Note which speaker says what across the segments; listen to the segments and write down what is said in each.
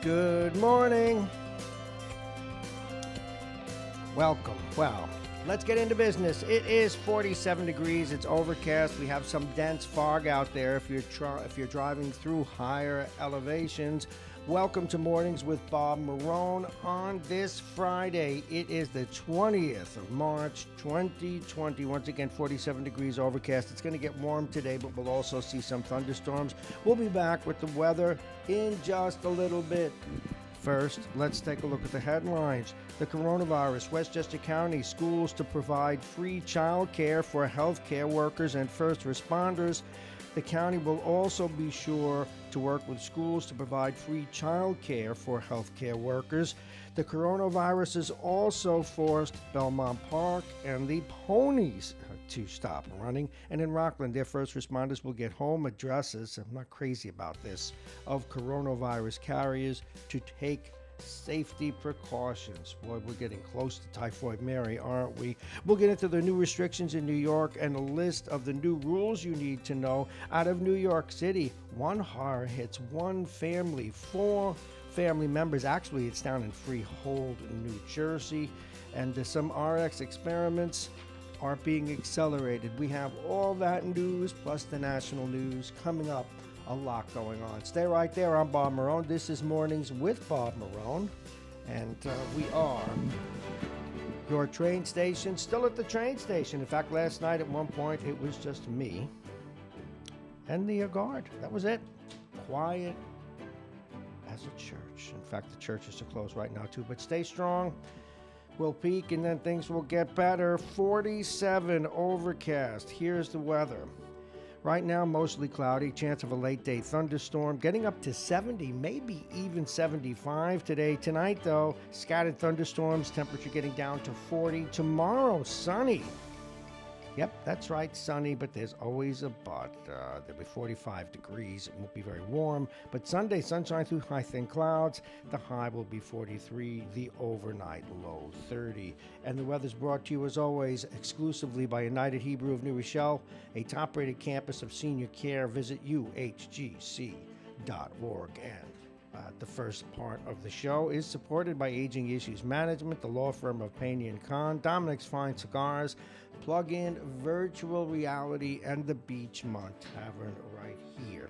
Speaker 1: Good morning. Welcome. Well, let's get into business. It is 47 degrees. It's overcast. We have some dense fog out there if you're driving through higher elevations. Welcome to Mornings with Bob Marrone on this Friday. It is the 20th of March, 2020. Once again, 47 degrees overcast. It's going to get warm today, but we'll also see some thunderstorms. We'll be back with the weather in just a little bit. First, let's take a look at the headlines. The coronavirus, Westchester County schools to provide free child care for healthcare workers and first responders. The county will also be sure to work with schools to provide free child care for healthcare workers. The coronavirus has also forced Belmont Park and the ponies to stop running. And in Rockland, their first responders will get home addresses, I'm not crazy about this, of coronavirus carriers to take safety precautions. Boy, we're getting close to Typhoid Mary, aren't we? We'll get into the new restrictions in New York and a list of the new rules you need to know. Out of New York City, one horror hits one family, 4 family members. Actually, it's down in Freehold, New Jersey. And some RX experiments are being accelerated. We have all that news plus the national news coming up. A lot going on. Stay right there. I'm Bob Marrone. This is Mornings with Bob Marrone. And we are your train station, still at the train station. In fact, last night at one point, it was just me and the guard. That was it. Quiet as a church. In fact, the churches are closed right now, too. But stay strong. We'll peak, and then things will get better. 47 overcast. Here's the weather. Right now, mostly cloudy, chance of a late-day thunderstorm, getting up to 70, maybe even 75 today. Tonight, though, scattered thunderstorms, temperature getting down to 40. Tomorrow, sunny. Yep, that's right, sunny, but there's always a but. There'll be 45 degrees. It won't be very warm. But Sunday, sunshine through high, thin clouds. The high will be 43, the overnight low 30. And the weather's brought to you, as always, exclusively by United Hebrew of New Rochelle, a top-rated campus of senior care. Visit uhgc.org. And the first part of the show is supported by Aging Issues Management, the law firm of Payne & Kahn, Dominic's Fine Cigars, Plug-in Virtual Reality, and the Beachmont Tavern right here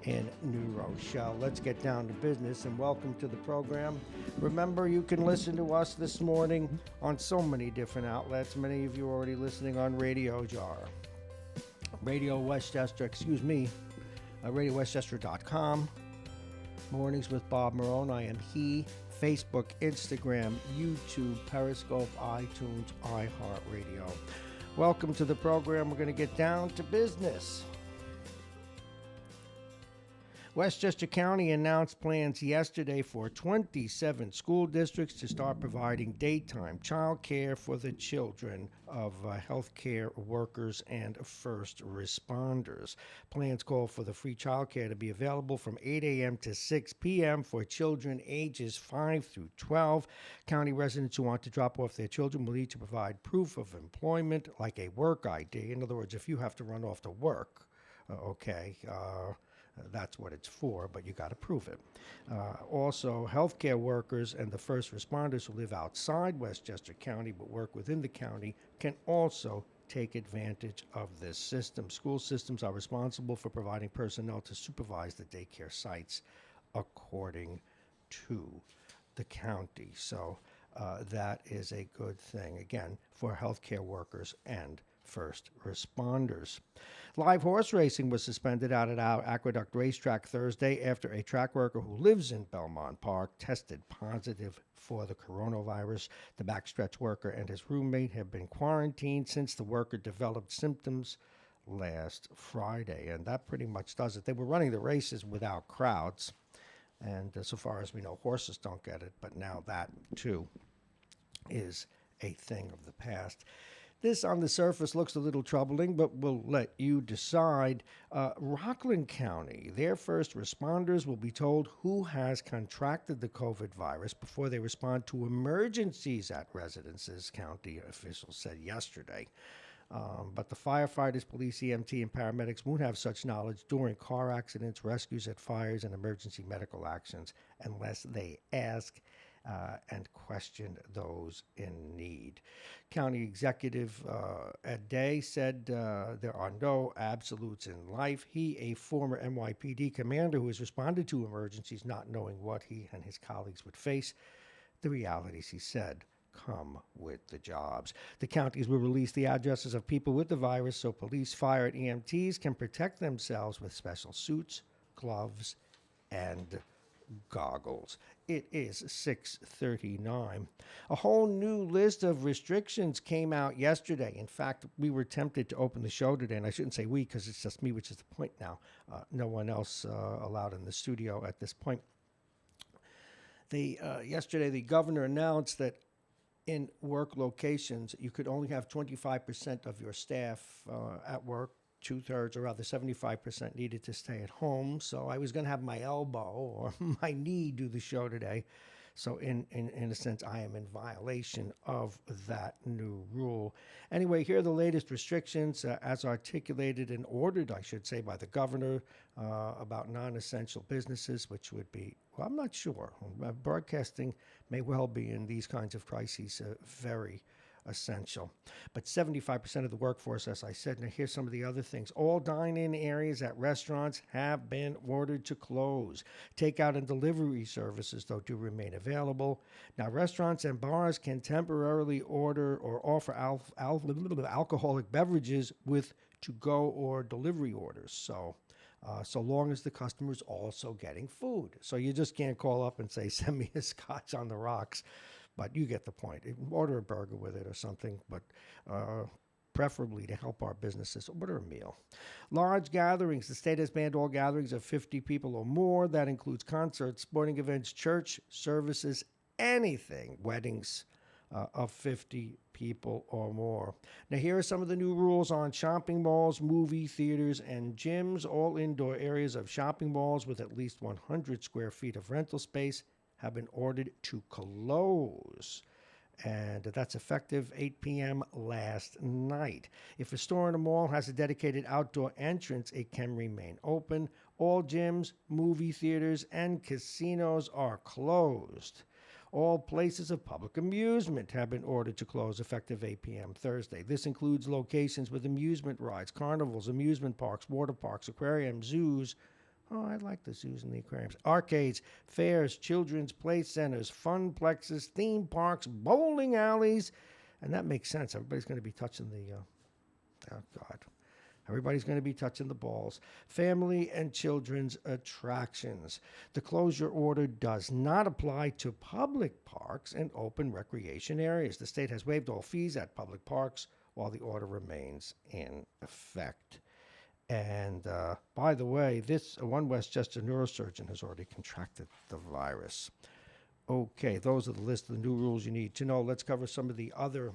Speaker 1: in New Rochelle. Let's get down to business, and welcome to the program. Remember, you can listen to us this morning on so many different outlets. Many of you are already listening on Radio Jar, RadioWestchester.com. Mornings with Bob Marrone. I am he. Facebook, Instagram, YouTube, Periscope, iTunes, iHeartRadio. Welcome to the program. We're going to get down to business. Westchester County announced plans yesterday for 27 school districts to start providing daytime child care for the children of healthcare workers and first responders. Plans call for the free child care to be available from 8 a.m. to 6 p.m. for children ages 5 through 12. County residents who want to drop off their children will need to provide proof of employment, like a work ID. In other words, if you have to run off to work, that's what it's for, but you got to prove it. Also, healthcare workers and the first responders who live outside Westchester County but work within the county can also take advantage of this system. School systems are responsible for providing personnel to supervise the daycare sites according to the county. So that is a good thing, again, for healthcare workers and first responders. Live horse racing was suspended out at our Aqueduct Racetrack Thursday after a track worker who lives in Belmont Park tested positive for the coronavirus. The backstretch worker and his roommate have been quarantined since the worker developed symptoms last Friday, and that pretty much does it. They were running the races without crowds, and so far as we know, horses don't get it, but now that, too, is a thing of the past. This, on the surface, looks a little troubling, but we'll let you decide. Rockland County, their first responders will be told who has contracted the COVID virus before they respond to emergencies at residences, county officials said yesterday. But the firefighters, police, EMT, and paramedics won't have such knowledge during car accidents, rescues at fires, and emergency medical actions unless they ask and question those in need. County Executive Ed Day said there are no absolutes in life. He, a former NYPD commander who has responded to emergencies not knowing what he and his colleagues would face, the realities, he said, come with the jobs. The counties will release the addresses of people with the virus so police, fire, and EMTs can protect themselves with special suits, gloves, and goggles. It is 6:39. A whole new list of restrictions came out yesterday. In fact, we were tempted to open the show today, and I shouldn't say we because it's just me, which is the point now. No one else allowed in the studio at this point. Yesterday, the governor announced that in work locations, you could only have 25% of your staff at work. Two-thirds, or rather 75%, needed to stay at home. So I was going to have my elbow or my knee do the show today. So in a sense, I am in violation of that new rule. Anyway, here are the latest restrictions as articulated and ordered, I should say, by the governor about non-essential businesses, which would be, well, I'm not sure. Broadcasting may well be in these kinds of crises very essential. But 75% of the workforce, as I said. Now, here's some of the other things. All dine-in areas at restaurants have been ordered to close. Takeout and delivery services, though, do remain available. Now, restaurants and bars can temporarily order or offer alcoholic beverages with to-go or delivery orders. So long as the customer's also getting food. So you just can't call up and say, send me a scotch on the rocks. But you get the point. Order a burger with it or something, but preferably to help our businesses, order a meal. Large gatherings. The state has banned all gatherings of 50 people or more. That includes concerts, sporting events, church services, anything, weddings of 50 people or more. Now, here are some of the new rules on shopping malls, movie theaters, and gyms. All indoor areas of shopping malls with at least 100 square feet of rental space have been ordered to close. And that's effective 8 p.m. last night. If a store in a mall has a dedicated outdoor entrance, it can remain open. All gyms, movie theaters, and casinos are closed. All places of public amusement have been ordered to close effective 8 p.m. Thursday. This includes locations with amusement rides, carnivals, amusement parks, water parks, aquariums, zoos. Oh, I like the zoos and the aquariums. Arcades, fairs, children's play centers, fun plexes, theme parks, bowling alleys. And that makes sense. Everybody's going to be touching oh, God. Everybody's going to be touching the balls. Family and children's attractions. The closure order does not apply to public parks and open recreation areas. The state has waived all fees at public parks while the order remains in effect. And by the way, one Westchester neurosurgeon has already contracted the virus. Okay, those are the list of the new rules you need to know. Let's cover some of the other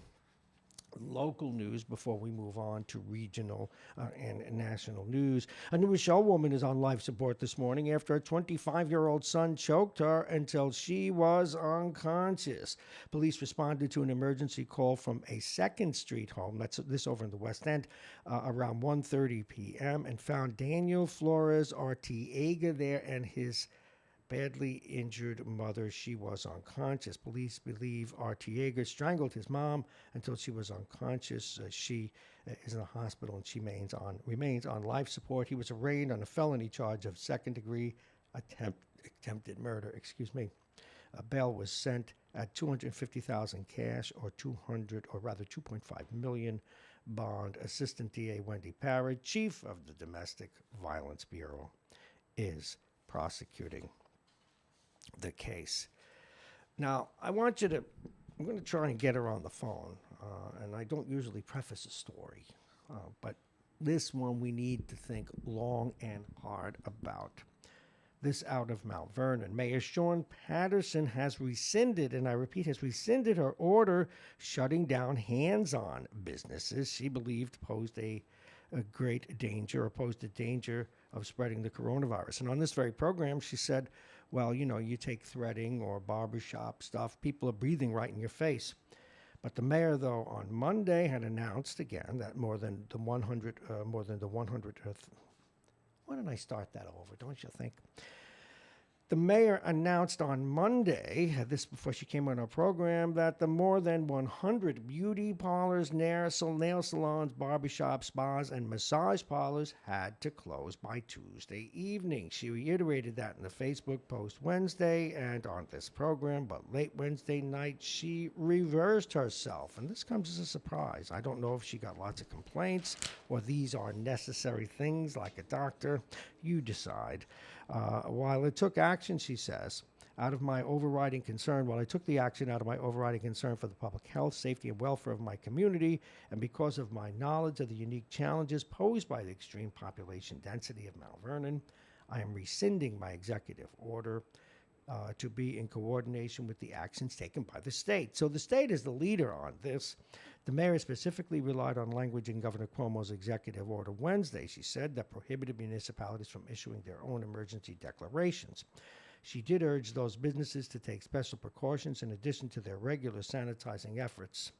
Speaker 1: local news before we move on to regional and national news. A New Rochelle woman is on life support this morning after a 25-year-old son choked her until she was unconscious. Police responded to an emergency call from a 2nd Street home, that's this over in the West End, around 1:30 p.m. and found Daniel Flores Artiega there and his badly injured mother. She was unconscious. Police believe Artiega strangled his mom until she was unconscious. She is in the hospital and she remains on life support. He was arraigned on a felony charge of second-degree attempted murder. Bail was sent at $250,000 cash or $2.5 million bond. Assistant DA Wendy Parrott, chief of the Domestic Violence Bureau, is prosecuting the case. Now, I'm going to try and get her on the phone, and I don't usually preface a story, but this one we need to think long and hard about. This out of Mount Vernon. Mayor Sean Patterson has rescinded, and I repeat, has rescinded her order shutting down hands-on businesses she believed posed a great danger or posed a danger of spreading the coronavirus. And on this very program, she said, well, you take threading or barbershop stuff, people are breathing right in your face. But the mayor, though, on Monday had announced again that more than the 100, why didn't I start that over? Don't you think? The mayor announced on Monday, this before she came on our program, that the more than 100 beauty parlors, nail salons, barbershops, spas, and massage parlors had to close by Tuesday evening. She reiterated that in the Facebook post Wednesday and on this program, but late Wednesday night she reversed herself. And this comes as a surprise. I don't know if she got lots of complaints or these are necessary things like a doctor. You decide. While it took action, she says, out of my overriding concern, while I took the action out of my overriding concern for the public health, safety, and welfare of my community, and because of my knowledge of the unique challenges posed by the extreme population density of Mount Vernon, I am rescinding my executive order to be in coordination with the actions taken by the state. So the state is the leader on this. The mayor specifically relied on language in Governor Cuomo's executive order Wednesday, she said, that prohibited municipalities from issuing their own emergency declarations. She did urge those businesses to take special precautions in addition to their regular sanitizing efforts.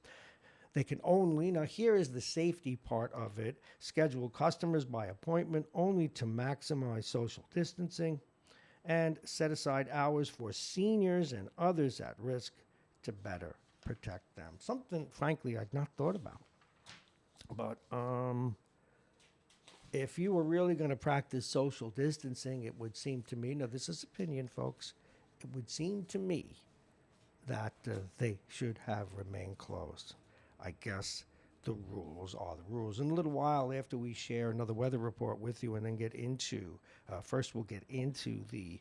Speaker 1: They can only, now here is the safety part of it, schedule customers by appointment only to maximize social distancing and set aside hours for seniors and others at risk to better protect them. Something, frankly, I'd not thought about. But if you were really going to practice social distancing, it would seem to me, now this is opinion, folks, it would seem to me that they should have remained closed. I guess the rules are the rules. In a little while, after we share another weather report with you and then get into, first we'll get into the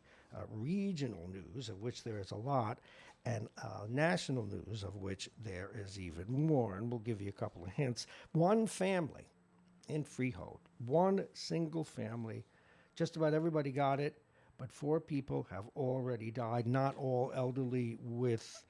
Speaker 1: regional news, of which there is a lot, and national news, of which there is even more. And we'll give you a couple of hints. One family in Freehold, one single family, just about everybody got it, but 4 people have already died, not all elderly with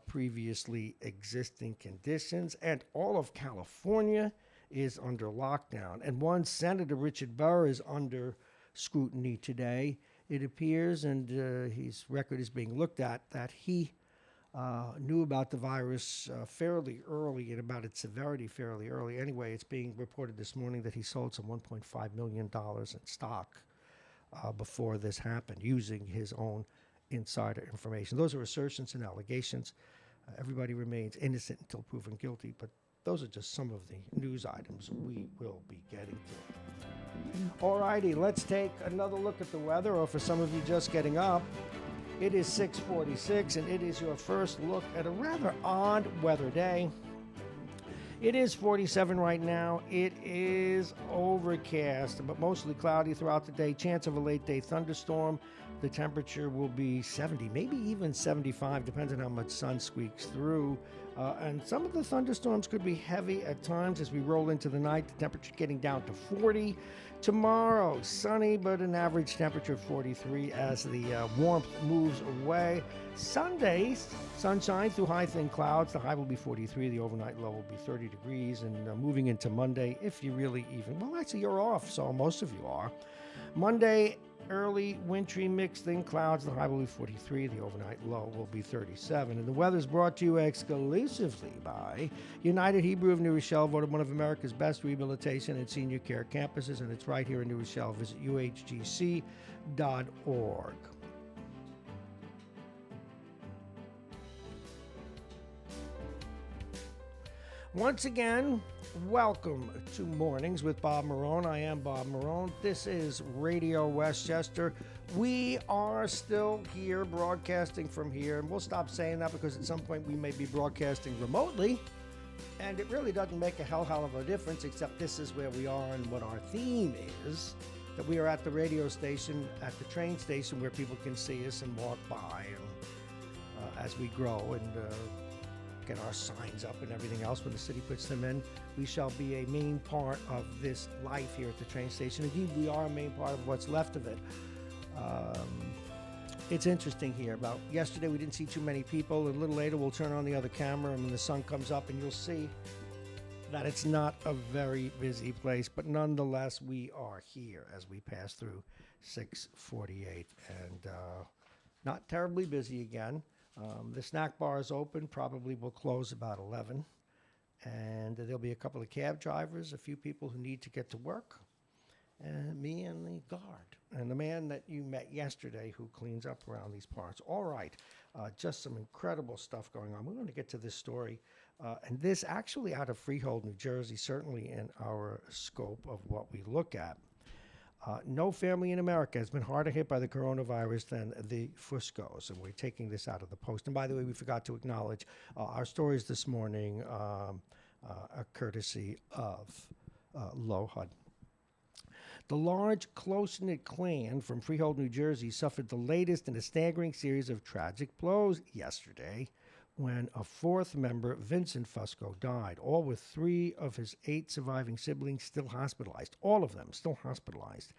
Speaker 1: previously existing conditions, and all of California is under lockdown. And one Senator Richard Burr is under scrutiny today. It appears, and his record is being looked at, that he knew about the virus fairly early and about its severity fairly early. Anyway, it's being reported this morning that he sold some $1.5 million in stock before this happened, using his own insider information. Those are assertions and allegations. Everybody remains innocent until proven guilty, but those are just some of the news items we will be getting to. All righty, let's take another look at the weather, or for some of you just getting up, it is 6:46, and it is your first look at a rather odd weather day. It is 47 right now. It is overcast, but mostly cloudy throughout the day. Chance of a late-day thunderstorm. The temperature will be 70, maybe even 75, depends on how much sun squeaks through. And some of the thunderstorms could be heavy at times as we roll into the night. The temperature getting down to 40. Tomorrow, sunny, but an average temperature of 43 as the warmth moves away. Sunday, sunshine through high thin clouds. The high will be 43. The overnight low will be 30 degrees. And moving into Monday, if you really even, well, actually, you're off, so most of you are. Monday, early wintry mixed in clouds. The high will be 43. The overnight low will be 37. And the weather is brought to you exclusively by United Hebrew of New Rochelle, voted one of America's best rehabilitation and senior care campuses, and it's right here in New Rochelle. Visit uhgc.org. Once again, welcome to Mornings with Bob Marrone. I am Bob Marrone. This is Radio Westchester. We are still here broadcasting from here, and we'll stop saying that because at some point we may be broadcasting remotely, and it really doesn't make a hell of a difference, except this is where we are and what our theme is, that we are at the radio station, at the train station where people can see us and walk by, and as we grow and get our signs up and everything else when the city puts them in, we shall be a main part of this life here at the train station. Indeed, we are a main part of what's left of it. It's interesting here. About yesterday, we didn't see too many people. A little later, we'll turn on the other camera, and when the sun comes up, and you'll see that it's not a very busy place. But nonetheless, we are here as we pass through 648, and not terribly busy again. The snack bar is open, probably will close about 11. And there'll be a couple of cab drivers, a few people who need to get to work, and me and the guard, and the man that you met yesterday who cleans up around these parts. All right, just some incredible stuff going on. We're going to get to this story, and this actually out of Freehold, New Jersey, certainly in our scope of what we look at. No family in America has been harder hit by the coronavirus than the Fuscos, and we're taking this out of the Post. And by the way, we forgot to acknowledge our stories this morning are courtesy of LoHUD. The large, close-knit clan from Freehold, New Jersey, suffered the latest in a staggering series of tragic blows yesterday when a fourth member, Vincent Fusco, died, all with 3 of his 8 surviving siblings still hospitalized. All of them still hospitalized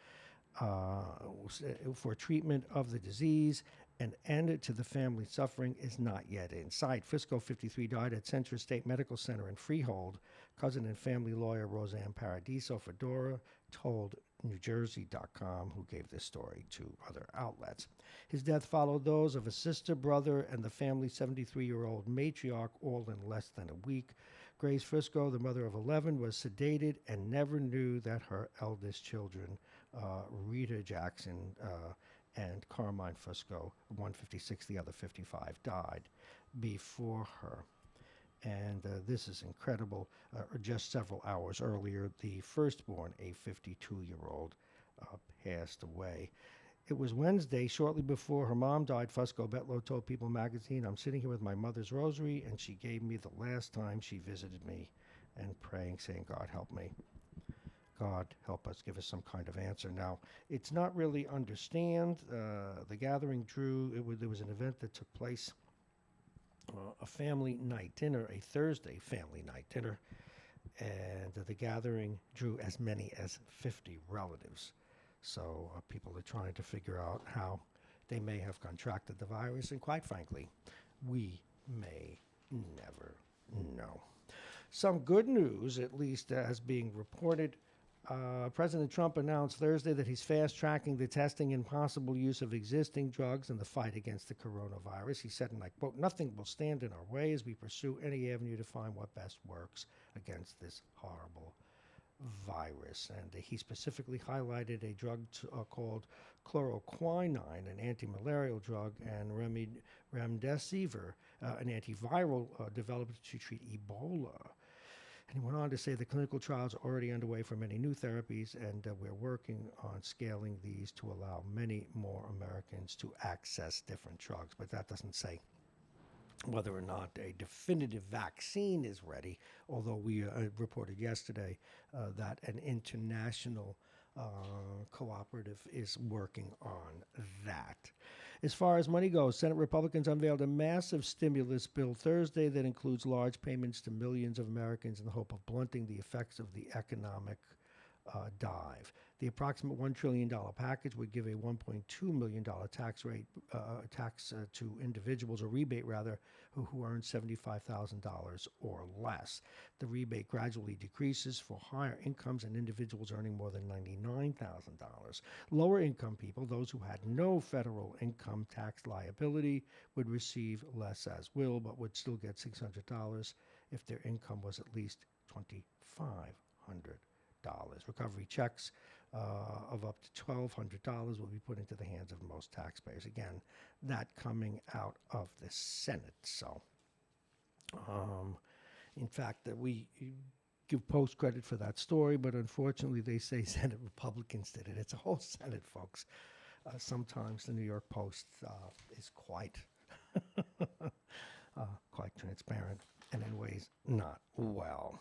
Speaker 1: for treatment of the disease. An end to the family suffering is not yet in sight. Fusco, 53, died at Central State Medical Center in Freehold. Cousin and family lawyer Roseanne Paradiso Fedora told NewJersey.com, who gave this story to other outlets. His death followed those of a sister, brother, and the family's 73-year-old matriarch, all in less than a week. Grace Fusco, the mother of 11, was sedated and never knew that her eldest children, Rita Jackson and Carmine Fusco, one 56, the other 55, died before her. And this is incredible. Just several hours earlier, the firstborn, a 52-year-old, passed away. It was Wednesday, shortly before her mom died. Fusco Betlow told People magazine, "I'm sitting here with my mother's rosary, and she gave me the last time she visited me and praying, saying, God help me. God help us, give us some kind of answer." Now, it's not really understand. The gathering there was an event that took place, a family night dinner, a Thursday family night dinner, and the gathering drew as many as 50 relatives. So people are trying to figure out how they may have contracted the virus, and quite frankly, we may never know. Some good news, at least as being reported. President Trump announced Thursday that he's fast-tracking the testing and possible use of existing drugs in the fight against the coronavirus. He said, and I quote, "Nothing will stand in our way as we pursue any avenue to find what best works against this horrible virus." And he specifically highlighted a drug called chloroquine, an anti-malarial drug, and remdesivir, an antiviral developed to treat Ebola. And he went on to say the clinical trials are already underway for many new therapies, and we're working on scaling these to allow many more Americans to access different drugs. But that doesn't say whether or not a definitive vaccine is ready, although we reported yesterday that an international cooperative is working on that. As far as money goes, Senate Republicans unveiled a massive stimulus bill Thursday that includes large payments to millions of Americans in the hope of blunting the effects of the economic dive. The approximate $1 trillion package would give a $1.2 million tax to individuals, or rebate rather, who earn $75,000 or less. The rebate gradually decreases for higher incomes and individuals earning more than $99,000. Lower income people, those who had no federal income tax liability, would receive less as will, but would still get $600 if their income was at least $2,500. Recovery checks of up to $1,200 will be put into the hands of most taxpayers. Again, that coming out of the Senate. So, in fact, that we give Post credit for that story, but unfortunately they say Senate Republicans did it. It's a whole Senate, folks. Sometimes the New York Post is quite transparent, and in ways not well.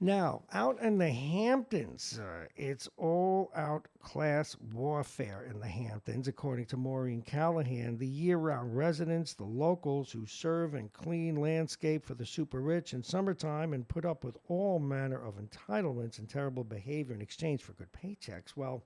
Speaker 1: Now, out in the Hamptons, it's all-out class warfare in the Hamptons, according to Maureen Callahan. The year-round residents, the locals who serve and clean landscape for the super-rich in summertime and put up with all manner of entitlements and terrible behavior in exchange for good paychecks. Well,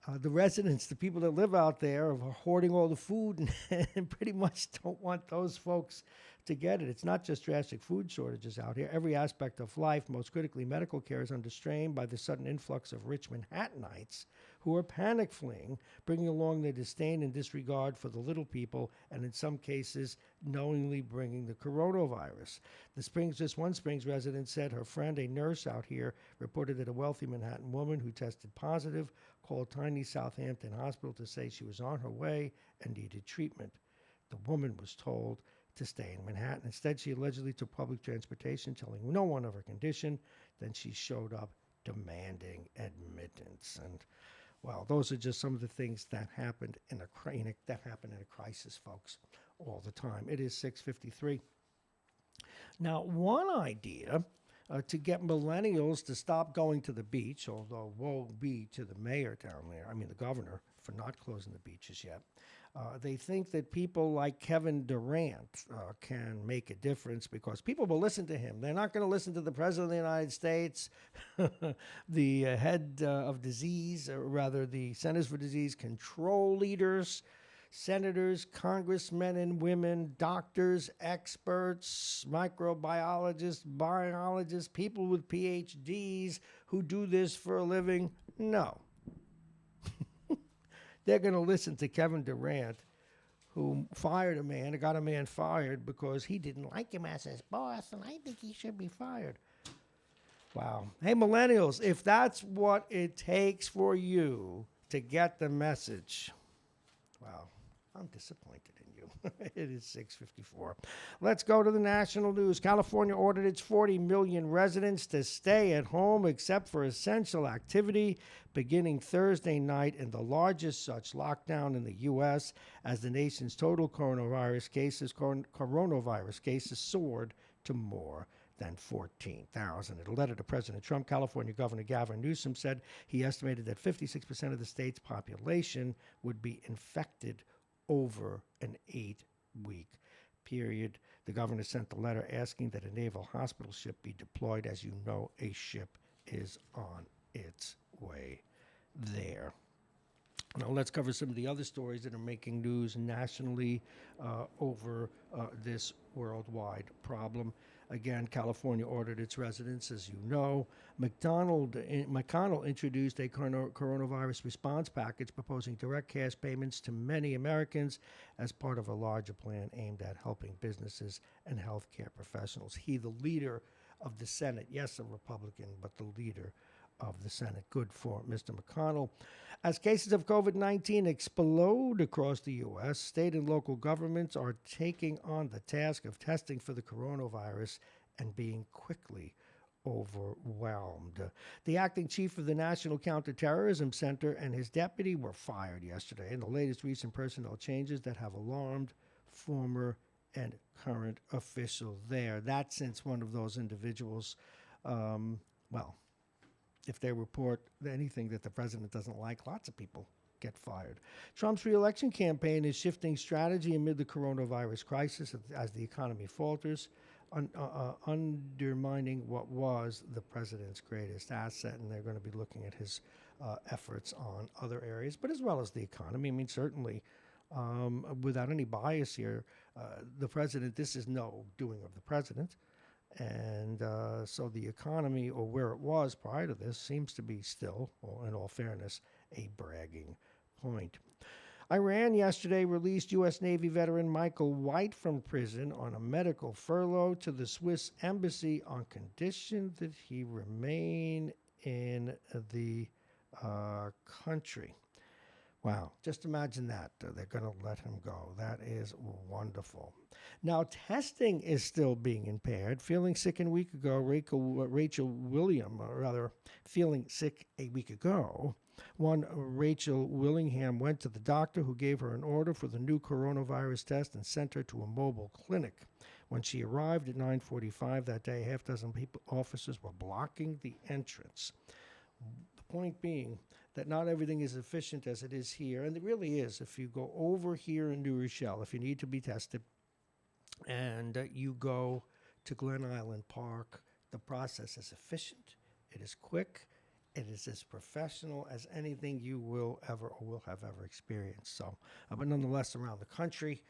Speaker 1: the residents, the people that live out there, are hoarding all the food and pretty much don't want those folks to get it. It's not just drastic food shortages out here. Every aspect of life, most critically medical care, is under strain by the sudden influx of rich Manhattanites who are panic fleeing, bringing along their disdain and disregard for the little people, and in some cases, knowingly bringing the coronavirus. This one Springs resident said her friend, a nurse out here, reported that a wealthy Manhattan woman who tested positive called tiny Southampton Hospital to say she was on her way and needed treatment. The woman was told to stay in Manhattan. Instead, she allegedly took public transportation, telling no one of her condition. Then she showed up demanding admittance. And well, those are just some of the things that happened in a crisis, folks, all the time. It is 6:53. Now, one idea to get millennials to stop going to the beach, although woe be to the mayor down there, the governor, for not closing the beaches yet. They think that people like Kevin Durant can make a difference because people will listen to him. They're not going to listen to the President of the United States, the head of disease, or rather the Centers for Disease Control leaders, senators, congressmen and women, doctors, experts, microbiologists, biologists, people with PhDs who do this for a living. No. They're going to listen to Kevin Durant, who fired a man, got a man fired because he didn't like him as his boss, and I think he should be fired. Wow. Hey, millennials, if that's what it takes for you to get the message, wow, I'm disappointed in you. It is 6:54. Let's go to the national news. California ordered its 40 million residents to stay at home except for essential activity beginning Thursday night in the largest such lockdown in the U.S. as the nation's total coronavirus cases soared to more than 14,000. In a letter to President Trump, California Governor Gavin Newsom said he estimated that 56% of the state's population would be infected over an 8-week period. The governor sent a letter asking that a naval hospital ship be deployed. As you know, a ship is on its way there. Now let's cover some of the other stories that are making news nationally over this worldwide problem. Again, California ordered its residents, as you know. McConnell introduced a coronavirus response package proposing direct cash payments to many Americans as part of a larger plan aimed at helping businesses and healthcare professionals. He, the leader of the Senate, yes, a Republican, but the leader of the Senate. Good for Mr. McConnell. As cases of COVID-19 explode across the U.S., state and local governments are taking on the task of testing for the coronavirus and being quickly overwhelmed. The acting chief of the National Counterterrorism Center and his deputy were fired yesterday in the latest recent personnel changes that have alarmed former and current officials there. That's since one of those individuals, if they report anything that the president doesn't like, lots of people get fired. Trump's reelection campaign is shifting strategy amid the coronavirus crisis as the economy falters, undermining what was the president's greatest asset, and they're going to be looking at his efforts on other areas, but as well as the economy. Certainly, without any bias here, the president, this is no doing of the president. And so the economy, or where it was prior to this, seems to be still, in all fairness, a bragging point. Iran yesterday released U.S. Navy veteran Michael White from prison on a medical furlough to the Swiss embassy on condition that he remain in the country. Wow, just imagine that. They're going to let him go. That is wonderful. Now, testing is still being impaired. Feeling sick a week ago, feeling sick a week ago, one Rachel Willingham went to the doctor who gave her an order for the new coronavirus test and sent her to a mobile clinic. When she arrived at 9:45 that day, half dozen officers were blocking the entrance. The point being that not everything is efficient as it is here, and it really is. If you go over here in New Rochelle, if you need to be tested, and you go to Glen Island Park, the process is efficient, it is quick, it is as professional as anything you will ever or will have ever experienced. So, but nonetheless, around the country,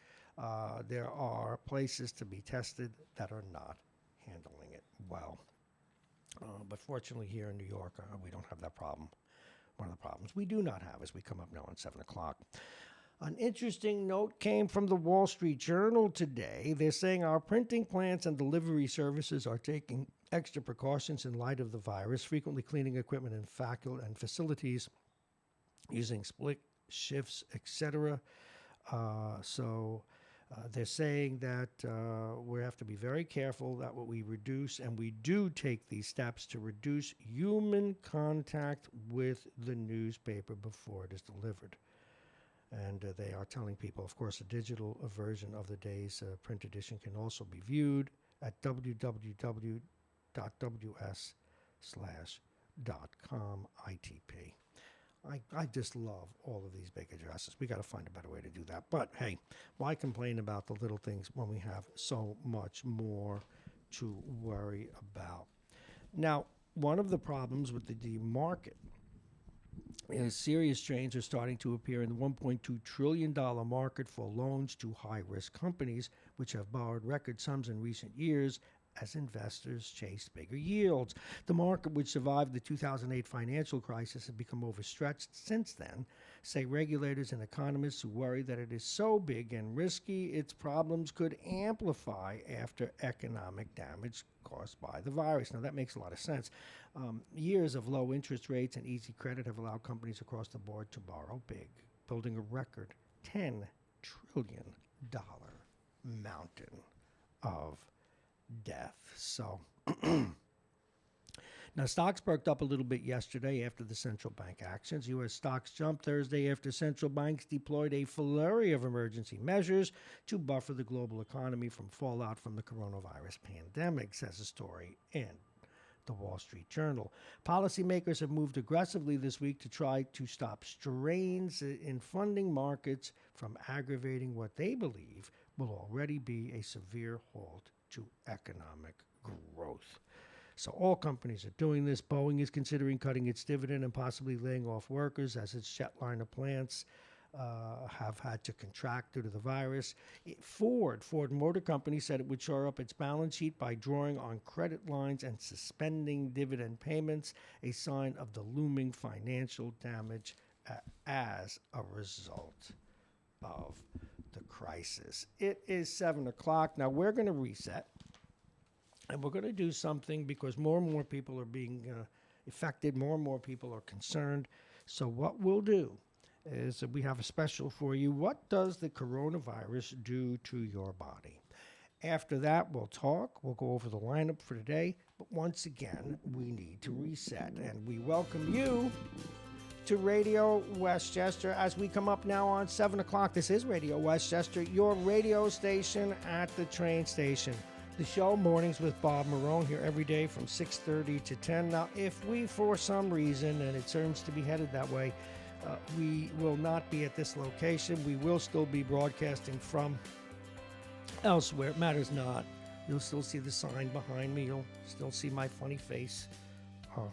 Speaker 1: there are places to be tested that are not handling it well. But fortunately, here in New York, we don't have that problem one of the problems we do not have as we come up now on 7 o'clock. An interesting note came from the Wall Street Journal today. They're saying our printing plants and delivery services are taking extra precautions in light of the virus, frequently cleaning equipment and facilities using split shifts, etc. They're saying that we have to be very careful that what we reduce, and we do take these steps to reduce human contact with the newspaper before it is delivered. And they are telling people, of course, a digital version of the day's print edition can also be viewed at www.ws/.com ITP. I just love all of these big addresses. We got to find a better way to do that. But hey, why complain about the little things when we have so much more to worry about? Now, one of the problems with the market is serious strains are starting to appear in the $1.2 trillion market for loans to high-risk companies, which have borrowed record sums in recent years as investors chase bigger yields. The market, which survived the 2008 financial crisis, has become overstretched since then, say regulators and economists who worry that it is so big and risky its problems could amplify after economic damage caused by the virus. Now, that makes a lot of sense. Years of low interest rates and easy credit have allowed companies across the board to borrow big, building a record $10 trillion mountain of death. So now stocks perked up a little bit yesterday after the central bank actions. U.S. stocks jumped Thursday after central banks deployed a flurry of emergency measures to buffer the global economy from fallout from the coronavirus pandemic, says a story in the Wall Street Journal. Policymakers have moved aggressively this week to try to stop strains in funding markets from aggravating what they believe will already be a severe halt to economic growth. So all companies are doing this. Boeing is considering cutting its dividend and possibly laying off workers as its jetliner plants have had to contract due to the virus. Ford Motor Company said it would shore up its balance sheet by drawing on credit lines and suspending dividend payments, a sign of the looming financial damage as a result of the crisis. It is 7 o'clock. Now we're going to reset, and we're going to do something because more and more people are being affected. More and more people are concerned. So what we'll do is we have a special for you. What does the coronavirus do to your body? After that, we'll talk. We'll go over the lineup for today. But once again, we need to reset. And we welcome you to Radio Westchester as we come up now on 7 o'clock. This is Radio Westchester, your radio station at the train station. The show, Mornings with Bob Marrone, here every day from 6:30 to 10. Now, if we, for some reason, and it seems to be headed that way, we will not be at this location. We will still be broadcasting from elsewhere. It matters not. You'll still see the sign behind me. You'll still see my funny face,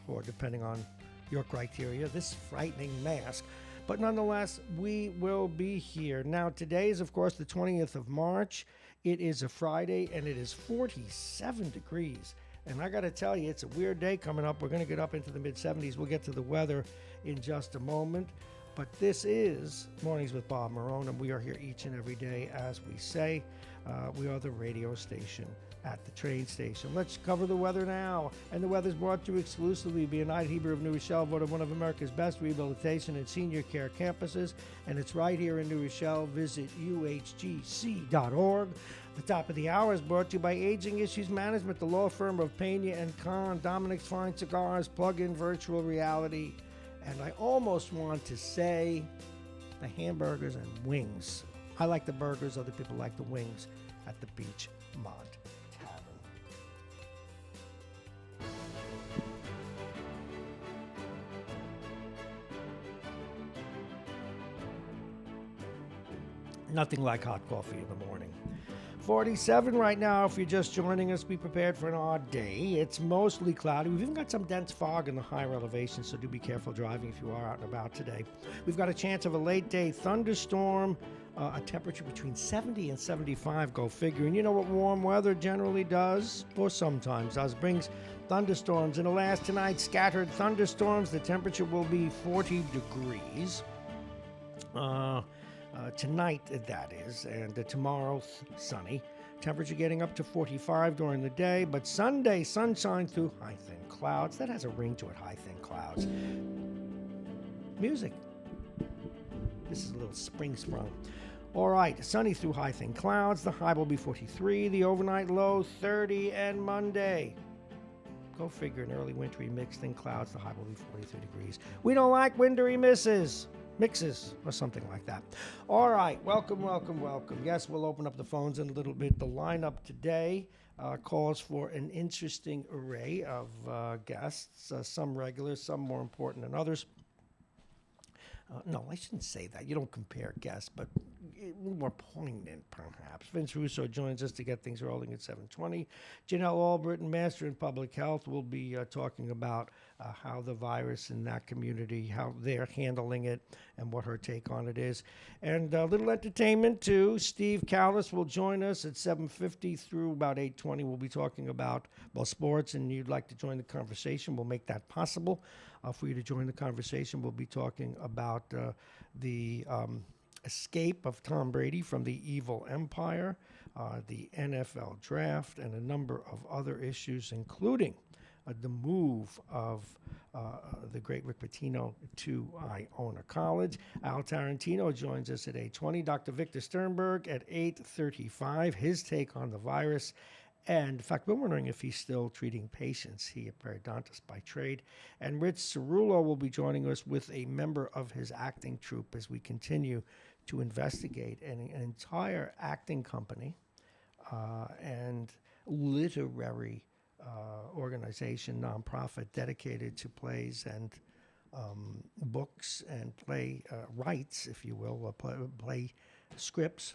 Speaker 1: or depending on your criteria, this frightening mask. But nonetheless, we will be here. Now, today is, of course, the 20th of March. It is a Friday, and it is 47 degrees. And I got to tell you, it's a weird day coming up. We're going to get up into the mid-70s. We'll get to the weather in just a moment. But this is Mornings with Bob Marrone, and we are here each and every day, as we say. We are the radio station at the train station. Let's cover the weather now. And the weather's brought to you exclusively by United Hebrew of New Rochelle, voted one of America's best rehabilitation and senior care campuses. And it's right here in New Rochelle. Visit uhgc.org. The top of the hour is brought to you by Aging Issues Management, the law firm of Pena and Kahn, Dominic's Fine Cigars, Plug-in Virtual Reality. And I almost want to say the hamburgers and wings. I like the burgers, other people like the wings at the Beachmont Tavern. Nothing like hot coffee in the morning. 47 right now. If you're just joining us, be prepared for an odd day. It's mostly cloudy. We've even got some dense fog in the higher elevations, so do be careful driving if you are out and about today. We've got a chance of a late day thunderstorm A temperature between 70 and 75, go figure. And you know what warm weather generally does? Or sometimes does? Brings thunderstorms. And alas, tonight, scattered thunderstorms. The temperature will be 40 degrees. Tonight, that is. And tomorrow, sunny. Temperature getting up to 45 during the day. But Sunday, sunshine through high thin clouds. That has a ring to it, high thin clouds. Music. This is a little spring sprung. All right, sunny through high thin clouds. The high will be 43. The overnight low 30. And Monday, go figure, an early wintry mix thin clouds. The high will be 43 degrees. We don't like wintry mixes, or something like that. All right, welcome. Yes, we'll open up the phones in a little bit. The lineup today calls for an interesting array of guests, some regular, some more important than others. No, I shouldn't say that. You don't compare guests, but more poignant, perhaps. Vince Russo joins us to get things rolling at 7:20. Janelle Albritton, Master in Public Health, will be talking about how the virus in that community, how they're handling it, and what her take on it is. And a little entertainment, too. Steve Callis will join us at 7:50 through about 8:20. We'll be talking about, sports, and you'd like to join the conversation. We'll make that possible. For you to join the conversation, we'll be talking about the escape of Tom Brady from the evil empire, the NFL draft, and a number of other issues, including the move of the great Rick Pitino to Iona College. Al Tarantino joins us at 8:20. Dr. Victor Sternberg at 8:35. His take on the virus. And in fact, we're wondering if he's still treating patients. He a periodontist by trade. And Rich Cerullo will be joining us with a member of his acting troupe as we continue to investigate an entire acting company and literary organization, nonprofit dedicated to plays and books and play rights, if you will, play scripts.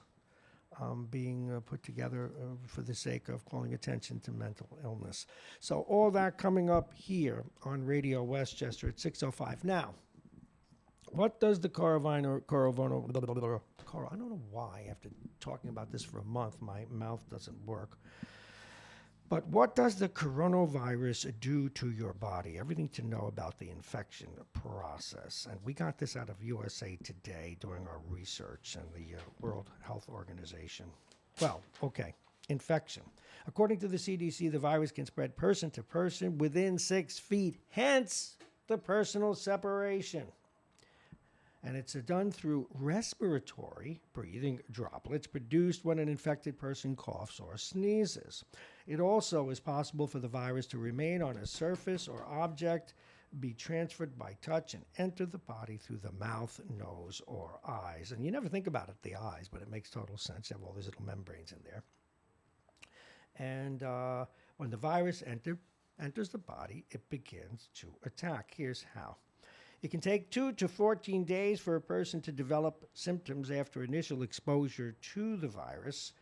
Speaker 1: Being put together for the sake of calling attention to mental illness. So all that coming up here on Radio Westchester at 6:05. Now, what does the I don't know why, after talking about this for a month, my mouth doesn't work. But what does the coronavirus do to your body? Everything to know about the infection process. And we got this out of USA Today during our research and the World Health Organization. Well, okay, infection. According to the CDC, the virus can spread person to person within 6 feet, hence the personal separation. And it's done through respiratory breathing droplets produced when an infected person coughs or sneezes. It also is possible for the virus to remain on a surface or object, be transferred by touch, and enter the body through the mouth, nose, or eyes. And you never think about it, the eyes, but it makes total sense. You have all these little membranes in there. And when the virus enters the body, it begins to attack. Here's how. It can take 2 to 14 days for a person to develop symptoms after initial exposure to the virus.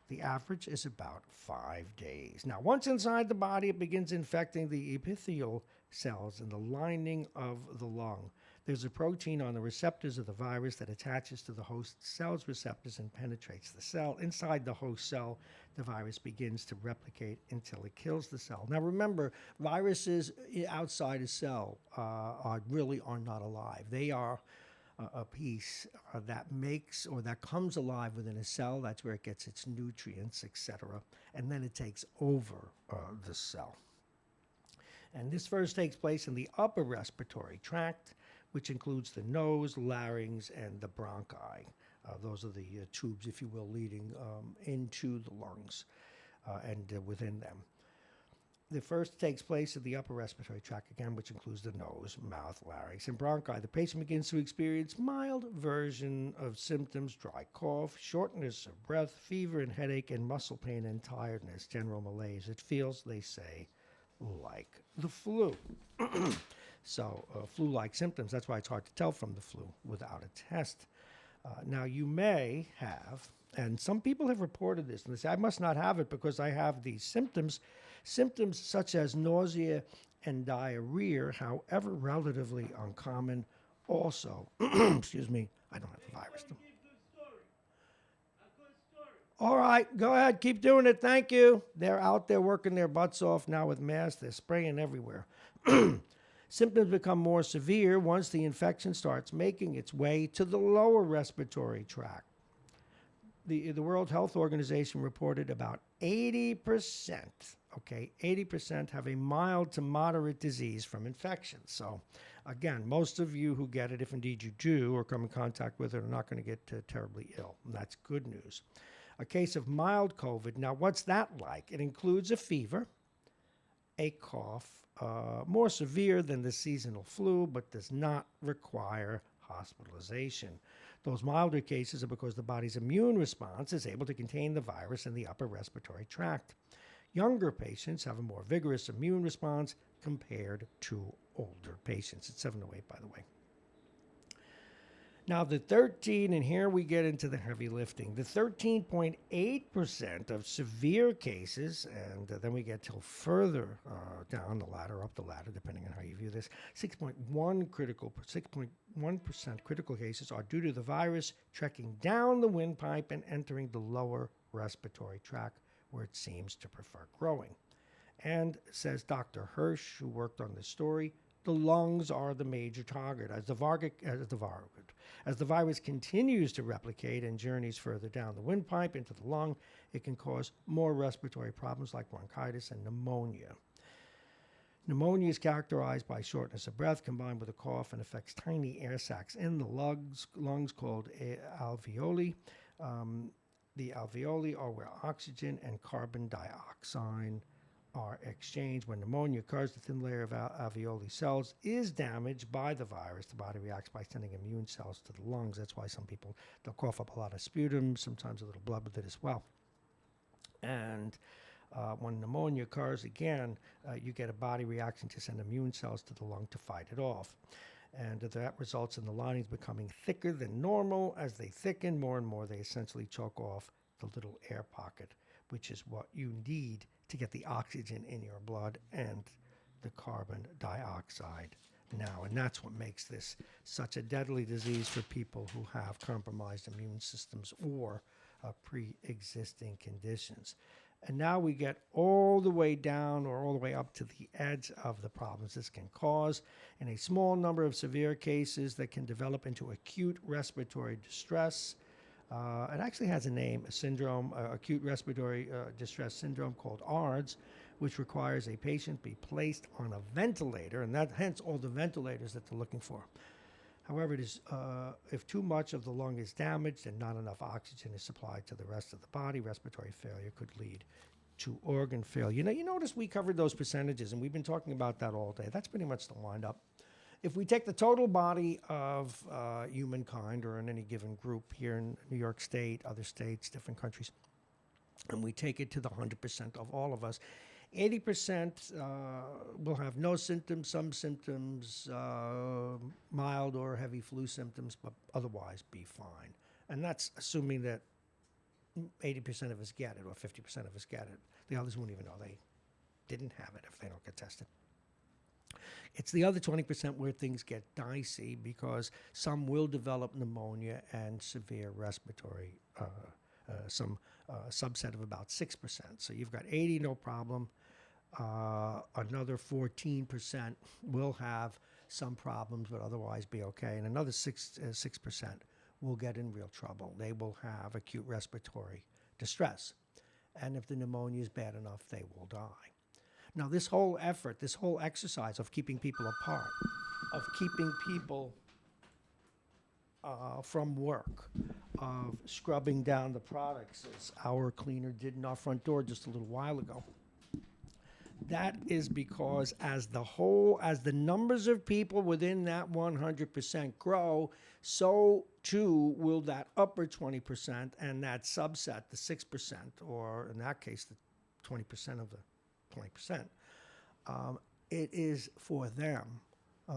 Speaker 1: The average is about 5 days. Now, once inside the body, it begins infecting the epithelial cells in the lining of the lung. There's a protein on the receptors of the virus that attaches to the host cell's receptors and penetrates the cell. Inside the host cell, the virus begins to replicate until it kills the cell. Now, remember, viruses outside a cell really are not alive. They are a piece that makes or that comes alive within a cell. That's where it gets its nutrients, etc. And then it takes over the cell. And this first takes place in the upper respiratory tract, which includes the nose, larynx, and the bronchi. Those are the tubes, if you will, leading into the lungs and within them. The first takes place in the upper respiratory tract, again, which includes the nose, mouth, larynx, and bronchi. The patient begins to experience mild version of symptoms: dry cough, shortness of breath, fever and headache, and muscle pain and tiredness, general malaise. It feels, they say, like the flu. So flu-like symptoms. That's why it's hard to tell from the flu without a test. Now, you may have, and some people have reported this, and they say, I must not have it because I have these symptoms. Symptoms such as nausea and diarrhea, however relatively uncommon, also, excuse me, I don't have the virus. All right, go ahead, keep doing it. Thank you. They're out there working their butts off now with masks. They're spraying everywhere. Symptoms become more severe once the infection starts making its way to the lower respiratory tract. The World Health Organization reported about 80%, okay, 80% have a mild to moderate disease from infection. So, again, most of you who get it, if indeed you do or come in contact with it, are not going to get terribly ill. And that's good news. A case of mild COVID. Now, what's that like? It includes a fever, a cough, more severe than the seasonal flu, but does not require hospitalization. Those milder cases are because the body's immune response is able to contain the virus in the upper respiratory tract. Younger patients have a more vigorous immune response compared to older patients. It's 708, by the way. Now, the 13, and here we get into the heavy lifting, the 13.8% of severe cases, and then we get till further down the ladder, up the ladder, depending on how you view this, 6.1% critical cases are due to the virus trekking down the windpipe and entering the lower respiratory tract, where it seems to prefer growing. And says Dr. Hirsch, who worked on this story, the lungs are the major target. As the virus continues to replicate and journeys further down the windpipe into the lung, it can cause more respiratory problems like bronchitis and pneumonia. Pneumonia is characterized by shortness of breath combined with a cough and affects tiny air sacs in the lungs called alveoli. The alveoli are where oxygen and carbon dioxide are exchanged. When pneumonia occurs, the thin layer of alveoli cells is damaged by the virus. The body reacts by sending immune cells to the lungs. That's why some people, they'll cough up a lot of sputum, sometimes a little blood with it as well. And when pneumonia occurs, again, you get a body reaction to send immune cells to the lung to fight it off. And that results in the linings becoming thicker than normal. As they thicken more and more, they essentially choke off the little air pocket, which is what you need to get the oxygen in your blood and the carbon dioxide now. And that's what makes this such a deadly disease for people who have compromised immune systems or pre-existing conditions. And now we get all the way down or all the way up to the edge of the problems this can cause. In a small number of severe cases that can develop into acute respiratory distress. It actually has a name, a syndrome, acute respiratory distress syndrome called ARDS, which requires a patient be placed on a ventilator, and that hence all the ventilators that they're looking for. However, it is, if too much of the lung is damaged and not enough oxygen is supplied to the rest of the body, respiratory failure could lead to organ failure. Now, you notice we covered those percentages, and we've been talking about that all day. That's pretty much the wind-up. If we take the total body of humankind, or in any given group here in New York State, other states, different countries, and we take it to the 100% of all of us, 80% will have no symptoms, some symptoms, mild or heavy flu symptoms, but otherwise be fine. And that's assuming that 80% of us get it, or 50% of us get it. The others won't even know they didn't have it if they don't get tested. It's the other 20% where things get dicey, because some will develop pneumonia and severe respiratory, some subset of about 6%. So you've got 80, no problem. Another 14% will have some problems, but otherwise be okay. And another 6% will get in real trouble. They will have acute respiratory distress. And if the pneumonia is bad enough, they will die. Now, this whole effort, this whole exercise of keeping people apart, of keeping people from work, of scrubbing down the products, as our cleaner did in our front door just a little while ago, that is because as the numbers of people within that 100% grow, so too will that upper 20% and that subset, the 6%, or in that case, the 20% of the 20%. It is for them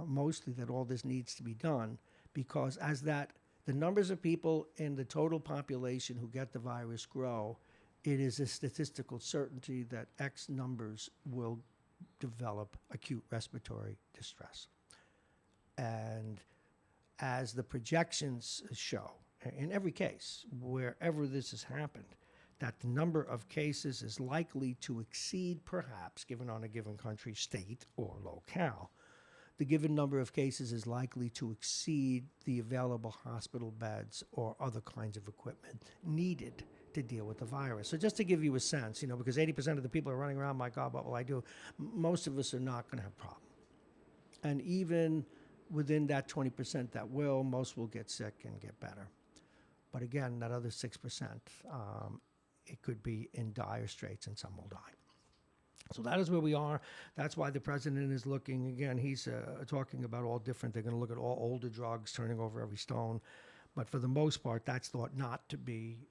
Speaker 1: mostly that all this needs to be done, because as the numbers of people in the total population who get the virus grow, it is a statistical certainty that X numbers will develop acute respiratory distress. And as the projections show, in every case, wherever this has happened, that the number of cases is likely to exceed, perhaps, given on a given country, state, or locale. The given number of cases is likely to exceed the available hospital beds or other kinds of equipment needed to deal with the virus. So just to give you a sense, because 80% of the people are running around, my God, what will I do? Most of us are not going to have a problem. And even within that 20% that will, most will get sick and get better. But again, that other 6%, it could be in dire straits and some will die. So that is where we are. That's why the president is looking, again, he's talking about all different, they're going to look at all older drugs, turning over every stone. But for the most part, that's thought not to be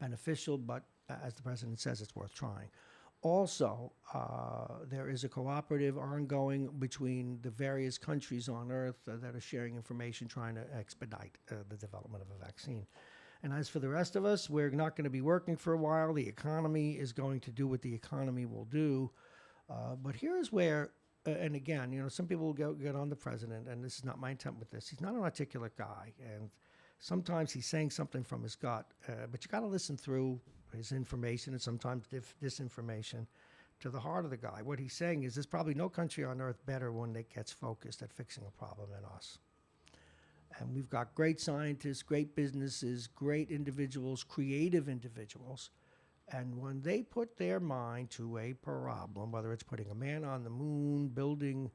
Speaker 1: beneficial, but as the president says, it's worth trying. Also, there is a cooperative ongoing between the various countries on Earth that are sharing information, trying to expedite the development of a vaccine. And as for the rest of us, we're not going to be working for a while. The economy is going to do what the economy will do. But here's where, and again, some people will get on the president, and this is not my intent with this. He's not an articulate guy, and sometimes he's saying something from his gut, but you got to listen through his information and sometimes disinformation to the heart of the guy. What he's saying is there's probably no country on earth better when it gets focused at fixing a problem than us. And we've got great scientists, great businesses, great individuals, creative individuals. And when they put their mind to a problem, whether it's putting a man on the moon, building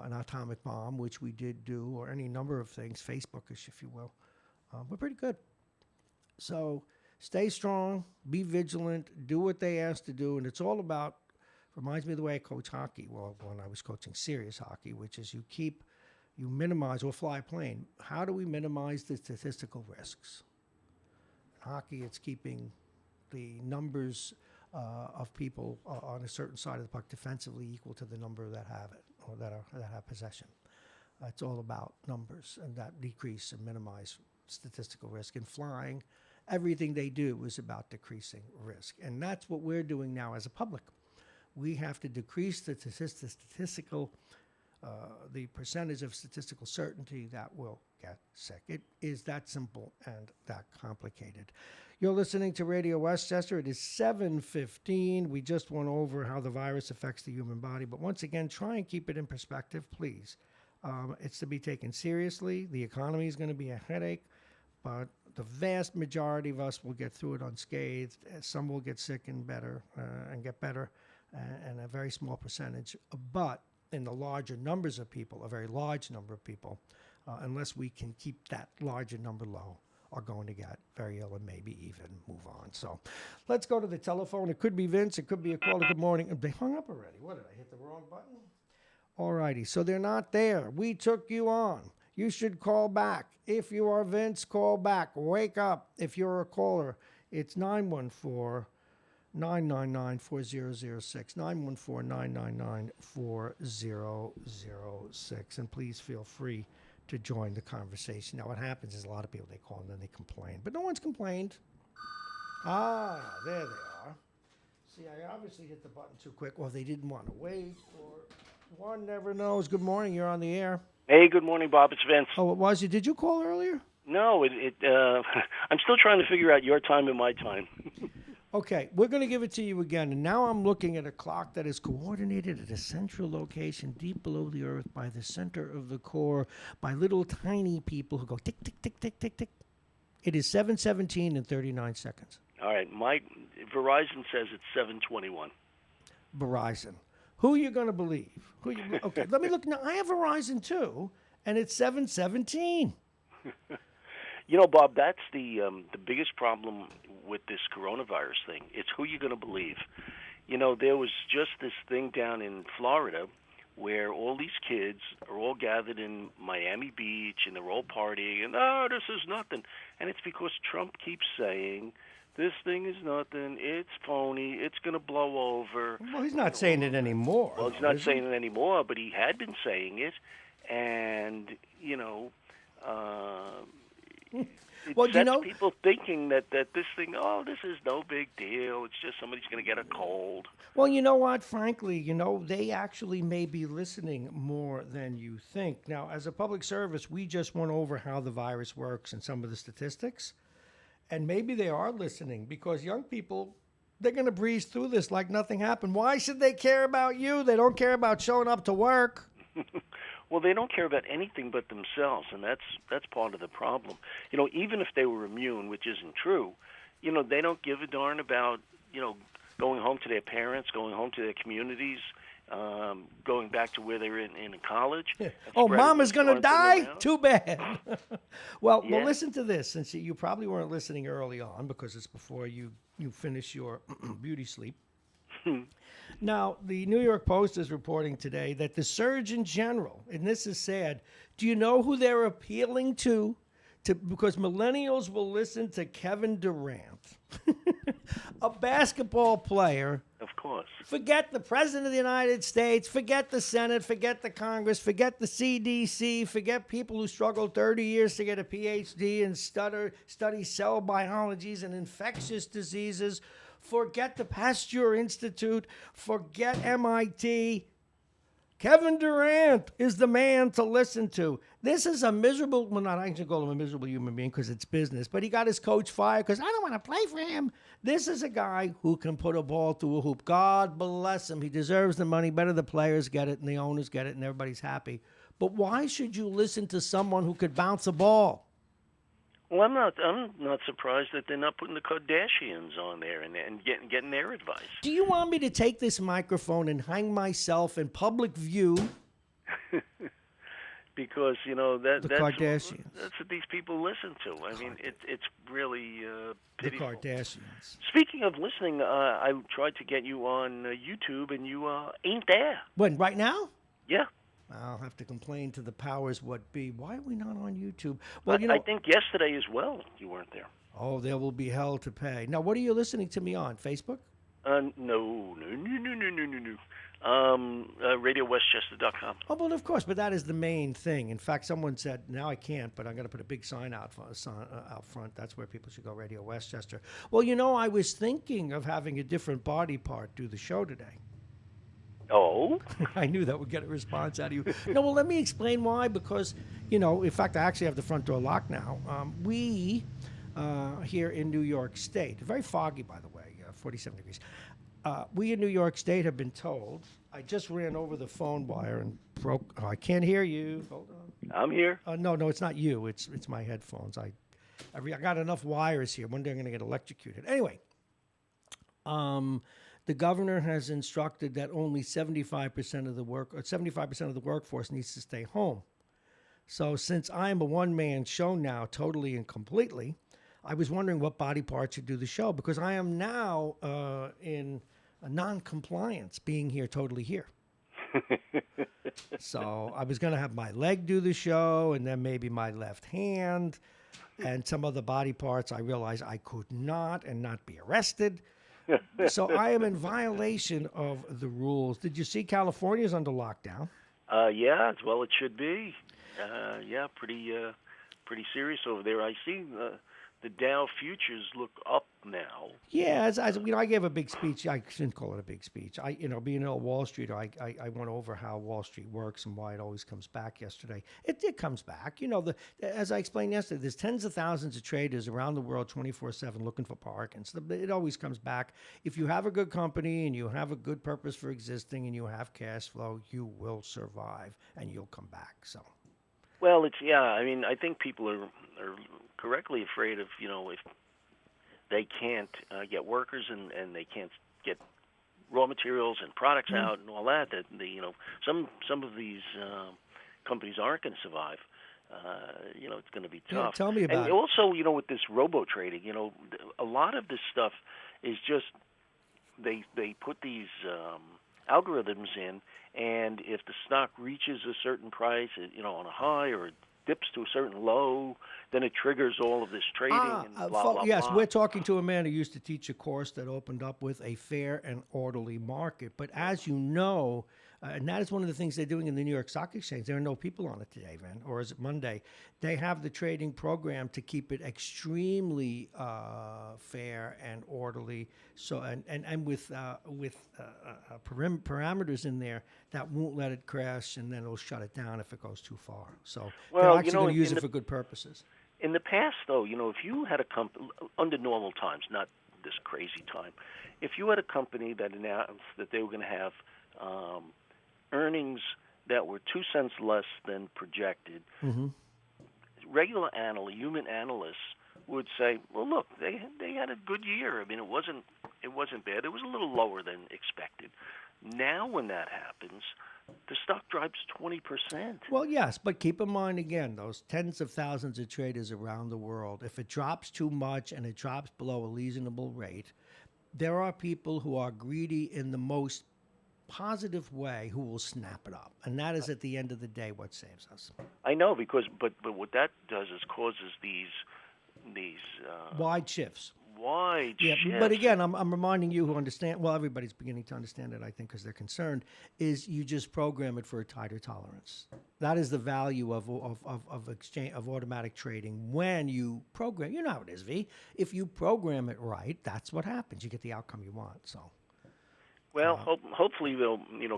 Speaker 1: an atomic bomb, which we did do, or any number of things, Facebookish, if you will, we're pretty good. So stay strong, be vigilant, do what they ask to do. And it's all about, reminds me of the way I coach hockey. Well, when I was coaching serious hockey, which is you minimize or fly a plane. How do we minimize the statistical risks? In hockey, it's keeping the numbers of people on a certain side of the puck defensively equal to the number that have it or that have possession. It's all about numbers and that decrease and minimize statistical risk. In flying, everything they do is about decreasing risk. And that's what we're doing now as a public. We have to decrease the the percentage of statistical certainty that will get sick. It is that simple and that complicated. You're listening to Radio Westchester. It is 7:15. We just went over how the virus affects the human body. But once again, try and keep it in perspective, please. It's to be taken seriously. The economy is going to be a headache, but the vast majority of us will get through it unscathed. Some will get sick and get better, and a very small percentage. But in the larger numbers of people, a very large number of people, unless we can keep that larger number low, are going to get very ill and maybe even move on. So let's go to the telephone. It could be Vince. It could be a caller. Good morning. They hung up already. What, did I hit the wrong button? All righty. So they're not there. We took you on. You should call back. If you are Vince, call back. Wake up. If you're a caller, it's 914 999-4006, 914-999-4006. And please feel free to join the conversation. Now, what happens is a lot of people, they call and then they complain. But no one's complained. Ah, there they are. See, I obviously hit the button too quick. Well, they didn't want to wait, or one never knows. Good morning. You're on the air.
Speaker 2: Hey, good morning, Bob. It's Vince.
Speaker 1: Oh, it was you? Did you call earlier?
Speaker 2: No, I'm still trying to figure out your time and my time.
Speaker 1: Okay, we're going to give it to you again. And now I'm looking at a clock that is coordinated at a central location deep below the earth by the center of the core by little tiny people who go tick, tick, tick, tick, tick, tick. It is 7:17 and 39 seconds.
Speaker 2: All right, my Verizon says it's 7:21.
Speaker 1: Verizon. Who are you going to believe? Okay, let me look. Now, I have Verizon too, and it's 7:17.
Speaker 2: You know, Bob, that's the biggest problem with this coronavirus thing. It's who you're going to believe. You know, there was just this thing down in Florida where all these kids are all gathered in Miami Beach and they're all partying and, this is nothing. And it's because Trump keeps saying, this thing is nothing, it's phony, it's going to blow over.
Speaker 1: Well, he's not saying it anymore.
Speaker 2: Well, he's not saying it anymore, but he had been saying it. And, people thinking that this thing, this is no big deal. It's just somebody's going to get a cold.
Speaker 1: Well, you know what? Frankly, they actually may be listening more than you think. Now, as a public service, we just went over how the virus works and some of the statistics. And maybe they are listening because young people, they're going to breeze through this like nothing happened. Why should they care about you? They don't care about showing up to work.
Speaker 2: Well, they don't care about anything but themselves, and that's part of the problem. Even if they were immune, which isn't true, they don't give a darn about going home to their parents, going home to their communities, going back to where they were in college.
Speaker 1: Oh, Mama's going to die?
Speaker 2: Around.
Speaker 1: Too bad. Well,
Speaker 2: Yeah.
Speaker 1: listen to this. Since you probably weren't listening early on because it's before you finish your beauty sleep. Now, the New York Post is reporting today that the Surgeon General, and this is sad, do you know who they're appealing to because millennials will listen to Kevin Durant, a basketball player.
Speaker 2: Of course.
Speaker 1: Forget the President of the United States, forget the Senate, forget the Congress, forget the CDC, forget people who struggled 30 years to get a PhD and study cell biologies and infectious diseases. Forget the Pasteur Institute. Forget MIT. Kevin Durant is the man to listen to. This is a miserable, well, not I can call him a miserable human being because it's business, but he got his coach fired because I don't want to play for him. This is a guy who can put a ball through a hoop. God bless him. He deserves the money. Better the players get it and the owners get it and everybody's happy. But why should you listen to someone who could bounce a ball?
Speaker 2: Well, I'm not surprised that they're not putting the Kardashians on there and getting their advice.
Speaker 1: Do you want me to take this microphone and hang myself in public view?
Speaker 2: Because that's
Speaker 1: Kardashians.
Speaker 2: That's what these people listen to. I mean, it's really pitiful.
Speaker 1: The Kardashians.
Speaker 2: Speaking of listening, I tried to get you on YouTube, and you ain't there.
Speaker 1: When, right now?
Speaker 2: Yeah.
Speaker 1: I'll have to complain to the powers what be. Why are we not on YouTube? Well,
Speaker 2: I think yesterday as well you weren't there.
Speaker 1: Oh, there will be hell to pay. Now, what are you listening to me on? Facebook?
Speaker 2: No. RadioWestchester.com.
Speaker 1: Oh, well, of course, but that is the main thing. In fact, someone said, now I can't, but I'm going to put a big sign out front. That's where people should go, Radio Westchester. Well, I was thinking of having a different body part do the show today.
Speaker 2: Oh?
Speaker 1: I knew that would get a response out of you. No, well, let me explain why. Because, in fact, I actually have the front door locked now. We, here in New York State, very foggy, by the way, 47 degrees. We in New York State have been told, I just ran over the phone wire and broke, I can't hear you. Hold on.
Speaker 2: I'm here.
Speaker 1: No, it's not you. It's my headphones. I got enough wires here. One day I'm going to get electrocuted. Anyway, the governor has instructed that only 75% of the workforce needs to stay home. So since I am a one-man show now, totally and completely, I was wondering what body part should do the show because I am now in a non-compliance, being here totally here. So I was going to have my leg do the show and then maybe my left hand and some other body parts. I realized I could not and not be arrested. So I am in violation of the rules. Did you see California's under lockdown?
Speaker 2: Yeah, well, it should be. Yeah, pretty serious over there. I see the Dow futures look up now.
Speaker 1: Yeah, as I gave a big speech. I shouldn't call it a big speech. Being a Wall Streeter, I went over how Wall Street works and why it always comes back yesterday. It comes back. As I explained yesterday, there's tens of thousands of traders around the world 24/7 looking for bargains. It always comes back. If you have a good company and you have a good purpose for existing and you have cash flow, you will survive and you'll come back. So.
Speaker 2: Well, I mean, I think people are correctly afraid of, if they can't get workers and they can't get raw materials and products out and all that some of these companies aren't going to survive. It's going to be tough.
Speaker 1: Yeah, tell me about
Speaker 2: it. And also, with this robo trading, a lot of this stuff is just they put these algorithms in, and if the stock reaches a certain price, on a high or dips to a certain low, then it triggers all of this trading and blah, blah,
Speaker 1: yes,
Speaker 2: blah.
Speaker 1: we're talking to a man who used to teach a course that opened up with a fair and orderly market. But as you know, and that is one of the things they're doing in the New York Stock Exchange. There are no people on it today, man, or is it Monday? They have the trading program to keep it extremely fair and orderly. So and with parameters in there that won't let it crash, and then it'll shut it down if it goes too far. So they're actually going to use it for good purposes.
Speaker 2: In the past, though, if you had a company under normal times, not this crazy time, if you had a company that announced that they were going to have earnings that were 2 cents less than projected,
Speaker 1: Mm-hmm.
Speaker 2: regular human analysts would say, "Well, look, they had a good year. I mean, it wasn't bad. It was a little lower than expected." Now, when that happens, the stock drops 20%.
Speaker 1: Well, yes, but keep in mind again, those tens of thousands of traders around the world, if it drops too much and it drops below a reasonable rate, there are people who are greedy in the most positive way who will snap it up. And that is at the end of the day what saves us.
Speaker 2: I know because, but what that does is causes these
Speaker 1: Wide shifts.
Speaker 2: wide
Speaker 1: Yeah,
Speaker 2: shifts.
Speaker 1: but again, I'm reminding you who understand. Well, everybody's beginning to understand it, I think, because they're concerned. Is you just program it for a tighter tolerance. That is the value of exchange of automatic trading. When you program, you know how it is, V. If you program it right, that's what happens. You get the outcome you want. So.
Speaker 2: Well, hopefully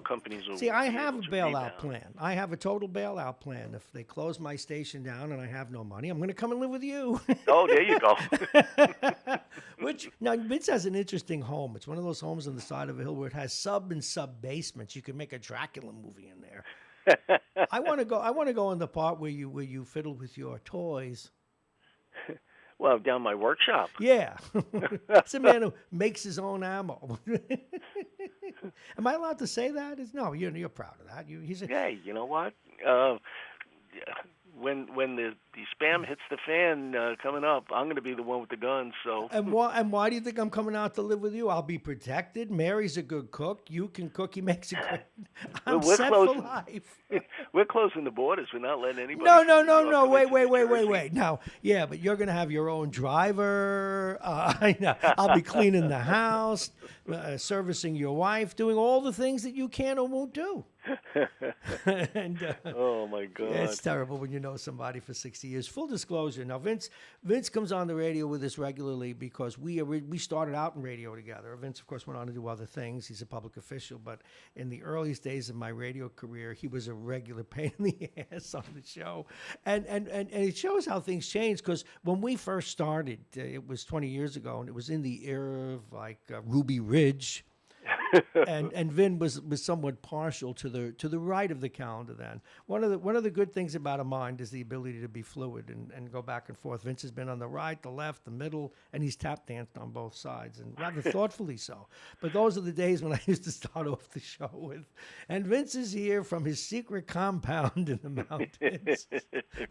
Speaker 2: companies will
Speaker 1: See, I
Speaker 2: be
Speaker 1: have
Speaker 2: able
Speaker 1: a
Speaker 2: to
Speaker 1: bailout
Speaker 2: rebound.
Speaker 1: plan. I have a total bailout plan. If they close my station down and I have no money, I'm going to come and live with you.
Speaker 2: Oh, there you go.
Speaker 1: Which now Vince has an interesting home. It's one of those homes on the side of a hill where it has sub and sub basements. You can make a Dracula movie in there. I want to go. I want to go in the part where you fiddle with your toys.
Speaker 2: Well, down my workshop.
Speaker 1: Yeah, it's a man who makes his own ammo. Am I allowed to say that? No, you're proud of that. He's a,
Speaker 2: Hey, you know what? When the spam hits the fan coming up, I'm going to be the one with the gun. So.
Speaker 1: And why do you think I'm coming out to live with you? I'll be protected. Mary's a good cook. You can cook. He makes a great. I'm
Speaker 2: We're
Speaker 1: set
Speaker 2: closing,
Speaker 1: for life.
Speaker 2: We're closing the borders. We're not letting anybody.
Speaker 1: No.
Speaker 2: from New York come into New Jersey.
Speaker 1: Wait. Now, yeah, but you're gonna have your own driver. I know. I'll be cleaning the house, servicing your wife, doing all the things that you can or won't do. And
Speaker 2: Oh my God!
Speaker 1: it's terrible when you know somebody for 60 years. Full disclosure. Now, Vince comes on the radio with us regularly because we started out in radio together. Vince, of course, went on to do other things. He's a public official, but in the earliest days of my radio career, he was a regular pain in the ass on the show. And it shows how things change because when we first started, it was 20 years ago, and it was in the era of like Ruby Ridge. and Vin was somewhat partial to the right of the calendar then. One of the good things about a mind is the ability to be fluid and go back and forth. Vince has been on the right, the left, the middle, and he's tap danced on both sides, and rather thoughtfully so. But those are the days when I used to start off the show with, and Vince is here from his secret compound in the mountains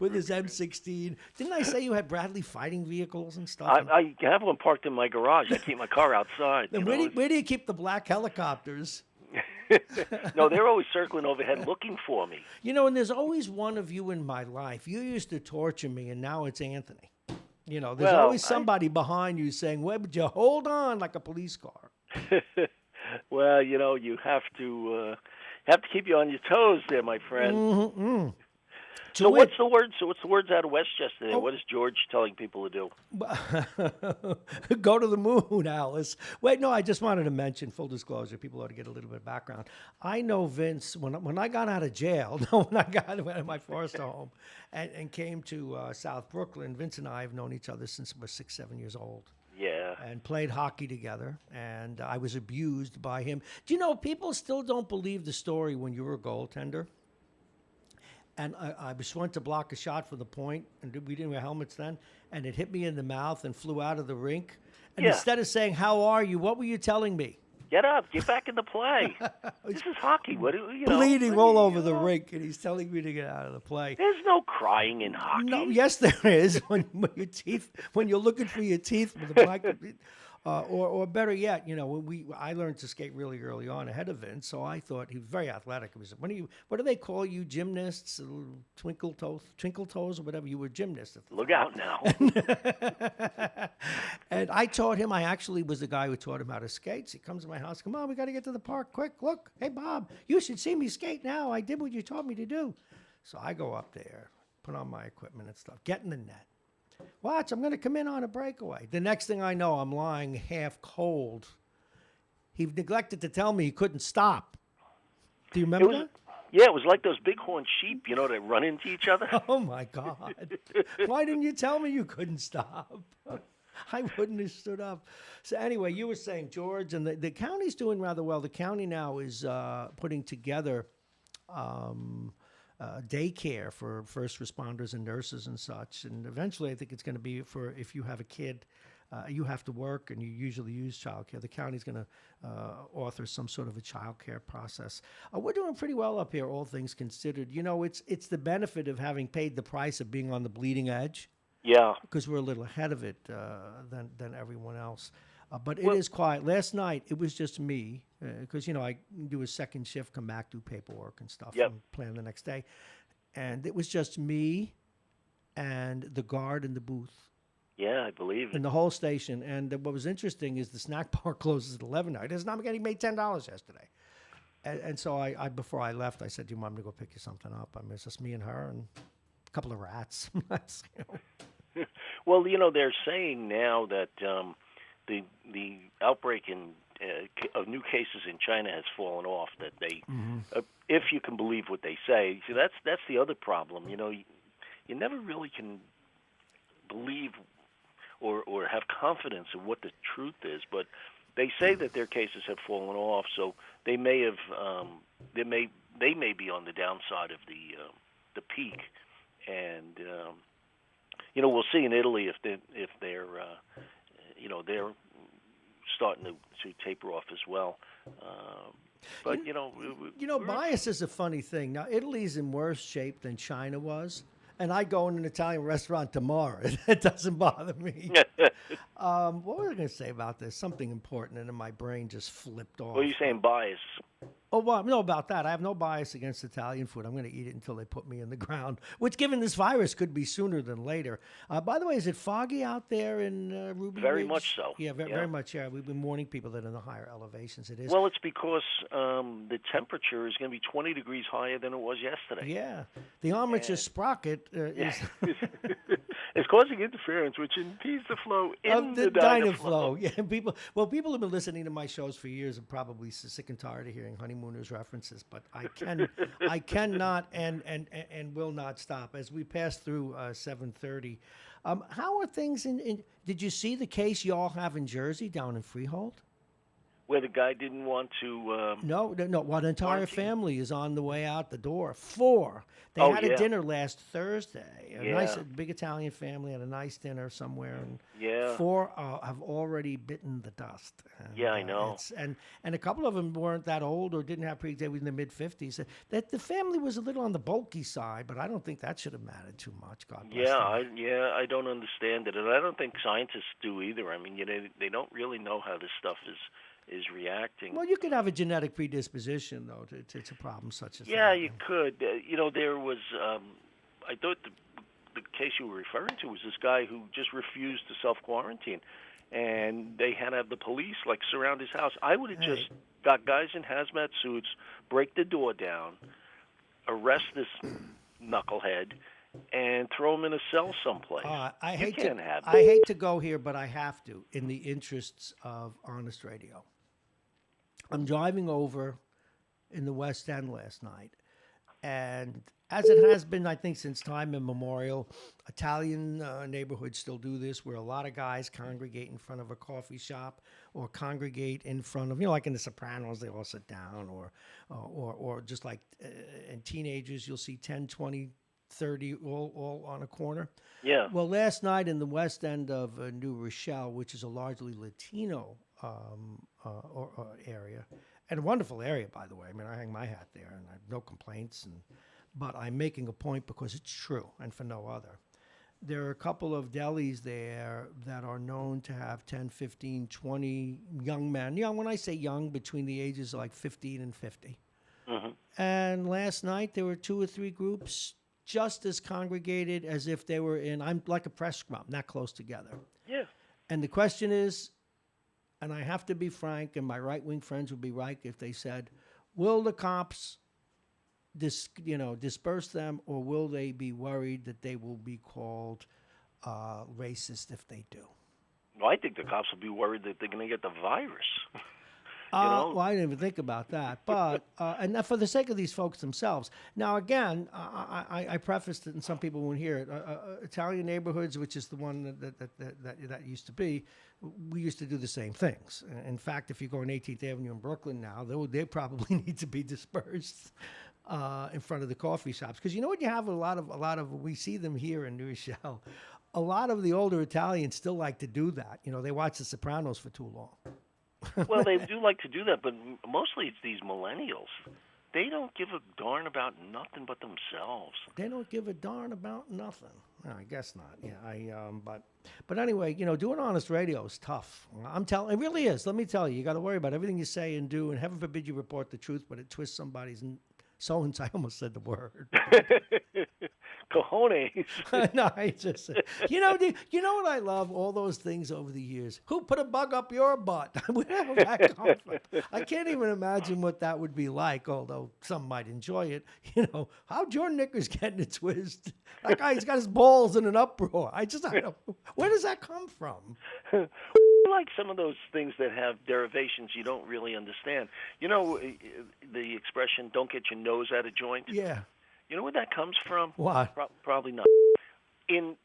Speaker 1: with his M16. Didn't I say you had Bradley fighting vehicles and stuff?
Speaker 2: I have one parked in my garage. I keep my car outside.
Speaker 1: And where do you keep the black helicopters?
Speaker 2: No, they're always circling overhead looking for me.
Speaker 1: And there's always one of you in my life. You used to torture me, and now it's Anthony. There's always somebody behind you saying, "Where would you hold on?" like a police car.
Speaker 2: Well, you have to keep you on your toes there, my friend.
Speaker 1: Mm-hmm.
Speaker 2: So what's the word? So what's the words out of Westchester? There? What is George telling people to do?
Speaker 1: Go to the moon, Alice. Wait, no, I just wanted to mention, full disclosure, people ought to get a little bit of background. I know Vince, when I got out of jail, when I got out of my foster home and came to South Brooklyn, Vince and I have known each other since we were 6, 7 years old.
Speaker 2: Yeah.
Speaker 1: And played hockey together, and I was abused by him. Do you know, people still don't believe the story when you were a goaltender? And I just went to block a shot for the point, and we didn't wear helmets then, and it hit me in the mouth and flew out of the rink. And instead of saying, "How are you?" what were you telling me?
Speaker 2: Get up, get back in the play. This is hockey. What
Speaker 1: bleeding all over the rink, and he's telling me to get out of the play.
Speaker 2: There's no crying in hockey.
Speaker 1: No, yes, there is. When you're looking for your teeth with the black. Or better yet, I learned to skate really early on ahead of Vince, so I thought he was very athletic. He was, what do they call you, gymnasts, twinkle toes, or whatever? You were gymnasts.
Speaker 2: Look out now.
Speaker 1: And I taught him. I actually was the guy who taught him how to skate. So he comes to my house. Come on, we got to get to the park quick. Look, hey Bob, you should see me skate now. I did what you taught me to do. So I go up there, put on my equipment and stuff, get in the net. Watch, I'm going to come in on a breakaway. The next thing I know, I'm lying half cold. He neglected to tell me he couldn't stop. Do you remember that?
Speaker 2: Yeah, it was like those bighorn sheep, that run into each other.
Speaker 1: Oh my God! Why didn't you tell me you couldn't stop? I wouldn't have stood up. So anyway, you were saying George, and the county's doing rather well. The county now is putting together daycare for first responders and nurses and such. And eventually, I think it's going to be for if you have a kid, you have to work and you usually use childcare. The county's going to author some sort of a childcare process. We're doing pretty well up here, all things considered. It's the benefit of having paid the price of being on the bleeding edge.
Speaker 2: Yeah.
Speaker 1: Because we're a little ahead of it than everyone else. But it
Speaker 2: Well-
Speaker 1: is quiet. Last night, it was just me, because, I do a second shift, come back, do paperwork and stuff,
Speaker 2: Yep.
Speaker 1: and plan the next day. And it was just me and the guard in the booth
Speaker 2: Yeah, I believe it.
Speaker 1: in the whole station. And what was interesting is the snack bar closes at 11 now. It is not getting made $10 yesterday. And so I before I left, I said, "Do you want me to go pick you something up?" I mean, it's just me and her and a couple of rats.
Speaker 2: Well, they're saying now that the outbreak of new cases in China has fallen off. That they, if you can believe what they say, see that's the other problem. You never really can believe or have confidence in what the truth is. But they say that their cases have fallen off, so they may have they may be on the downside of the peak, and we'll see in Italy if they're they're starting to taper off as well. But
Speaker 1: bias is a funny thing. Now, Italy's in worse shape than China was, and I go in an Italian restaurant tomorrow. It doesn't bother me. What was I going to say about this? Something important, and then my brain just flipped off.
Speaker 2: What are you saying, bias?
Speaker 1: Oh, well, no, about that. I have no bias against Italian food. I'm going to eat it until they put me in the ground, which, given this virus, could be sooner than later. By the way, is it foggy out there in Ruby
Speaker 2: Very
Speaker 1: Ridge?
Speaker 2: much so.
Speaker 1: Yeah, very much. Yeah, we've been warning people that in the higher elevations it is.
Speaker 2: Well, it's because the temperature is going to be 20 degrees higher than it was yesterday.
Speaker 1: Yeah, the armature sprocket is
Speaker 2: it's causing interference, which impedes the flow in the
Speaker 1: dynaflow. Yeah, people have been listening to my shows for years and probably sick and tired of hearing honeymooners references, but I cannot and will not stop as we pass through 7:30. How are things in? Did you see the case y'all have in Jersey down in Freehold?
Speaker 2: Where the guy didn't want to.
Speaker 1: No. One entire
Speaker 2: quarantine?
Speaker 1: family is on the way out the door. 4. They had a dinner last Thursday. A nice, big Italian family had a nice dinner somewhere, and 4 have already bitten the dust. And,
Speaker 2: I know.
Speaker 1: And a couple of them weren't that old or didn't have they were in their mid-50s. That the family was a little on the bulky side, but I don't think that should have mattered too much. God bless them.
Speaker 2: I don't understand it, and I don't think scientists do either. I mean, they don't really know how this stuff is reacting.
Speaker 1: Well, you could have a genetic predisposition, though, to problems such as that.
Speaker 2: Yeah, you could. There was. I thought the case you were referring to was this guy who just refused to self-quarantine, and they had to have the police surround his house. I would have just got guys in hazmat suits, break the door down, arrest this knucklehead, and throw him in a cell someplace.
Speaker 1: I hate to go here, but I have to, in the interests of honest radio. I'm driving over in the West End last night, and as it has been, I think, since time immemorial, Italian neighborhoods still do this, where a lot of guys congregate in front of a coffee shop or congregate in front of, like in The Sopranos, they all sit down, or just like in teenagers, you'll see 10, 20, 30 all on a corner.
Speaker 2: Yeah.
Speaker 1: Well, last night in the West End of New Rochelle, which is a largely Latino area, and a wonderful area, by the way. I mean, I hang my hat there, and I have no complaints. But I'm making a point because it's true, and for no other. There are a couple of delis there that are known to have 10, 15, 20 young men. When I say young, between the ages of 15 and 50.
Speaker 2: Mm-hmm.
Speaker 1: And last night there were 2 or 3 groups just as congregated as if they were I'm like a press scrum, not close together.
Speaker 2: Yeah.
Speaker 1: And the question is, and I have to be frank, and my right-wing friends would be right if they said, will the cops disperse them, or will they be worried that they will be called racist if they do?
Speaker 2: Well, I think the cops will be worried that they're going to get the virus.
Speaker 1: Well, I didn't even think about that. But, and that for the sake of these folks themselves. Now, again, I prefaced it, and some people won't hear it. Italian neighborhoods, which is the one that used to be, we used to do the same things. In fact, if you go on 18th Avenue in Brooklyn now, they probably need to be dispersed in front of the coffee shops. Because you know what, you have a lot of, we see them here in New Rochelle. A lot of the older Italians still like to do that. You know, they watch The Sopranos for too long.
Speaker 2: Well, they do like to do that, but mostly it's these millennials. They don't give a darn about nothing but themselves.
Speaker 1: They don't give a darn about nothing. No, I guess not. Yeah, but anyway, you know, doing honest radio is tough. I'm telling, it really is. Let me tell you, you got to worry about everything you say and do, and heaven forbid you report the truth, but it twists somebody's so-and-so. I almost said the word.
Speaker 2: Cojones.
Speaker 1: No, I just, you know what I love? All those things over the years. Who put a bug up your butt? Where the hell did that come from? I can't even imagine what that would be like, although some might enjoy it. You know, how'd your knickers get in a twist? That guy's got his balls in an uproar. I don't know. Where does that come from?
Speaker 2: Like some of those things that have derivations you don't really understand. You know, the expression, don't get your nose out of joint?
Speaker 1: Yeah.
Speaker 2: You know where that comes from?
Speaker 1: What?
Speaker 2: Probably not. In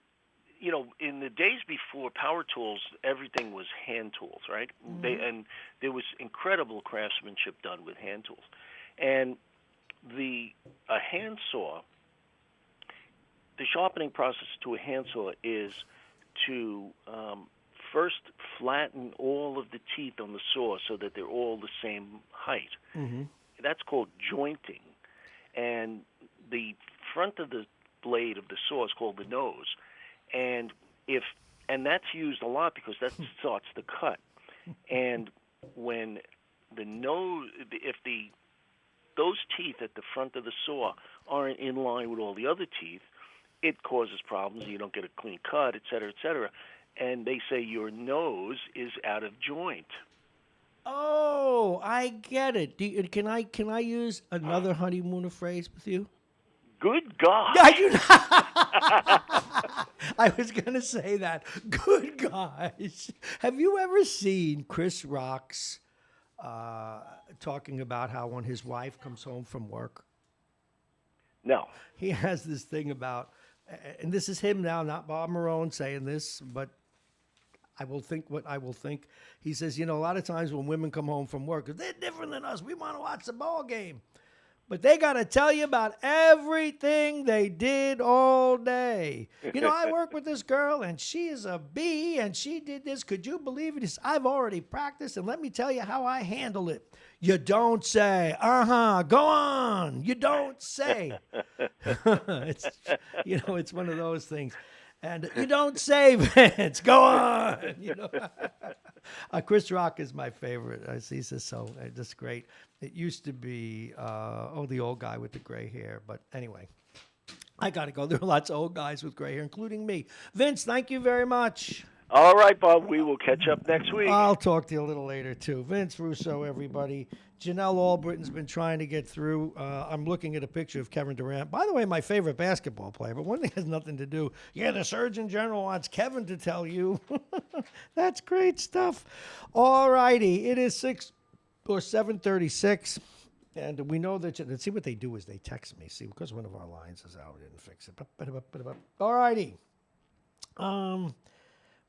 Speaker 2: the days before power tools, everything was hand tools, right? Mm-hmm. And there was incredible craftsmanship done with hand tools. And a hand saw, the sharpening process to a hand saw is to first flatten all of the teeth on the saw so that they're all the same height. Mm-hmm. That's called jointing. And the front of the blade of the saw is called the nose, and that's used a lot because that starts the cut. And when the nose, if those teeth at the front of the saw aren't in line with all the other teeth, it causes problems. You don't get a clean cut, et cetera, et cetera. And they say your nose is out of joint.
Speaker 1: Oh, I get it. Can I use another honeymooner phrase with you?
Speaker 2: Good God.
Speaker 1: I was going to say that. Good gosh. Have you ever seen Chris Rock's talking about how when his wife comes home from work?
Speaker 2: No.
Speaker 1: He has this thing about, and this is him now, not Bob Marrone saying this, but I will think what I will think. He says, you know, a lot of times when women come home from work, they're different than us. We want to watch the ball game. But they got to tell you about everything they did all day. You know, I work with this girl, and she is a B, and she did this. Could you believe it? He says, I've already practiced, and let me tell you how I handle it. You don't say, go on. You don't say. It's one of those things. And you don't say, Vince, go on. You know, Chris Rock is my favorite. He says so. That's great. It used to be, the old guy with the gray hair. But anyway, I got to go. There are lots of old guys with gray hair, including me. Vince, thank you very much.
Speaker 2: All right, Bob. We will catch up next week.
Speaker 1: I'll talk to you a little later, too. Vince Russo, everybody. Janelle Albritton's been trying to get through. I'm looking at a picture of Kevin Durant. By the way, my favorite basketball player, but one thing has nothing to do. Yeah, the Surgeon General wants Kevin to tell you. That's great stuff. All righty. It is 7:36. And we know that, let's see what they do is they text me. See, because one of our lines is out, we didn't fix it. All righty.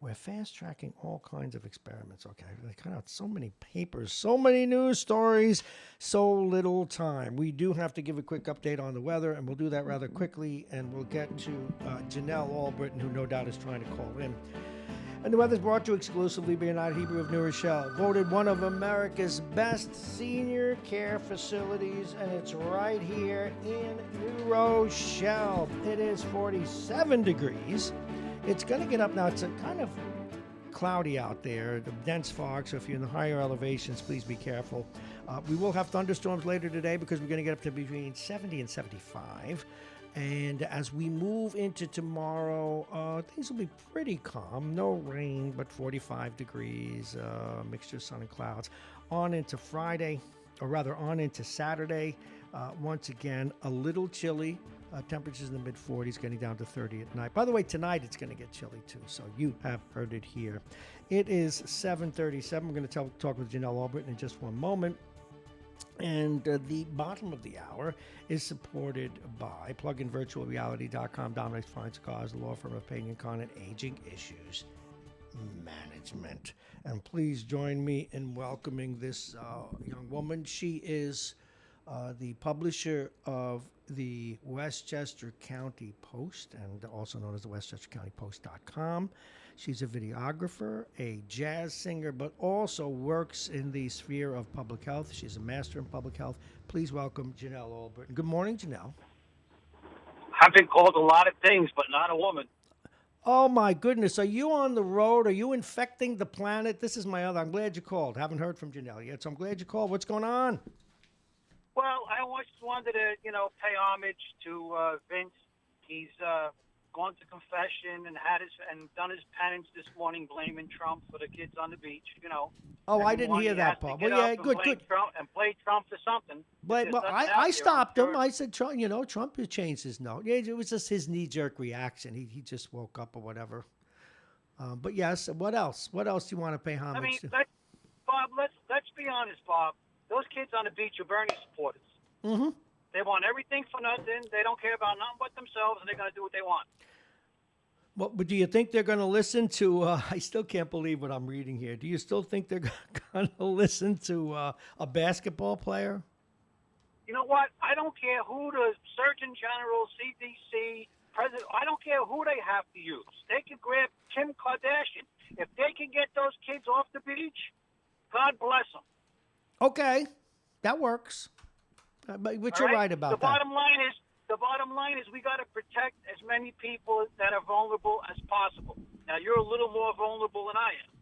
Speaker 1: We're fast-tracking all kinds of experiments, okay? They cut out so many papers, so many news stories, so little time. We do have to give a quick update on the weather, and we'll do that rather quickly, and we'll get to Janelle Albritton, who no doubt is trying to call in. And the weather's brought to you exclusively by United Hebrew of New Rochelle, voted one of America's best senior care facilities, and it's right here in New Rochelle. It is 47 degrees. It's going to get up now. It's a kind of cloudy out there, the dense fog, so if you're in the higher elevations, please be careful. We will have thunderstorms later today because we're going to get up to between 70 and 75. And as we move into tomorrow, things will be pretty calm. No rain, but 45 degrees, mixture of sun and clouds. On into Friday, or rather on into Saturday, Once again, a little chilly. Temperatures in the mid 40s, getting down to 30 at night. By the way, tonight it's going to get chilly too, so you have heard it here. It is 7:37. We're going to talk with Janelle Albritton in just one moment. And the bottom of the hour is supported by pluginvirtualreality.com, Dominic's Fine Cigars, the law firm of Payne & Con, and Aging Issues Management. And please join me in welcoming this young woman. She is the publisher of the Westchester County Post, and also known as the WestchesterCountyPost.com. She's a videographer, a jazz singer, but also works in the sphere of public health. She's a master in public health. Please welcome Janelle Albritton. Good morning, Janelle.
Speaker 3: I've been called a lot of things, but not a woman.
Speaker 1: Oh, my goodness. Are you on the road? Are you infecting the planet? This is my other. I'm glad you called. Haven't heard from Janelle yet, so I'm glad you called. What's going on?
Speaker 3: Well, I just wanted to, pay homage to Vince. He's gone to confession and done his penance this morning, blaming Trump for the kids on the beach.
Speaker 1: Oh, I didn't hear that part. Well, yeah, good.
Speaker 3: And play Trump for something.
Speaker 1: But I stopped him. I said, Trump has changed his note. Yeah, it was just his knee-jerk reaction. He just woke up or whatever. But yes, what else? What else do you want to pay homage to?
Speaker 3: Bob, let's be honest, Bob. Those kids on the beach are Bernie supporters.
Speaker 1: Mm-hmm.
Speaker 3: They want everything for nothing. They don't care about nothing but themselves, and they're going to do what they want.
Speaker 1: Well, but do you think they're going to listen to, I still can't believe what I'm reading here. Do you still think they're going to listen to a basketball player?
Speaker 3: You know what? I don't care who the Surgeon General, CDC, President, I don't care who they have to use. They can grab Kim Kardashian. If they can get those kids off the beach, God bless them.
Speaker 1: Okay, that works. But you're right about that.
Speaker 3: The bottom line is we got to protect as many people that are vulnerable as possible. Now, you're a little more vulnerable than I am.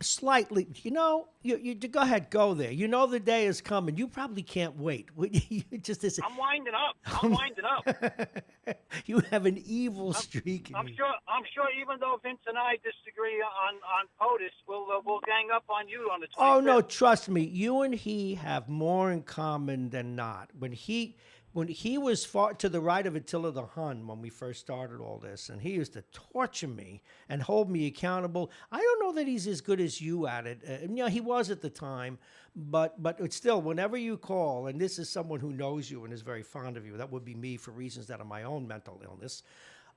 Speaker 1: Slightly. You go ahead, go there. You know the day is coming. You probably can't wait.
Speaker 3: I'm winding up.
Speaker 1: You have an evil streak.
Speaker 3: I'm sure. Even though Vince and I disagree on POTUS, we'll gang up on you on the 25th.
Speaker 1: Oh no, trust me. You and he have more in common than not. When he was far to the right of Attila the Hun when we first started all this, and he used to torture me and hold me accountable. I don't know that he's as good as you at it. He was at the time, but it's still, whenever you call, and this is someone who knows you and is very fond of you, that would be me for reasons that are my own mental illness.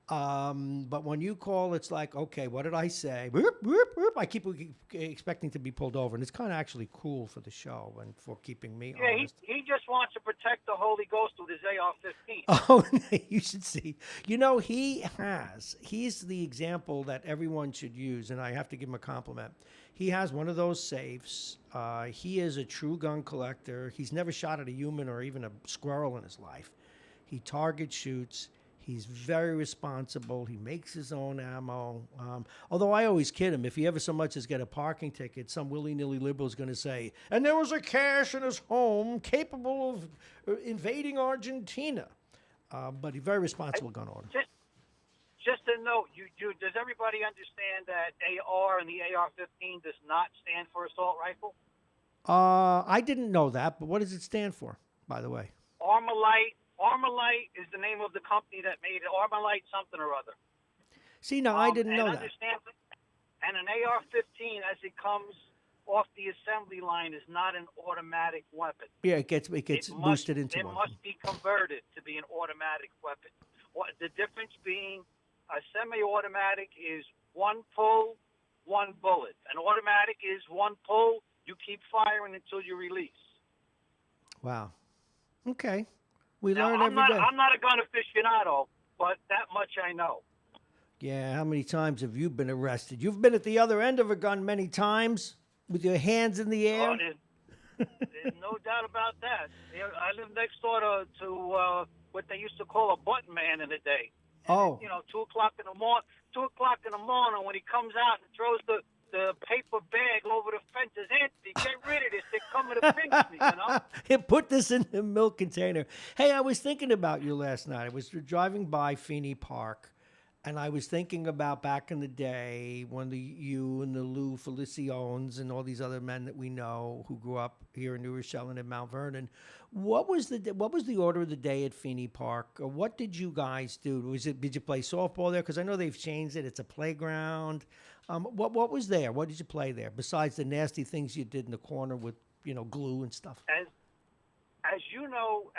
Speaker 1: But when you call, it's like, okay, what did I say? Whoop, whoop, whoop. I keep expecting to be pulled over, and it's kind of actually cool for the show and for keeping me honest.
Speaker 3: He just wants to protect the Holy Ghost with his AR-15.
Speaker 1: Oh, you should see. He's the example that everyone should use, and I have to give him a compliment. He has one of those safes. He is a true gun collector. He's never shot at a human or even a squirrel in his life. He target shoots. He's very responsible. He makes his own ammo. Although I always kid him, if he ever so much as get a parking ticket, some willy-nilly liberal is going to say, and there was a cache in his home capable of invading Argentina. But he's very responsible gun owner.
Speaker 3: Just a note, does everybody understand that AR and the AR-15 does not stand for assault rifle?
Speaker 1: I didn't know that, but what does it stand for, by the way?
Speaker 3: Armalite is the name of the company that made it. Armalite something or other.
Speaker 1: See, now I didn't know that.
Speaker 3: And an AR-15, as it comes off the assembly line, is not an automatic weapon.
Speaker 1: Yeah, it gets boosted into one.
Speaker 3: It must be converted to be an automatic weapon. The difference being a semi-automatic is one pull, one bullet. An automatic is one pull, you keep firing until you release.
Speaker 1: Wow. Okay. We learn every day.
Speaker 3: I'm not a gun aficionado, but that much I know.
Speaker 1: Yeah, how many times have you been arrested? You've been at the other end of a gun many times with your hands in the air.
Speaker 3: Oh, there's no doubt about that. I live next door to what they used to call a button man in the day.
Speaker 1: Oh.
Speaker 3: 2 o'clock in the morning. 2 o'clock in the morning when he comes out and throws the paper bag over the fence is empty. Get rid of this. They're coming to pinch me,
Speaker 1: Hey, put this in the milk container. Hey, I was thinking about you last night. I was driving by Feeney Park, and I was thinking about back in the day when you and the Lou Felicians and all these other men that we know who grew up here in New Rochelle and in Mount Vernon What was the order of the day at Feeney Park? What did you guys do? Did you play softball there? Because I know they've changed it. It's a playground. What was there? What did you play there besides the nasty things you did in the corner with glue and stuff?
Speaker 3: As you know,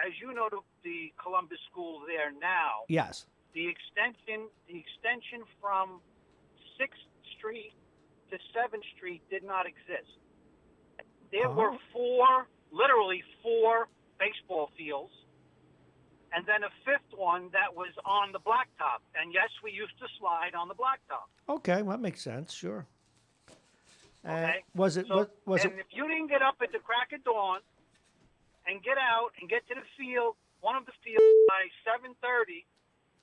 Speaker 3: the Columbus School there now,
Speaker 1: Yes.
Speaker 3: the extension from 6th Street to 7th Street did not exist. There were literally four baseball fields, and then a fifth one that was on the blacktop. And yes, we used to slide on the blacktop.
Speaker 1: Okay, well, that makes sense. Sure.
Speaker 3: Okay.
Speaker 1: Was it?
Speaker 3: So,
Speaker 1: was
Speaker 3: and
Speaker 1: it?
Speaker 3: if you didn't get up at the crack of dawn and get out and get to the field, one of the fields by 7:30,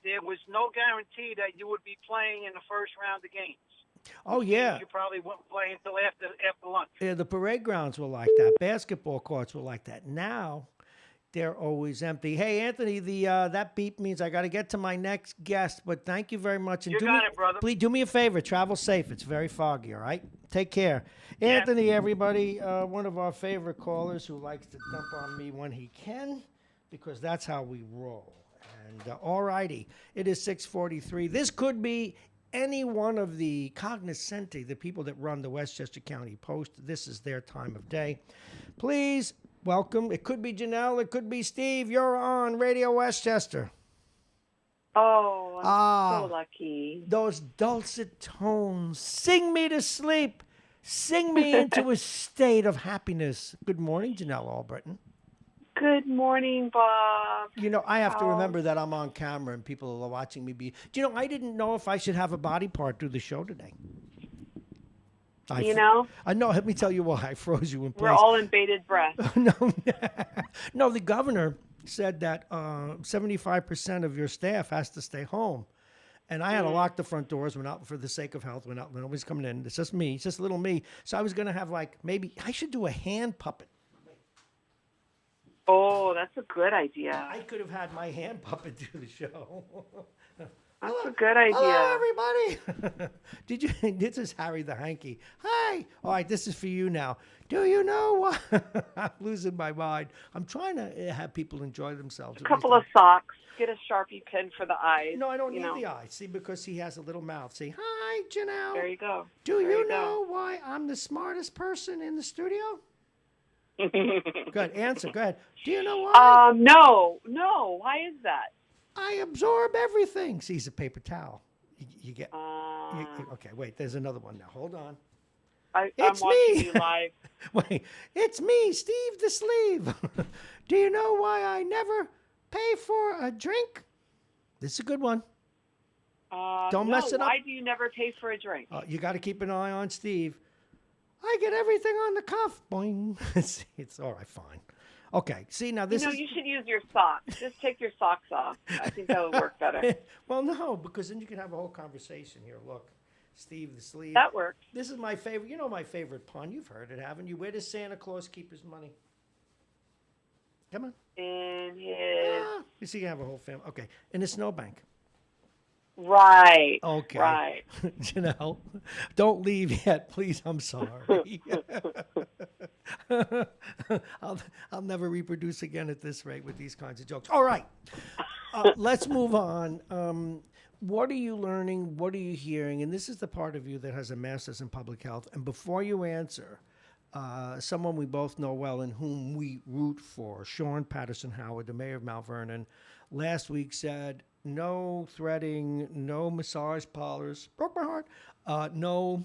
Speaker 3: there was no guarantee that you would be playing in the first round of games.
Speaker 1: Oh yeah.
Speaker 3: You probably wouldn't play until after lunch.
Speaker 1: Yeah, the parade grounds were like that. Basketball courts were like that. Now they're always empty. Hey, Anthony, the that beep means I got to get to my next guest. But thank you very much. And
Speaker 3: You got it, brother.
Speaker 1: Please do me a favor. Travel safe. It's very foggy. All right. Take care,
Speaker 3: Yeah.
Speaker 1: Anthony. Everybody, one of our favorite callers who likes to dump on me when he can, because that's how we roll. And all righty, it is 6:43. This could be any one of the cognoscenti, the people that run the Westchester County Post. This is their time of day. Please welcome. It could be Janelle. It could be Steve. You're on Radio Westchester.
Speaker 4: Oh, I'm so lucky.
Speaker 1: Those dulcet tones. Sing me to sleep. Sing me into a state of happiness. Good morning, Janelle Albritton.
Speaker 4: Good morning, Bob.
Speaker 1: I have to remember that I'm on camera and people are watching me be. I didn't know if I should have a body part do the show today. I know. Let me tell you why. I froze you in place.
Speaker 4: We're all in bated breath.
Speaker 1: No, the governor said that 75% of your staff has to stay home. And I had to lock the front doors. We're not, for the sake of health, nobody's coming in. It's just me. It's just little me. So I was going to have maybe I should do a hand puppet.
Speaker 4: Oh, that's a good idea.
Speaker 1: I could have had my hand puppet do the show.
Speaker 4: That's a good idea.
Speaker 1: Hello, everybody. This is Harry the Hanky. Hi. All right, this is for you now. Do you know what? I'm losing my mind. I'm trying to have people enjoy themselves.
Speaker 4: A couple of socks. Get a Sharpie pen for the eyes.
Speaker 1: No, I don't need the eyes. See, because he has a little mouth. See, hi, Janelle.
Speaker 4: There you go.
Speaker 1: Do you know why I'm the smartest person in the studio? Good answer. Go ahead. Do you know why?
Speaker 4: No. Why is that?
Speaker 1: I absorb everything. See, he's a paper towel. You get. Okay, wait. There's another one now. Hold on.
Speaker 4: I'm watching you live.
Speaker 1: Wait, it's me, Steve the Sleeve. Do you know why I never pay for a drink? This is a good one. Don't mess it up.
Speaker 4: Why do you never pay for a drink?
Speaker 1: You got to keep an eye on Steve. I get everything on the cuff. Boing. It's all right, fine. Okay, see, now this is...
Speaker 4: You should use your socks. Just take your socks off. I think that would work better.
Speaker 1: Well, no, because then you can have a whole conversation here. Look, Steve the Sleeve.
Speaker 4: That works.
Speaker 1: This is my favorite. My favorite pun. You've heard it, haven't you? Where does Santa Claus keep his money? Come on.
Speaker 4: In his...
Speaker 1: You see, you have a whole family. Okay, in a snowbank.
Speaker 4: Right.
Speaker 1: Okay.
Speaker 4: Right.
Speaker 1: Janelle, don't leave yet, please. I'm sorry. I'll never reproduce again at this rate with these kinds of jokes. All right. Let's move on. What are you learning? What are you hearing? And this is the part of you that has a master's in public health. And before you answer, someone we both know well and whom we root for, Sean Patterson Howard, the mayor of Mount Vernon, last week said, no threading, no massage parlors, broke my heart, no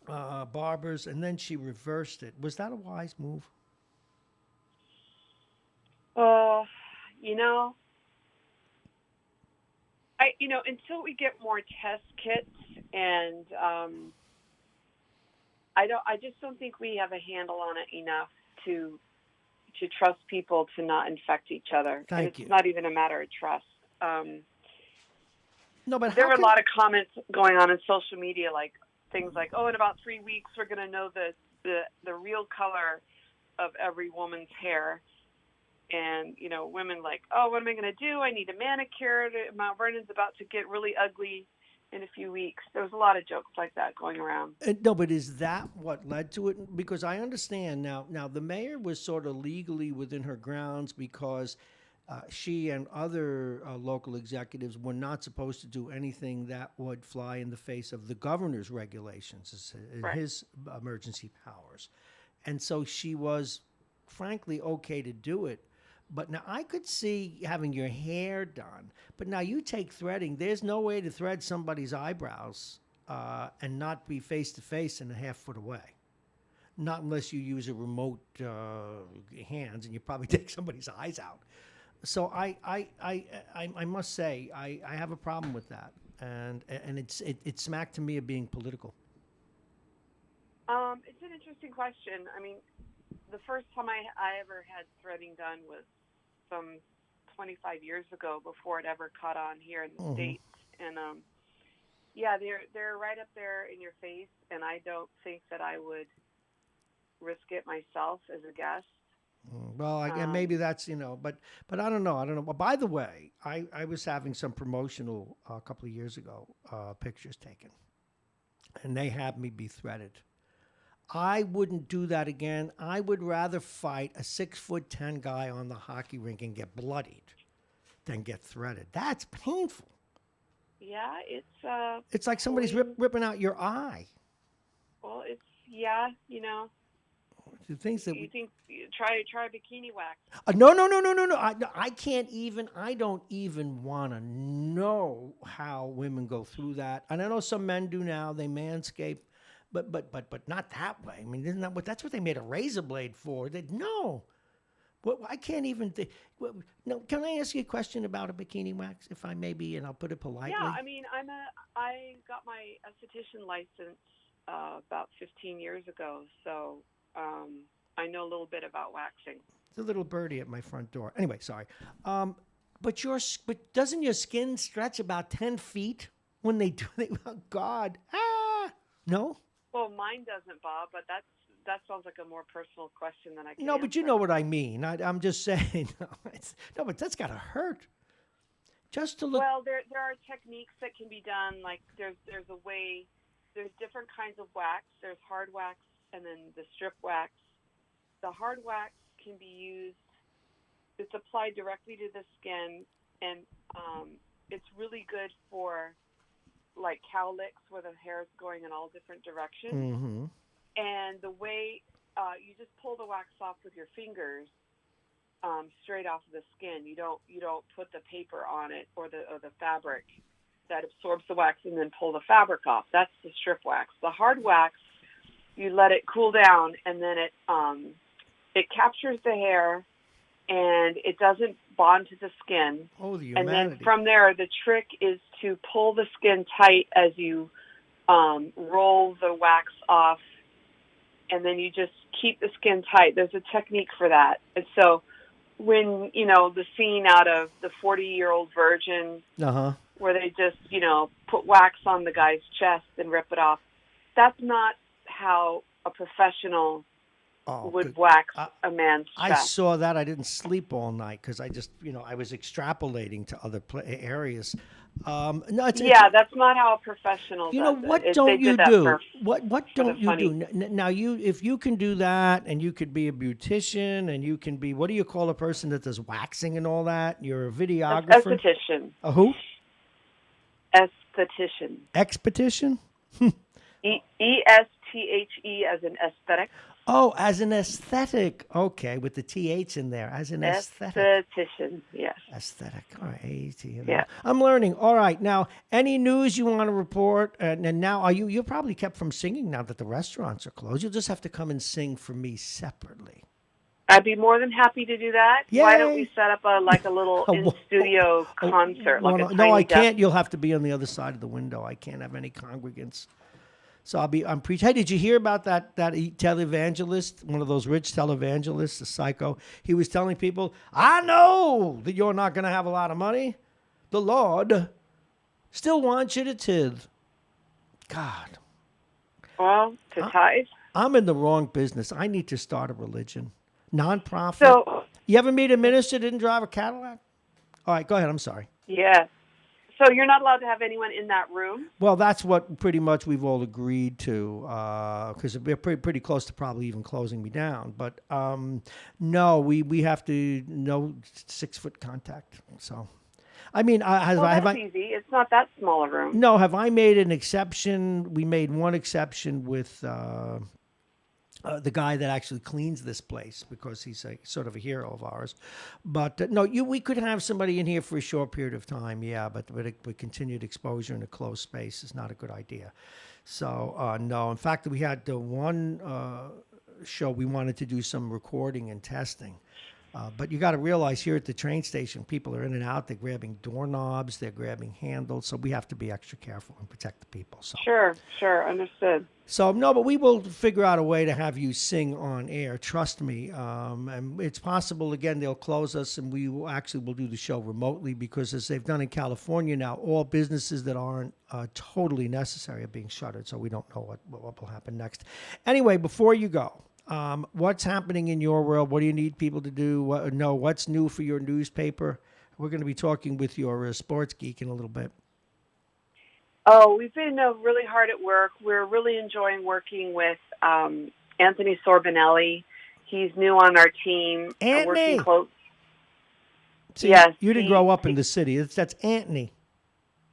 Speaker 1: barbers, and then she reversed it. Was that a wise move?
Speaker 4: Until we get more test kits, and I just don't think we have a handle on it enough to trust people to not infect each other.
Speaker 1: Thank you.
Speaker 4: It's not even a matter of trust.
Speaker 1: No, but
Speaker 4: there were a lot of comments going on in social media, like things like, "Oh, in about 3 weeks, we're going to know the real color of every woman's hair." And women like, "Oh, what am I going to do? I need a manicure. Mount Vernon's about to get really ugly." in a few weeks. There was a lot of jokes like that going around.
Speaker 1: No, but is that what led to it? Because I understand now. Now the mayor was sort of legally within her grounds because she and other local executives were not supposed to do anything that would fly in the face of the governor's regulations,
Speaker 4: Right.
Speaker 1: his emergency powers, and so she was, frankly, okay to do it. But now I could see having your hair done. But now you take threading. There's no way to thread somebody's eyebrows and not be face to face and a half foot away. Not unless you use a remote hands, and you probably take somebody's eyes out. So I must say I have a problem with that, and it smacked to me of being political.
Speaker 4: It's an interesting question. I mean, the first time I ever had threading done was some 25 years ago, before it ever caught on here in the States. And yeah, they're right up there in your face, and I don't think that I would risk it myself as a guest.
Speaker 1: Well, again, maybe that's, but I don't know. I don't know. Well, by the way, I was having some promotional a couple of years ago pictures taken, and they had me be threaded. I wouldn't do that again. I would rather fight a 6'10" guy on the hockey rink and get bloodied than get threaded. That's painful.
Speaker 4: Yeah, it's
Speaker 1: It's like somebody's ripping out your eye.
Speaker 4: Well, it's
Speaker 1: The things that
Speaker 4: you think try bikini wax.
Speaker 1: No. I can't even. I don't even want to know how women go through that. And I know some men do now. They manscape. But not that way. I mean, isn't that that's what they made a razor blade for? No. Well, I can't even think. Well, no, can I ask you a question about a bikini wax, if I may be, and I'll put it politely?
Speaker 4: Yeah, I mean, I got my esthetician license about 15 years ago, so I know a little bit about waxing.
Speaker 1: The little birdie at my front door. Anyway, sorry. But doesn't your skin stretch about 10 feet when they do it? Oh, God. No?
Speaker 4: Well, mine doesn't, Bob, but that sounds like a more personal question than I can
Speaker 1: No, but you
Speaker 4: answer.
Speaker 1: know what I mean. I'm just saying. No, but that's got to hurt. Just to look.
Speaker 4: Well, there are techniques that can be done. Like there's a way. There's different kinds of wax. There's hard wax and then the strip wax. The hard wax can be used. It's applied directly to the skin, and it's really good for like cowlicks where the hair is going in all different directions.
Speaker 1: Mm-hmm.
Speaker 4: And the way you just pull the wax off with your fingers straight off of the skin. You don't put the paper on it or the fabric that absorbs the wax and then pull the fabric off. That's the strip wax. The hard wax, you let it cool down, and then it captures the hair, and it doesn't bond to the skin.
Speaker 1: Oh, the
Speaker 4: and
Speaker 1: humanity.
Speaker 4: then from there, the trick is to pull the skin tight as you roll the wax off, and then you just keep the skin tight. There's a technique for that. And so when, the scene out of the 40-Year-Old Virgin, where they just, put wax on the guy's chest and rip it off, that's not how a professional would wax a man's chest.
Speaker 1: I saw that. I didn't sleep all night because I just, I was extrapolating to other areas. No,
Speaker 4: that's not how a professional does it.
Speaker 1: What don't you do? What don't you do? Now, if you can do that, and you could be a beautician, and you can be, what do you call a person that does waxing and all that? You're a videographer?
Speaker 4: Esthetician.
Speaker 1: A who?
Speaker 4: Esthetician.
Speaker 1: Expedition?
Speaker 4: E-S-T-H-E as in aesthetic.
Speaker 1: Oh, as an aesthetic. Okay, with the TH in there. As an aesthetic.
Speaker 4: Esthetician, yes.
Speaker 1: Aesthetic. All right, A-T.
Speaker 4: Yeah.
Speaker 1: I'm learning. All right. Now, any news you want to report? And now, you're probably kept from singing now that the restaurants are closed. You'll just have to come and sing for me separately.
Speaker 4: I'd be more than happy to do that.
Speaker 1: Yay.
Speaker 4: Why don't we set up a little in-studio concert?
Speaker 1: No, I can't. You'll have to be on the other side of the window. I can't have any congregants. So I'm preaching. Hey, did you hear about that televangelist, one of those rich televangelists, a psycho? He was telling people, I know that you're not going to have a lot of money. The Lord still wants you to tithe. God.
Speaker 4: Well, to tithe?
Speaker 1: I'm in the wrong business. I need to start a religion. Nonprofit.
Speaker 4: So,
Speaker 1: you ever meet a minister that didn't drive a Cadillac? All right, go ahead. I'm sorry.
Speaker 4: Yeah. So you're not allowed to have anyone in that room?
Speaker 1: Well, that's what pretty much we've all agreed to, because we're pretty close to probably even closing me down. But no, we have to no 6 foot contact. So, I mean,
Speaker 4: That's easy. It's not that small a room.
Speaker 1: No, have I made an exception? We made one exception with the guy that actually cleans this place because he's a sort of a hero of ours. But no, we could have somebody in here for a short period of time, yeah. But with continued exposure in a closed space is not a good idea. So no, in fact, we had the one show we wanted to do some recording and testing. But you got to realize here at the train station, people are in and out. They're grabbing doorknobs. They're grabbing handles. So we have to be extra careful and protect the people. So.
Speaker 4: Sure. Understood.
Speaker 1: So, no, but we will figure out a way to have you sing on air. Trust me. And it's possible, again, they'll close us and we will do the show remotely because as they've done in California now, all businesses that aren't totally necessary are being shuttered. So we don't know what will happen next. Anyway, before you go, what's happening in your world? What do you need people to do? What's new for your newspaper? We're going to be talking with your sports geek in a little bit.
Speaker 4: Oh, we've been really hard at work. We're really enjoying working with Anthony Sorbonelli. He's new on our team.
Speaker 1: Anthony!
Speaker 4: Working close.
Speaker 1: See,
Speaker 4: yes.
Speaker 1: You didn't grow up in the city. That's Anthony.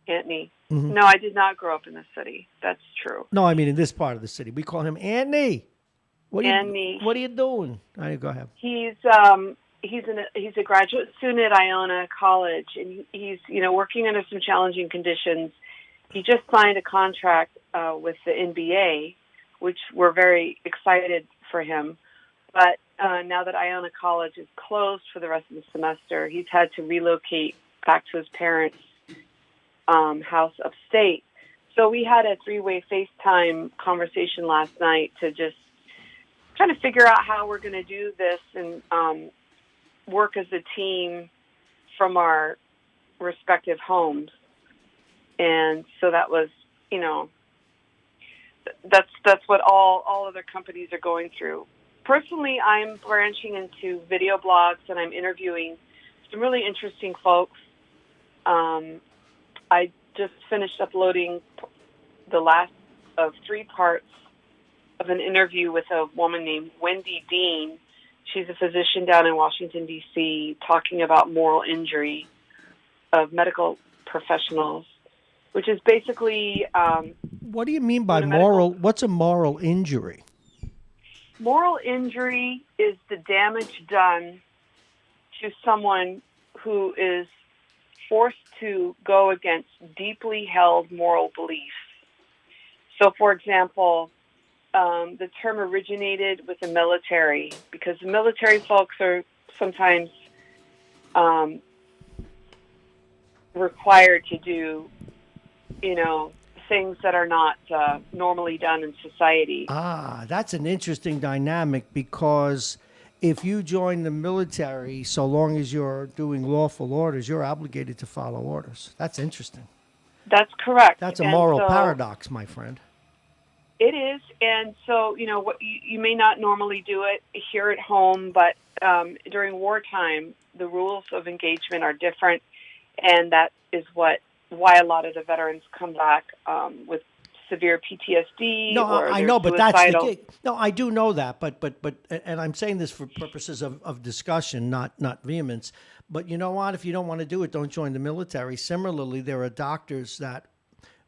Speaker 4: Anthony.
Speaker 1: Mm-hmm.
Speaker 4: No, I did not grow up in the city. That's true.
Speaker 1: No, I mean in this part of the city. We call him Anthony. What are you doing? All right, go ahead.
Speaker 4: He's a graduate student at Iona College, and he's working under some challenging conditions. He just signed a contract with the NBA, which we're very excited for him. But now that Iona College is closed for the rest of the semester, he's had to relocate back to his parents' house upstate. So we had a 3-way FaceTime conversation last night to just kind of figure out how we're going to do this and work as a team from our respective homes. And so that was, that's what all other companies are going through. Personally, I'm branching into video blogs and I'm interviewing some really interesting folks. I just finished uploading the last of 3 parts of an interview with a woman named Wendy Dean. She's a physician down in Washington, D.C., talking about moral injury of medical professionals, which is basically...
Speaker 1: what do you mean by moral? What's a moral injury?
Speaker 4: Moral injury is the damage done to someone who is forced to go against deeply held moral beliefs. So, for example, the term originated with the military because the military folks are sometimes required to do, things that are not normally done in society.
Speaker 1: That's an interesting dynamic because if you join the military, so long as you're doing lawful orders, you're obligated to follow orders. That's interesting.
Speaker 4: That's correct.
Speaker 1: That's a moral paradox, my friend.
Speaker 4: It is, and so, what you may not normally do it here at home, but during wartime, the rules of engagement are different, and that is why a lot of the veterans come back with severe PTSD.
Speaker 1: No,
Speaker 4: or
Speaker 1: I know, but
Speaker 4: suicidal.
Speaker 1: that's the case. No, I do know that, but and I'm saying this for purposes of discussion, not vehemence. But you know what? If you don't want to do it, don't join the military. Similarly, there are doctors that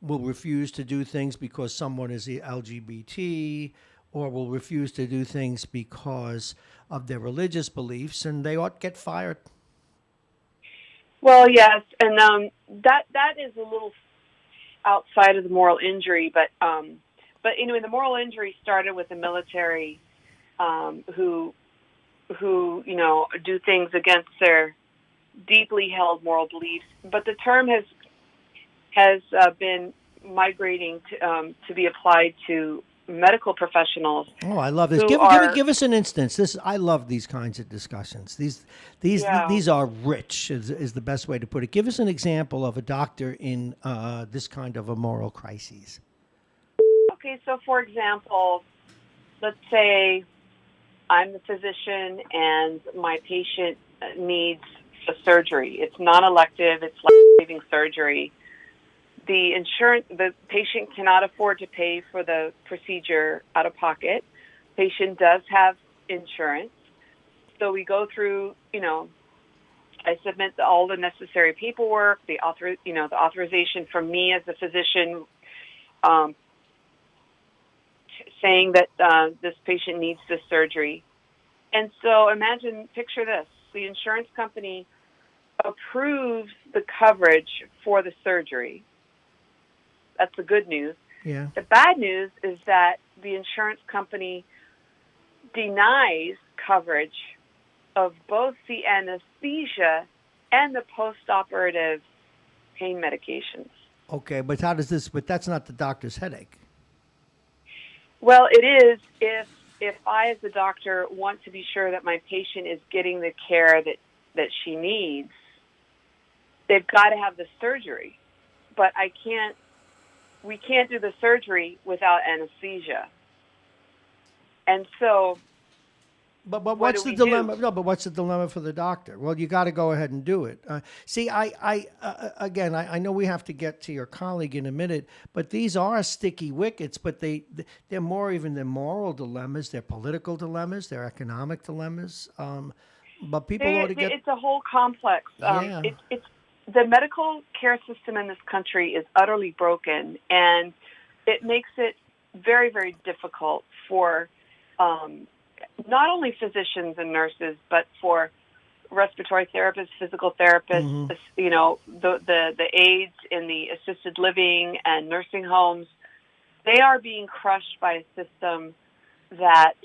Speaker 1: will refuse to do things because someone is LGBT, or will refuse to do things because of their religious beliefs, and they ought to get fired.
Speaker 4: Well, yes, and that is a little outside of the moral injury, but anyway, the moral injury started with the military, who do things against their deeply held moral beliefs. But the term has been migrating to be applied to medical professionals.
Speaker 1: Oh, I love this. Give us an instance. I love these kinds of discussions. These are rich is the best way to put it. Give us an example of a doctor in this kind of a moral crisis.
Speaker 4: Okay, so for example, let's say I'm the physician and my patient needs a surgery. It's non-elective. It's life-saving surgery. the patient cannot afford to pay for the procedure out of pocket. Patient does have insurance. So we go through, I submit all the necessary paperwork, the authorization from me as a physician, saying that this patient needs this surgery. And so picture this, the insurance company approves the coverage for the surgery. That's the good news.
Speaker 1: Yeah.
Speaker 4: The bad news is that the insurance company denies coverage of both the anesthesia and the post-operative pain medications.
Speaker 1: Okay, but but that's not the doctor's headache.
Speaker 4: Well, it is if I, as a doctor, want to be sure that my patient is getting the care that she needs, they've got to have the surgery. But we can't do the surgery without anesthesia. And so,
Speaker 1: But what's the dilemma? No, but what's the dilemma for the doctor? Well, you got to go ahead and do it. I know we have to get to your colleague in a minute, but these are sticky wickets. But they're more even than moral dilemmas. They're political dilemmas. They're economic dilemmas. But people ought to get.
Speaker 4: It's a whole complex.
Speaker 1: Yeah.
Speaker 4: It's the medical care system in this country is utterly broken, and it makes it very, very difficult for not only physicians and nurses, but for respiratory therapists, physical therapists, the aides in the assisted living and nursing homes. They are being crushed by a system that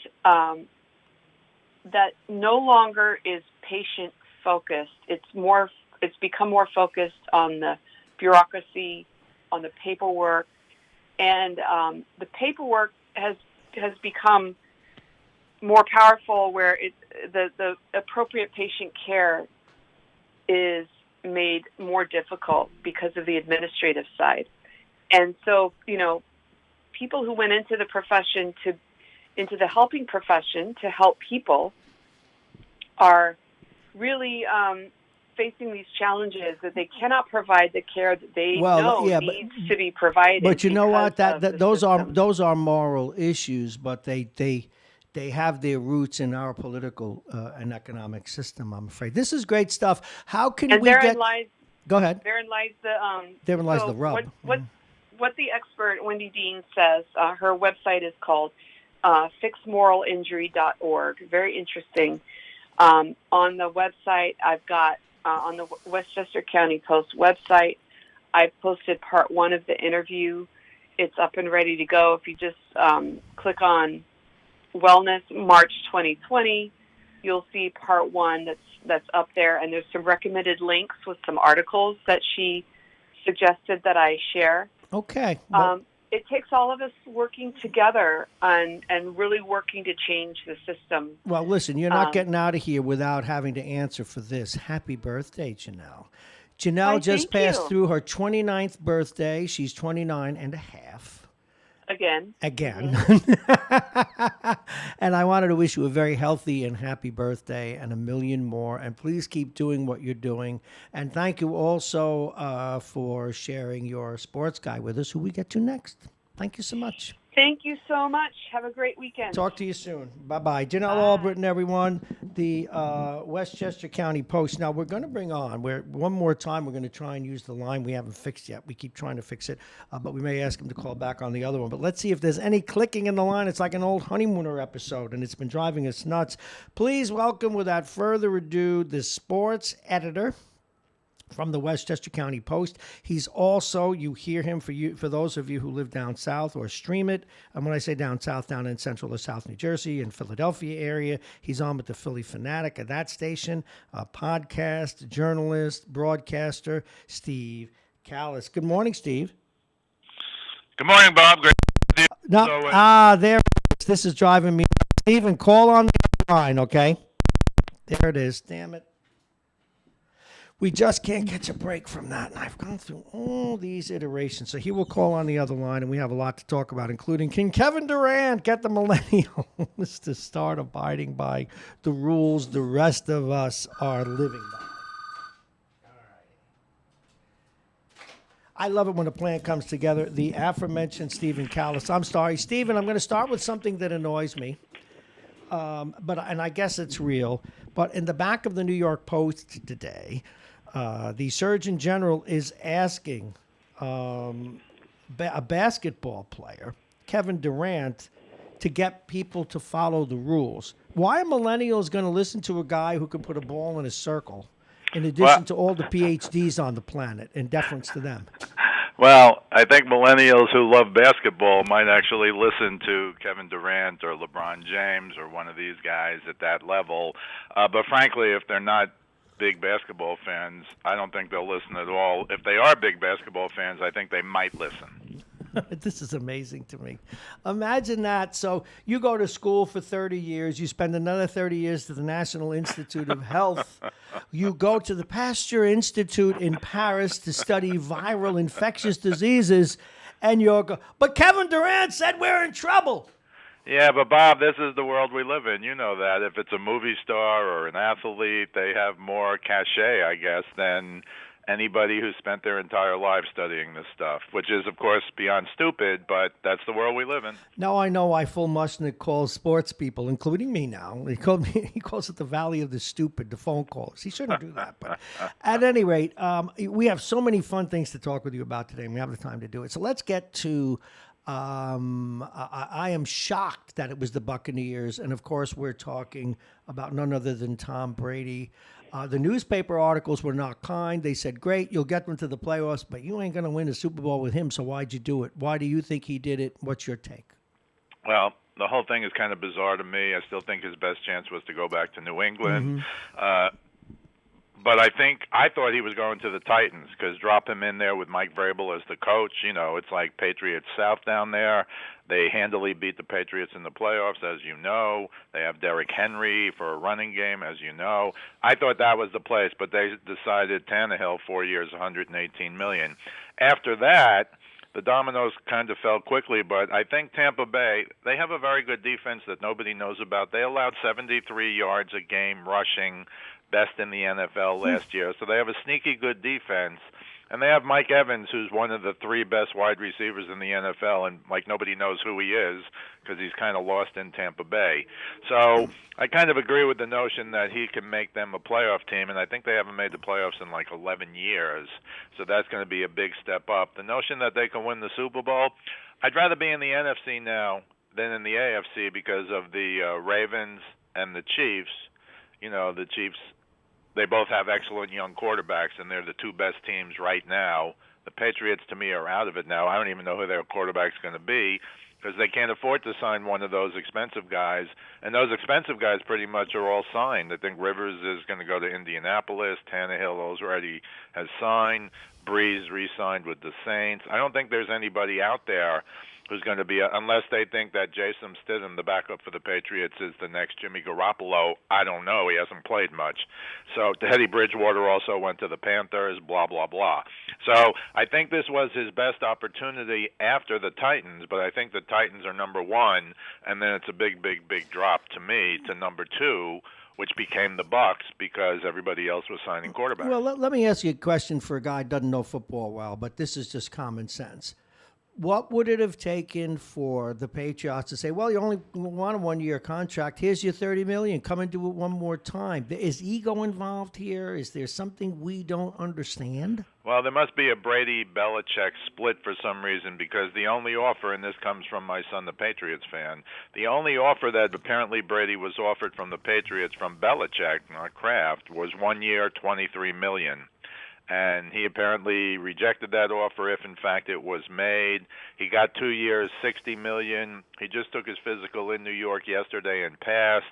Speaker 4: no longer is patient focused. It's become more focused on the bureaucracy, on the paperwork, and the paperwork has become more powerful, where the appropriate patient care is made more difficult because of the administrative side. And so, people who went into the profession into the helping profession to help people are really facing these challenges that they cannot provide the care that they needs to be provided.
Speaker 1: But you know what? Those are moral issues, but they have their roots in our political and economic system, I'm afraid. This is great stuff. How can we get... Go ahead.
Speaker 4: Therein lies
Speaker 1: the rub.
Speaker 4: What the expert Wendy Dean says, her website is called fixmoralinjury.org. Very interesting. On the website, I've got, on the Westchester County Post website, I posted part 1 of the interview. It's up and ready to go. If you just click on Wellness March 2020, you'll see part 1 that's up there, and there's some recommended links with some articles that she suggested that I share.
Speaker 1: Okay.
Speaker 4: It takes all of us working together and really working to change the system.
Speaker 1: Well, listen, you're not getting out of here without having to answer for this. Happy birthday, Janelle. Janelle just passed through her 29th birthday. She's 29 and a half. Again.
Speaker 4: Mm-hmm.
Speaker 1: And I wanted to wish you a very healthy and happy birthday and a million more. And please keep doing what you're doing. And thank you also for sharing your sports guy with us, who we get to next. Thank you so much.
Speaker 4: Thank you so much. Have a great weekend.
Speaker 1: Talk to you soon. Bye-bye. Janelle Albritton, everyone, the Westchester County Post. Now, we're going to bring on, one more time, we're going to try and use the line we haven't fixed yet. We keep trying to fix it, but we may ask him to call back on the other one. But let's see if there's any clicking in the line. It's like an old Honeymooner episode, and it's been driving us nuts. Please welcome, without further ado, the sports editor from the Westchester County Post. He's also, you hear him for those of you who live down south or stream it. And when I say down south, down in central or south New Jersey and Philadelphia area, he's on with the Philly Fanatic at that station, a podcast, journalist, broadcaster, Steve Callis. Good morning, Steve.
Speaker 5: Good morning, Bob. Great.
Speaker 1: There it is. This is driving me. Stephen, call on the line, okay? There it is. Damn it. We just can't catch a break from that. And I've gone through all these iterations. So he will call on the other line, and we have a lot to talk about, including, can Kevin Durant get the millennials to start abiding by the rules the rest of us are living by? All right. I love it when a plan comes together. The aforementioned Stephen Callis. I'm sorry, Stephen. I'm going to start with something that annoys me, and I guess it's real. But in the back of the New York Post today, the Surgeon General is asking a basketball player, Kevin Durant, to get people to follow the rules. Why are millennials going to listen to a guy who can put a ball in a circle, in addition to all the PhDs on the planet, in deference to them?
Speaker 5: Well, I think millennials who love basketball might actually listen to Kevin Durant or LeBron James or one of these guys at that level. But frankly, if they're not big basketball fans, I don't think they'll listen at all. If they are big basketball fans, I think they might listen.
Speaker 1: This is amazing to me. Imagine that. So you go to school for 30 years. You spend another 30 years to the National Institute of Health. You go to the Pasteur Institute in Paris to study viral infectious diseases. And but Kevin Durant said we're in trouble.
Speaker 5: Yeah, but Bob, this is the world we live in. You know that. If it's a movie star or an athlete, they have more cachet, I guess, than anybody who spent their entire life studying this stuff, which is, of course, beyond stupid, but that's the world we live in.
Speaker 1: Now I know why Phil Mushnick calls sports people, including me now. He calls it the Valley of the Stupid, the phone calls. He shouldn't do that. But at any rate, we have so many fun things to talk with you about today, and we have the time to do it. So let's get to I am shocked that it was the Buccaneers. And, of course, we're talking about none other than Tom Brady. The newspaper articles were not kind. They said, great, you'll get them to the playoffs, but you ain't going to win a Super Bowl with him, so why'd you do it? Why do you think he did it? What's your take?
Speaker 5: Well, the whole thing is kind of bizarre to me. I still think his best chance was to go back to New England. But I thought he was going to the Titans because drop him in there with Mike Vrabel as the coach. You know, it's like Patriots South down there. They handily beat the Patriots in the playoffs, as you know. They have Derrick Henry for a running game, as you know. I thought that was the place, but they decided Tannehill, 4 years, $118 million. After that, the dominoes kind of fell quickly, but I think Tampa Bay, they have a very good defense that nobody knows about. They allowed 73 yards a game rushing, best in the NFL last year. So they have a sneaky good defense. And they have Mike Evans, who's one of the three best wide receivers in the NFL, and like nobody knows who he is because he's kind of lost in Tampa Bay. So I kind of agree with the notion that he can make them a playoff team, and I think they haven't made the playoffs in like 11 years. So that's going to be a big step up. The notion that they can win the Super Bowl, I'd rather be in the NFC now than in the AFC because of the Ravens and the Chiefs. You know, the Chiefs, they both have excellent young quarterbacks, and they're the two best teams right now. The Patriots, to me, are out of it now. I don't even know who their quarterback's going to be because they can't afford to sign one of those expensive guys. And those expensive guys pretty much are all signed. I think Rivers is going to go to Indianapolis. Tannehill already has signed. Breeze re-signed with the Saints. I don't think there's anybody out there who's going to be, unless they think that Jason Stidham, the backup for the Patriots, is the next Jimmy Garoppolo. I don't know. He hasn't played much. So Teddy Bridgewater also went to the Panthers, blah, blah, blah. So I think this was his best opportunity after the Titans, but I think the Titans are number one, and then it's a big, big, big drop to me to number two, which became the Bucs because everybody else was signing quarterbacks.
Speaker 1: Well, let me ask you a question for a guy who doesn't know football well, but this is just common sense. What would it have taken for the Patriots to say, well, you only want a 1-year contract. Here's your $30 million. Come and do it one more time. Is ego involved here? Is there something we don't understand?
Speaker 5: Well, there must be a Brady-Belichick split for some reason because the only offer, and this comes from my son, the Patriots fan, the only offer that apparently Brady was offered from the Patriots from Belichick, not Kraft, was 1 year, $23 million. And he apparently rejected that offer if, in fact, it was made. He got 2 years, $60 million. He just took his physical in New York yesterday and passed,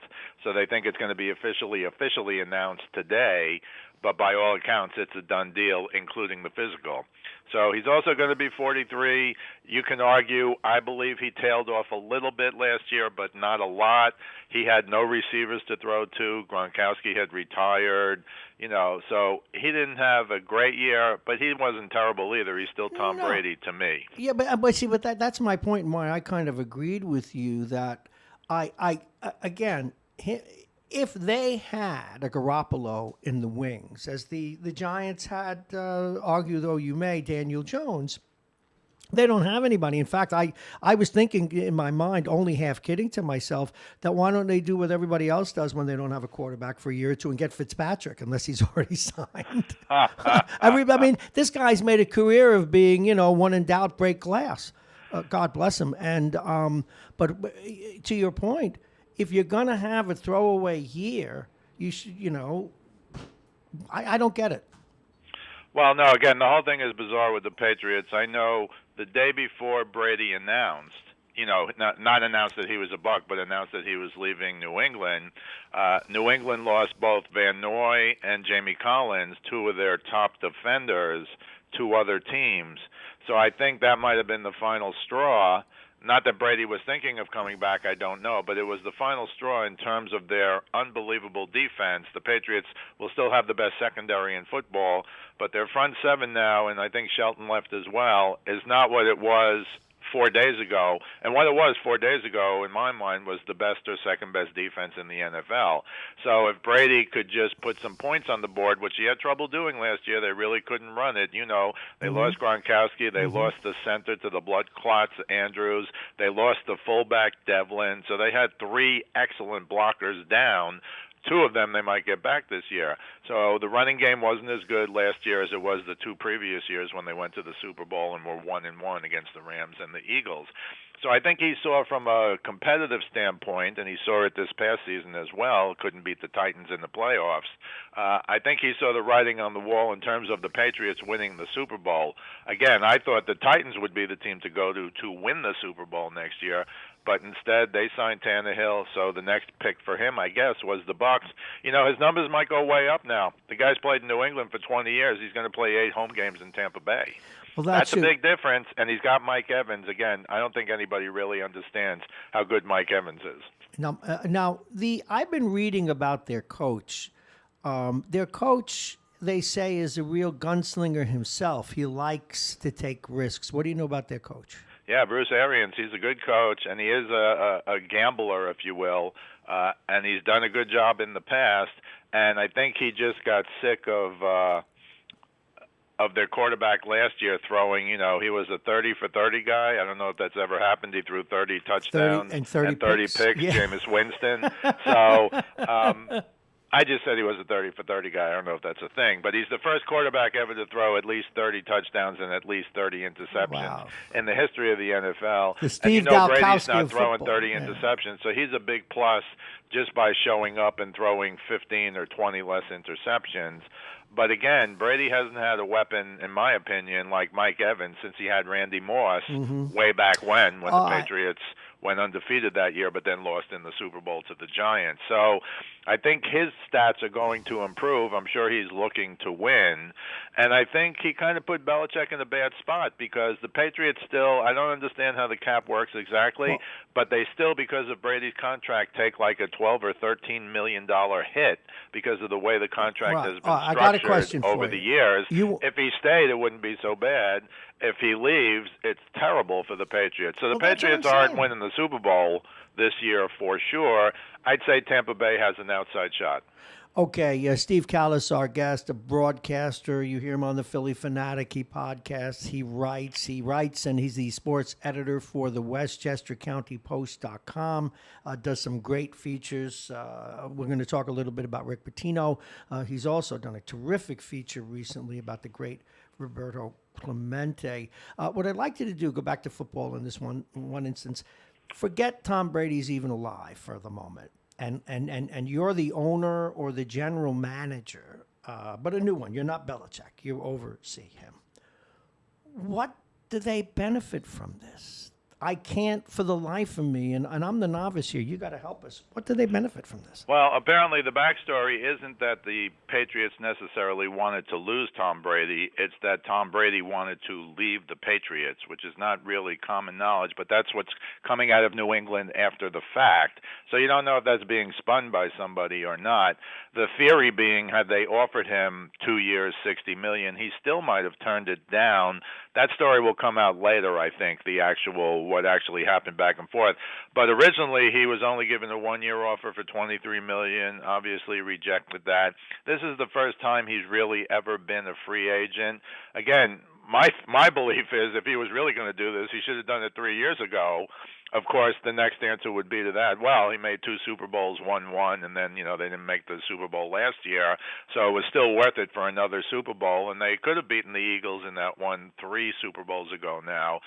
Speaker 5: so they think it's going to be officially announced today. But by all accounts, it's a done deal, including the physical. So he's also going to be 43. You can argue, I believe he tailed off a little bit last year, but not a lot. He had no receivers to throw to. Gronkowski had retired, you know, so he didn't have a great year, but he wasn't terrible either. He's still Tom Brady to me.
Speaker 1: Yeah, but see, that's my point and why I kind of agreed with you that again, if they had a Garoppolo in the wings, as the Giants had, argue though you may, Daniel Jones, they don't have anybody. In fact, I was thinking in my mind, only half kidding to myself, that why don't they do what everybody else does when they don't have a quarterback for a year or two and get Fitzpatrick, unless he's already signed. I mean, this guy's made a career of being, when in doubt, break glass. God bless him. And but to your point, if you're gonna have a throwaway year, you should, I don't get it.
Speaker 5: Well, no, again, the whole thing is bizarre with the Patriots. I know the day before Brady announced, not announced that he was a Buck, but announced that he was leaving New England. New England lost both Van Noy and Jamie Collins, two of their top defenders, to other teams. So I think that might have been the final straw. Not that Brady was thinking of coming back, I don't know, but it was the final straw in terms of their unbelievable defense. The Patriots will still have the best secondary in football, but their front seven now, and I think Shelton left as well, is not what it was 4 days ago. And what it was 4 days ago, in my mind, was the best or second best defense in the NFL. So if Brady could just put some points on the board, which he had trouble doing last year, they really couldn't run it. They lost Gronkowski, they lost the center to the blood clots, Andrews, they lost the fullback, Devlin. So they had three excellent blockers down. Two of them they might get back this year. So the running game wasn't as good last year as it was the two previous years when they went to the Super Bowl and were 1-1 against the Rams and the Eagles. So I think he saw from a competitive standpoint, and he saw it this past season as well, couldn't beat the Titans in the playoffs. I think he saw the writing on the wall in terms of the Patriots winning the Super Bowl. Again, I thought the Titans would be the team to go to win the Super Bowl next year. But instead, they signed Tannehill, so the next pick for him, I guess, was the Bucs. His numbers might go way up now. The guy's played in New England for 20 years. He's going to play 8 home games in Tampa Bay.
Speaker 1: Well,
Speaker 5: that's a big difference, and he's got Mike Evans. Again, I don't think anybody really understands how good Mike Evans is.
Speaker 1: Now, I've been reading about their coach. Their coach, they say, is a real gunslinger himself. He likes to take risks. What do you know about their coach?
Speaker 5: Yeah, Bruce Arians, he's a good coach, and he is a gambler, if you will, and he's done a good job in the past, and I think he just got sick of their quarterback last year throwing, he was a 30 for 30 guy. I don't know if that's ever happened. He threw 30 touchdowns
Speaker 1: 30
Speaker 5: picks,
Speaker 1: yeah.
Speaker 5: Jameis Winston. So I just said he was a 30 for 30 guy. I don't know if that's a thing, but he's the first quarterback ever to throw at least 30 touchdowns and at least 30 interceptions in the history of the NFL.
Speaker 1: The Steve
Speaker 5: and Brady's
Speaker 1: Dalkowski
Speaker 5: not
Speaker 1: of
Speaker 5: throwing
Speaker 1: football.
Speaker 5: 30 interceptions, so he's a big plus just by showing up and throwing 15 or 20 less interceptions. But again, Brady hasn't had a weapon, in my opinion, like Mike Evans since he had Randy Moss way back when the Patriots went undefeated that year, but then lost in the Super Bowl to the Giants. So I think his stats are going to improve. I'm sure he's looking to win. And I think he kind of put Belichick in a bad spot because the Patriots still, I don't understand how the cap works exactly, but they still, because of Brady's contract, take like a $12 or $13 million hit because of the way the contract has been structured over the years. If he stayed, it wouldn't be so bad. If he leaves, it's terrible for the Patriots. So the Patriots aren't winning the Super Bowl this year for sure. I'd say Tampa Bay has an outside shot.
Speaker 1: Okay, Steve Callis, our guest, a broadcaster. You hear him on the Philly Fanatic. He podcasts, he writes, and he's the sports editor for the WestchesterCountyPost.com. Does some great features. We're going to talk a little bit about Rick Pitino. He's also done a terrific feature recently about the great Roberto Clemente. What I'd like you to do, go back to football in this one instance. Forget Tom Brady's even alive for the moment. And you're the owner or the general manager, but a new one. You're not Belichick. You oversee him. What do they benefit from this? I can't for the life of me, and I'm the novice here. You got to help us. What do they benefit from this?
Speaker 5: Well, apparently the backstory isn't that the Patriots necessarily wanted to lose Tom Brady. It's that Tom Brady wanted to leave the Patriots, which is not really common knowledge, but that's what's coming out of New England after the fact. So you don't know if that's being spun by somebody or not. The theory being, had they offered him 2 years, $60 million, he still might have turned it down That story will come out later, I think, what actually happened back and forth. But originally he was only given a 1-year offer for $23 million, obviously rejected that. This is the first time he's really ever been a free agent. Again, my belief is if he was really going to do this, he should have done it 3 years ago. Of course, the next answer would be to that, well, he made 2 Super Bowls, won one, and then, they didn't make the Super Bowl last year, so it was still worth it for another Super Bowl, and they could have beaten the Eagles in that one 3 Super Bowls ago now.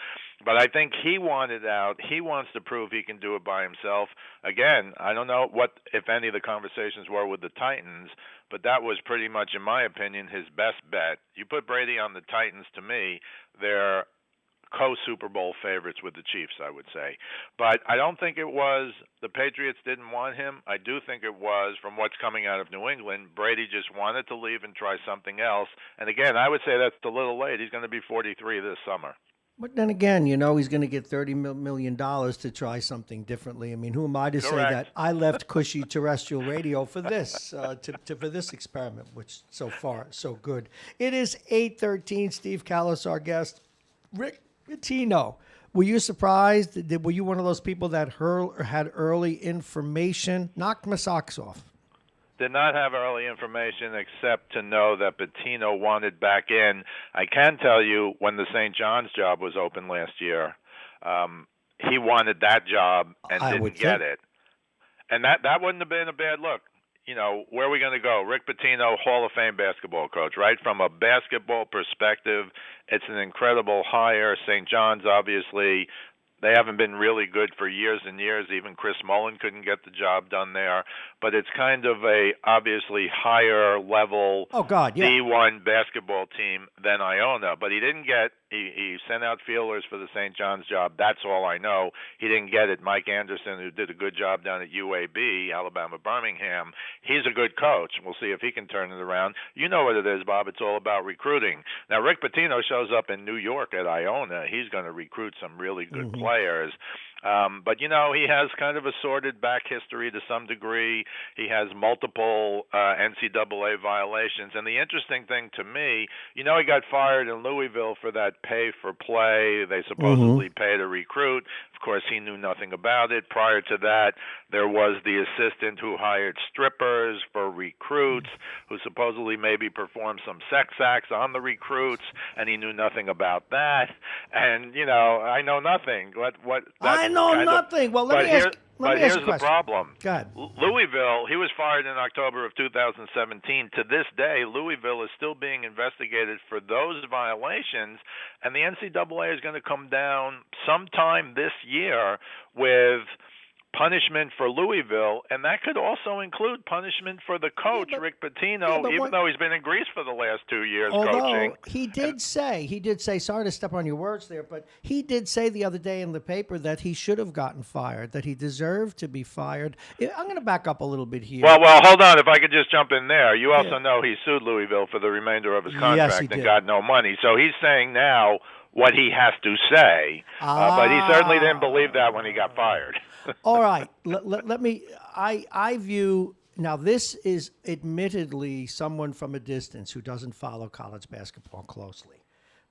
Speaker 5: But I think he wanted out. He wants to prove he can do it by himself. Again, I don't know what, if any, of the conversations were with the Titans, but that was pretty much, in my opinion, his best bet. You put Brady on the Titans, to me, they're co-Super Bowl favorites with the Chiefs, I would say. But I don't think it was the Patriots didn't want him. I do think it was, from what's coming out of New England, Brady just wanted to leave and try something else. And again, I would say that's a little late. He's going to be 43 this summer.
Speaker 1: But then again, he's going to get $30 million to try something differently. I mean, who am I to say that I left cushy terrestrial radio for this, for this experiment, which so far, so good. It is 8:13. Steve Callis, our guest. Rick Pitino, were you surprised? Were you one of those people that had early information? Knocked my socks off.
Speaker 5: Did not have early information except to know that Pitino wanted back in. I can tell you when the St. John's job was open last year, he wanted that job and didn't get it. And that wouldn't have been a bad look. Where are we going to go? Rick Pitino, Hall of Fame basketball coach, right? From a basketball perspective, it's an incredible hire. St. John's, obviously, they haven't been really good for years and years. Even Chris Mullin couldn't get the job done there. But it's kind of a obviously higher level D1 basketball team than Iona. But he didn't get he sent out feelers for the St. John's job. That's all I know. He didn't get it. Mike Anderson, who did a good job down at UAB, Alabama Birmingham, he's a good coach. We'll see if he can turn it around. You know what it is, Bob. It's all about recruiting. Now, Rick Pitino shows up in New York at Iona. He's going to recruit some really good players. But, he has kind of a sordid back history to some degree. He has multiple NCAA violations. And the interesting thing to me, he got fired in Louisville for that pay for play. They supposedly paid a recruit. Of course, he knew nothing about it. Prior to that, there was the assistant who hired strippers for recruits, who supposedly maybe performed some sex acts on the recruits, and he knew nothing about that. And, I know nothing.
Speaker 1: I know nothing. Well, let me ask
Speaker 5: the problem.
Speaker 1: Go ahead.
Speaker 5: Louisville, he was fired in October of 2017. To this day, Louisville is still being investigated for those violations, and the NCAA is going to come down sometime this year with punishment for Louisville, and that could also include punishment for the coach, Rick Pitino, even though he's been in Greece for the last 2 years coaching.
Speaker 1: He did say, sorry to step on your words there, but he did say the other day in the paper that he should have gotten fired, that he deserved to be fired. I'm going to back up a little bit here.
Speaker 5: Well, hold on. If I could just jump in there. You also know he sued Louisville for the remainder of his contract and got no money. So he's saying now what he has to say, but he certainly didn't believe that when he got fired.
Speaker 1: All right. Let me. I view now. This is admittedly someone from a distance who doesn't follow college basketball closely,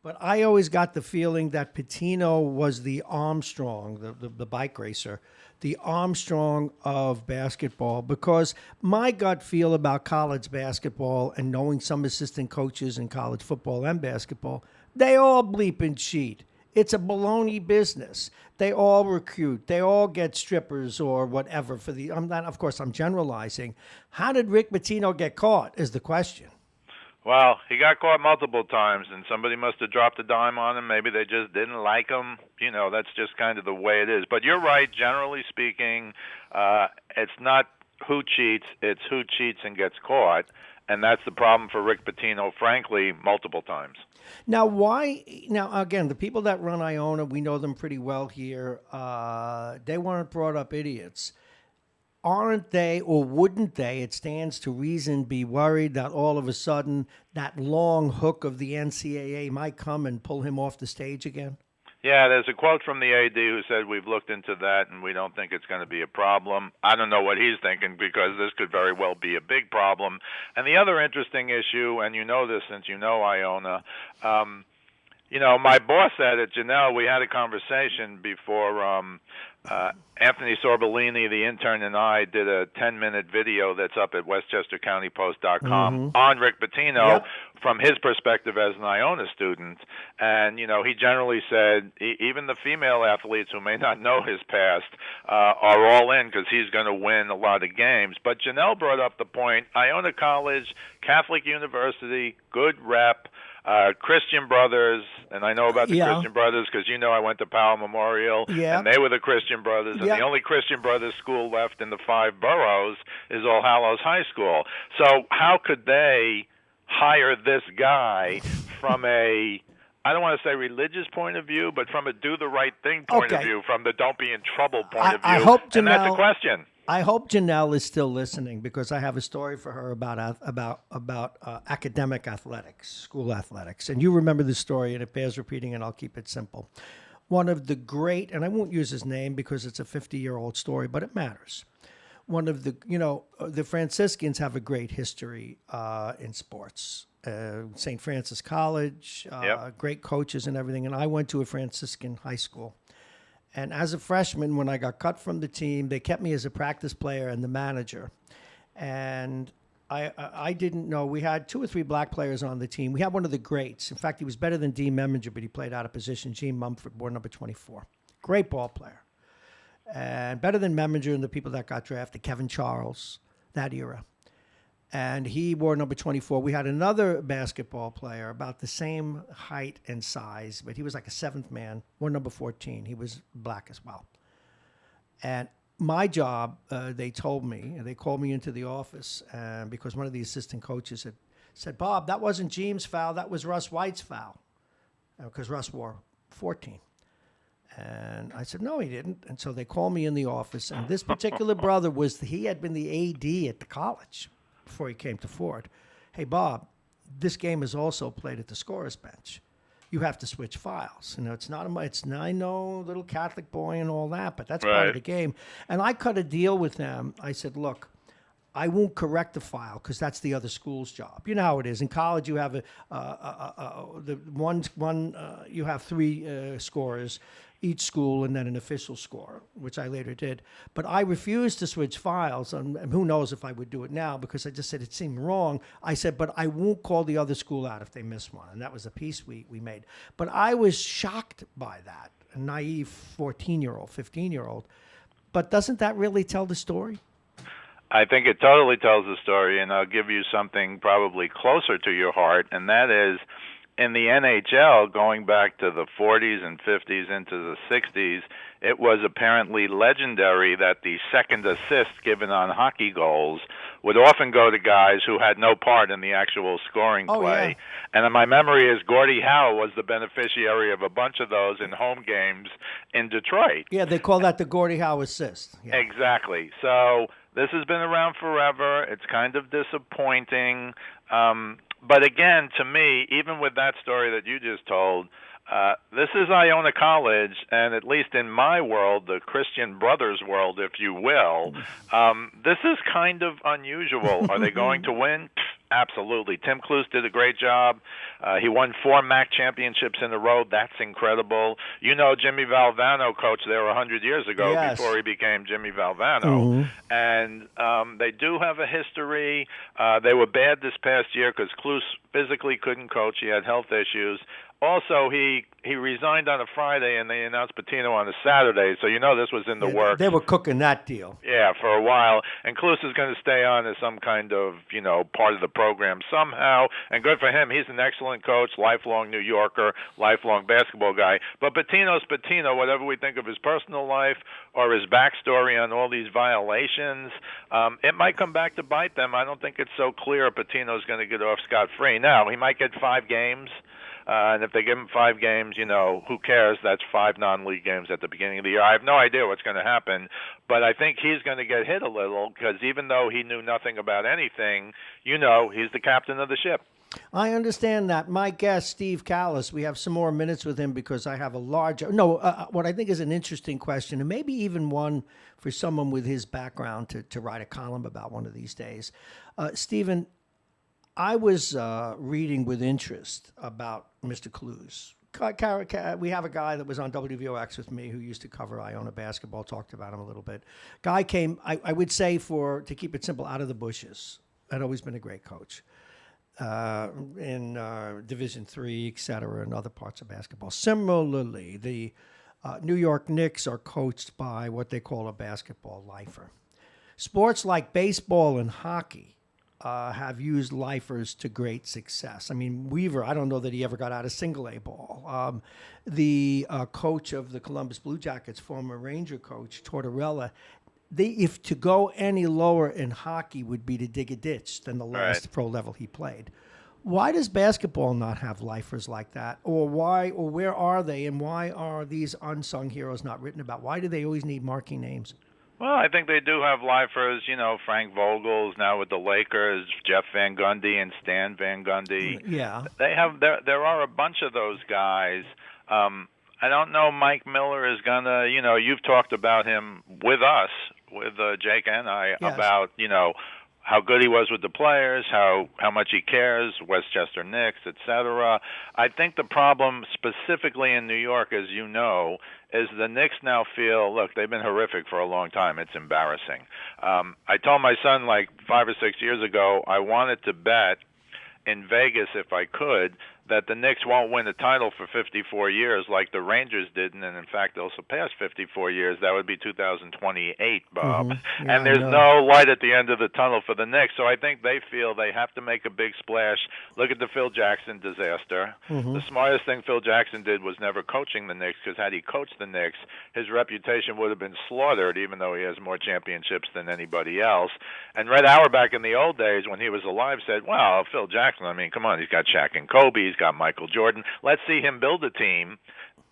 Speaker 1: but I always got the feeling that Pitino was the Armstrong, the bike racer, the Armstrong of basketball. Because my gut feel about college basketball and knowing some assistant coaches in college football and basketball, they all bleep and cheat. It's a baloney business. They all recruit. They all get strippers or whatever for the. Of course, I'm generalizing. How did Rick Pitino get caught? Is the question.
Speaker 5: Well, he got caught multiple times, and somebody must have dropped a dime on him. Maybe they just didn't like him. That's just kind of the way it is. But you're right. Generally speaking, it's not who cheats; it's who cheats and gets caught. And that's the problem for Rick Pitino, frankly, multiple times.
Speaker 1: Now, again, the people that run Iona, we know them pretty well here. They weren't brought up idiots. Aren't they, or wouldn't they, it stands to reason, be worried that all of a sudden that long hook of the NCAA might come and pull him off the stage again?
Speaker 5: Yeah, there's a quote from the AD who said, we've looked into that and we don't think it's going to be a problem. I don't know what he's thinking, because this could very well be a big problem. And the other interesting issue, and you know this since you know Iona, My boss said at Janelle, we had a conversation before Anthony Sorbellini, the intern, and I did a 10-minute video that's up at WestchesterCountyPost.com on Rick Pitino from his perspective as an Iona student. And, he generally said even the female athletes who may not know his past are all in because he's going to win a lot of games. But Janelle brought up the point, Iona College, Catholic University, good rep, Christian Brothers, and I know about the Christian Brothers because I went to Powell Memorial, and they were the Christian Brothers, and the only Christian Brothers school left in the 5 boroughs is All Hallows High School. So how could they hire this guy from a, I don't want to say religious point of view, but from a do the right thing point of view, from the don't be in trouble point of view?
Speaker 1: I hope Janelle,
Speaker 5: and that's a question.
Speaker 1: I hope Janelle is still listening because I have a story for her about academic athletics, school athletics. And you remember the story, and it bears repeating, and I'll keep it simple. One of the great, and I won't use his name because it's a 50-year-old story, but it matters. One of the, the Franciscans have a great history in sports. St. Francis College, great coaches and everything. And I went to a Franciscan high school. And as a freshman, when I got cut from the team, they kept me as a practice player and the manager. And I didn't know. We had 2 or 3 black players on the team. We had one of the greats. In fact, he was better than Dean Meminger, but he played out of position. Gene Mumford, born number 24. Great ball player. And better than Meminger and the people that got drafted, Kevin Charles, that era. And he wore number 24. We had another basketball player about the same height and size, but he was like a 7th man, wore number 14. He was black as well. And my job, they told me, they called me into the office because one of the assistant coaches had said, Bob, that wasn't James' foul, that was Russ White's foul, because Russ wore 14. And I said, no, he didn't. And so they called me in the office, and this particular brother he had been the AD at the college before he came to Ford. Hey, Bob, this game is also played at the scorer's bench. You have to switch files. It's not I know, little Catholic boy and all that, but that's part of the game. And I cut a deal with them. I said, look, I won't correct the file because that's the other school's job. You know how it is. In college, you have you have 3 scorers, each school, and then an official score, which I later did. But I refused to switch files, and who knows if I would do it now because I just said it seemed wrong. I said, but I won't call the other school out if they miss one, and that was a piece we made. But I was shocked by that, a naive 14-year-old, 15-year-old. But doesn't that really tell the story?
Speaker 5: I think it totally tells the story, and I'll give you something probably closer to your heart, and that is in the NHL, going back to the 40s and 50s into the 60s, it was apparently legendary that the second assist given on hockey goals would often go to guys who had no part in the actual scoring play. Yeah. And my memory is Gordie Howe was the beneficiary of a bunch of those in home games in Detroit.
Speaker 1: Yeah, they call that the Gordie Howe assist. Yeah.
Speaker 5: Exactly. So this has been around forever. It's kind of disappointing. But again, to me, even with that story that you just told, this is Iona College, and at least in my world, the Christian Brothers world, if you will, this is kind of unusual. Are they going to win? Absolutely. Tim Kluse did a great job. He won 4 MAC championships in a row. That's incredible. Jimmy Valvano coached there 100 years ago before he became Jimmy Valvano. Mm-hmm. And they do have a history. They were bad this past year because Kluse physically couldn't coach. He had health issues. Also, he resigned on a Friday, and they announced Pitino on a Saturday, so this was in the works.
Speaker 1: They were cooking that deal.
Speaker 5: Yeah, for a while. And Kluse is going to stay on as some kind of, part of the program somehow, and good for him. He's an excellent coach, lifelong New Yorker, lifelong basketball guy. But Pitino's Pitino, whatever we think of his personal life or his backstory on all these violations, it might come back to bite them. I don't think it's so clear Pitino's going to get off scot-free. Now, he might get 5 games. And if they give him 5 games, who cares? That's 5 non-league games at the beginning of the year. I have no idea what's going to happen, but I think he's going to get hit a little because even though he knew nothing about anything, he's the captain of the ship.
Speaker 1: I understand that. My guest, Steve Callis, we have some more minutes with him because I have what I think is an interesting question, and maybe even one for someone with his background to write a column about one of these days. Stephen, I was reading with interest about Mr. Kluse we have a guy that was on WVOX with me who used to cover Iona basketball, talked about him a little bit. Guy came, I would say, to keep it simple, out of the bushes. Had always been a great coach in Division III, et cetera, and other parts of basketball. Similarly, the New York Knicks are coached by what they call a basketball lifer. Sports like baseball and hockey have used lifers to great success. I mean, Weaver, I don't know that he ever got out a single A ball. The coach of the Columbus Blue Jackets, former Ranger coach, Tortorella, if to go any lower in hockey would be to dig a ditch than the last pro level he played. Why does basketball not have lifers like that? Or where are they, and why are these unsung heroes not written about? Why do they always need marquee names?
Speaker 5: Well, I think they do have lifers. Frank Vogel's now with the Lakers, Jeff Van Gundy and Stan Van Gundy.
Speaker 1: Yeah.
Speaker 5: They have there are a bunch of those guys. I don't know Mike Miller is gonna, you've talked about him with us, with Jake and I,
Speaker 1: yes.
Speaker 5: about, how good he was with the players, how much he cares, Westchester Knicks, etc. I think the problem specifically in New York, as you know, is the Knicks now feel, look, they've been horrific for a long time. It's embarrassing. I told my son like 5 or 6 years ago I wanted to bet in Vegas, if I could, that the Knicks won't win a title for 54 years like the Rangers didn't, and in fact they'll surpass 54 years. That would be 2028, Bob.
Speaker 1: Mm-hmm.
Speaker 5: And there's no light at the end of the tunnel for the Knicks, so I think they feel they have to make a big splash. Look at the Phil Jackson disaster.
Speaker 1: Mm-hmm.
Speaker 5: The smartest thing Phil Jackson did was never coaching the Knicks, because had he coached the Knicks, his reputation would have been slaughtered, even though he has more championships than anybody else. And Red Auerbach in the old days, when he was alive, said, well, Phil Jackson, I mean, come on, he's got Shaq and Kobe, he's got Michael Jordan. Let's see him build a team.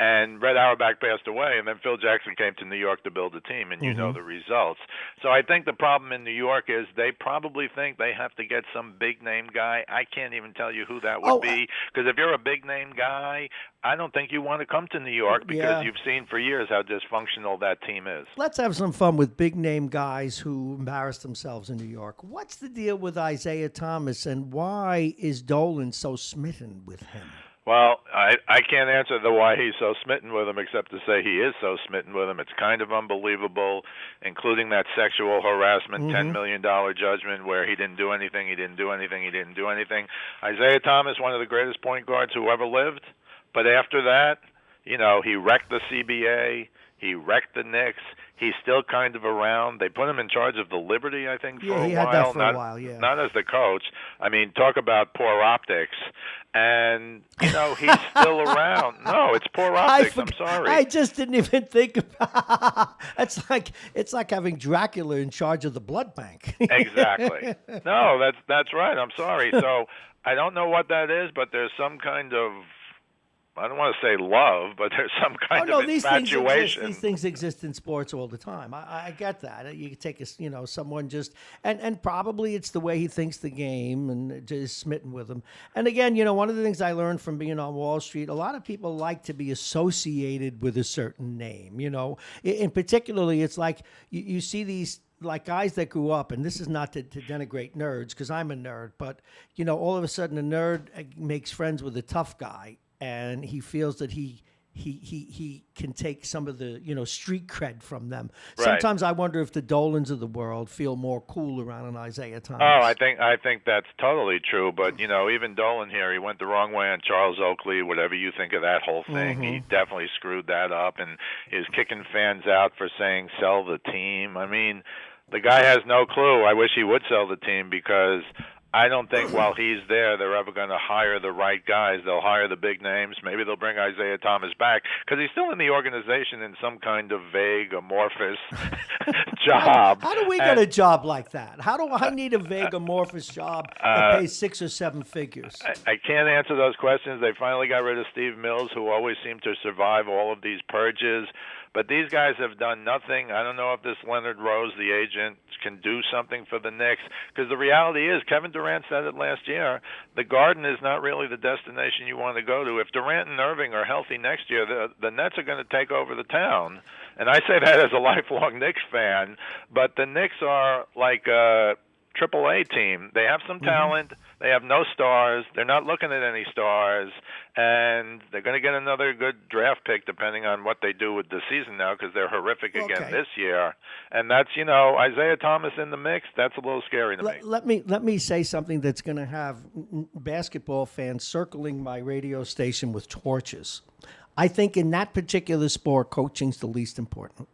Speaker 5: And Red Auerbach passed away, and then Phil Jackson came to New York to build a team, and you know the results. So I think the problem in New York is they probably think they have to get some big-name guy. I can't even tell you who that would be, because if you're a big-name guy, I don't think you want to come to New York, because you've seen for years how dysfunctional that team is.
Speaker 1: Let's have some fun with big-name guys who embarrass themselves in New York. What's the deal with Isaiah Thomas, and why is Dolan so smitten with him?
Speaker 5: Well, I can't answer the why he's so smitten with him, except to say he is so smitten with him. It's kind of unbelievable, including that sexual harassment, $10 million judgment where he didn't do anything. Isaiah Thomas, one of the greatest point guards who ever lived. But after that, he wrecked the CBA. He wrecked the Knicks. He's still kind of around. They put him in charge of the Liberty, I think, for a while.
Speaker 1: Yeah, he had that for a while, yeah.
Speaker 5: Not as the coach. I mean, talk about poor optics. And, he's still around. No, it's poor optics. I'm sorry.
Speaker 1: I just didn't even think about it's like having Dracula in charge of the blood bank.
Speaker 5: Exactly. No, that's right. I'm sorry. So I don't know what that is, but there's some kind of, I don't want to say love, but there's some kind of infatuation.
Speaker 1: These things exist in sports all the time. I get that. You could take someone just, and probably it's the way he thinks the game and just smitten with him. And again, one of the things I learned from being on Wall Street, a lot of people like to be associated with a certain name. In particularly, it's like you see these, like guys that grew up, and this is not to denigrate nerds, because I'm a nerd, but all of a sudden a nerd makes friends with a tough guy, and he feels that he can take some of the street cred from them.
Speaker 5: Right.
Speaker 1: Sometimes I wonder if the Dolans of the world feel more cool around an Isaiah Thomas.
Speaker 5: Oh, I think that's totally true. But even Dolan here, he went the wrong way on Charles Oakley. Whatever you think of that whole thing, he definitely screwed that up, and is kicking fans out for saying sell the team. I mean, the guy has no clue. I wish he would sell the team, because I don't think while he's there they're ever going to hire the right guys. They'll hire the big names. Maybe they'll bring Isaiah Thomas back, because he's still in the organization in some kind of vague, amorphous job.
Speaker 1: How do we get a job like that? How do I need a vague, amorphous job that pays 6 or 7 figures?
Speaker 5: I can't answer those questions. They finally got rid of Steve Mills, who always seemed to survive all of these purges. But these guys have done nothing. I don't know if this Leonard Rose, the agent, can do something for the Knicks, because the reality is, Kevin Durant said it last year, the Garden is not really the destination you want to go to. If Durant and Irving are healthy next year, the Nets are going to take over the town. And I say that as a lifelong Knicks fan, but the Knicks are like AAA team. They have some talent. They have no stars. They're not looking at any stars, and they're going to get another good draft pick depending on what they do with the season now, because they're horrific again this year. And that's, Isaiah Thomas in the mix. That's a little scary to me.
Speaker 1: Let me say something that's going to have basketball fans circling my radio station with torches. I think in that particular sport, coaching's the least important.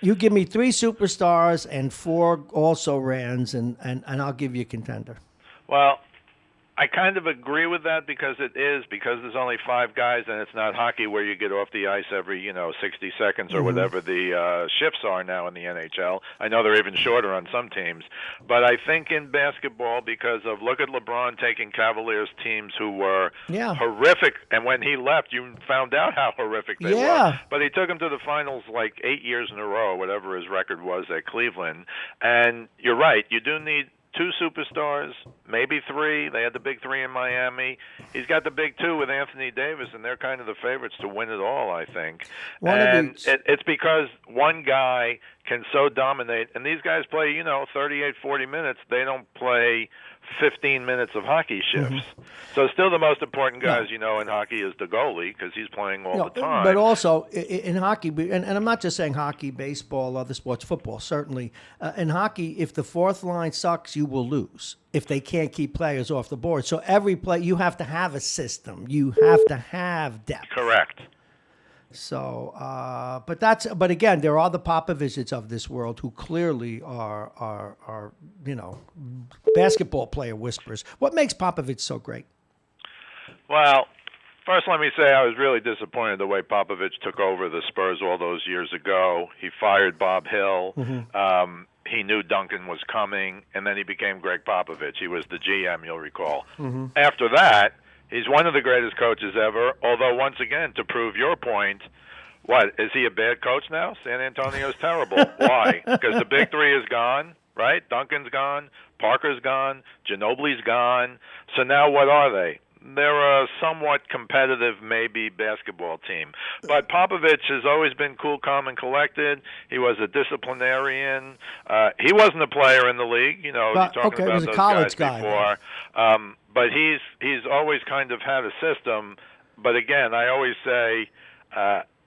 Speaker 1: You give me 3 superstars and 4 also-rans, and I'll give you a contender.
Speaker 5: Well, I kind of agree with that because there's only 5 guys, and it's not hockey where you get off the ice every 60 seconds or whatever the shifts are now in the NHL. I know they're even shorter on some teams, but I think in basketball, because of look at LeBron taking Cavaliers teams who were horrific, and when he left, you found out how horrific they were. But he took them to the finals like 8 years in a row, whatever his record was at Cleveland. And you're right, you do need 2 superstars, maybe 3. They had the big 3 in Miami. He's got the big 2 with Anthony Davis, and they're kind of the favorites to win it all, I think. It's because one guy can so dominate, and these guys play, 38, 40 minutes. They don't play 15 minutes of hockey shifts. So still the most important guys, in hockey is the goalie, because he's playing all the time.
Speaker 1: But also in hockey, and I'm not just saying hockey, baseball, other sports, football, certainly. In hockey, if the fourth line sucks, you will lose if they can't keep players off the board. So every play, you have to have a system. You have to have depth.
Speaker 5: Correct.
Speaker 1: So, but again, there are the Popoviches of this world who clearly are basketball player whisperers. What makes Popovich so great?
Speaker 5: Well, first let me say I was really disappointed the way Popovich took over the Spurs all those years ago. He fired Bob Hill. He knew Duncan was coming, and then he became Greg Popovich. He was the GM, you'll recall. After that, he's one of the greatest coaches ever, although once again, to prove your point, what, is he a bad coach now? San Antonio's terrible. Why? Because the big 3 is gone, right? Duncan's gone, Parker's gone, Ginobili's gone. So now what are they? They're a somewhat competitive, maybe, basketball team. But Popovich has always been cool, calm, and collected. He was a disciplinarian. He wasn't a player in the league. He was a
Speaker 1: college guy
Speaker 5: before. But he's always kind of had a system. But again, I always say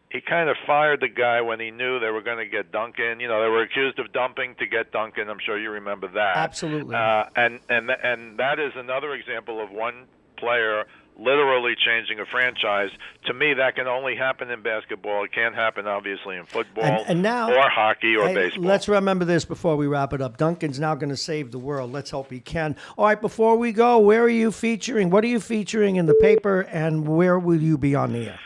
Speaker 5: he kind of fired the guy when he knew they were going to get Duncan. They were accused of dumping to get Duncan. I'm sure you remember that.
Speaker 1: Absolutely.
Speaker 5: And that is another example of one player literally changing a franchise. To me, that can only happen in basketball. It can't happen, obviously, in football
Speaker 1: and now,
Speaker 5: or hockey or baseball.
Speaker 1: Let's remember this before we wrap it up. Duncan's now going to save the world. Let's hope he can. All right, before we go, where are you featuring? What are you featuring in the paper, and where will you be on the air?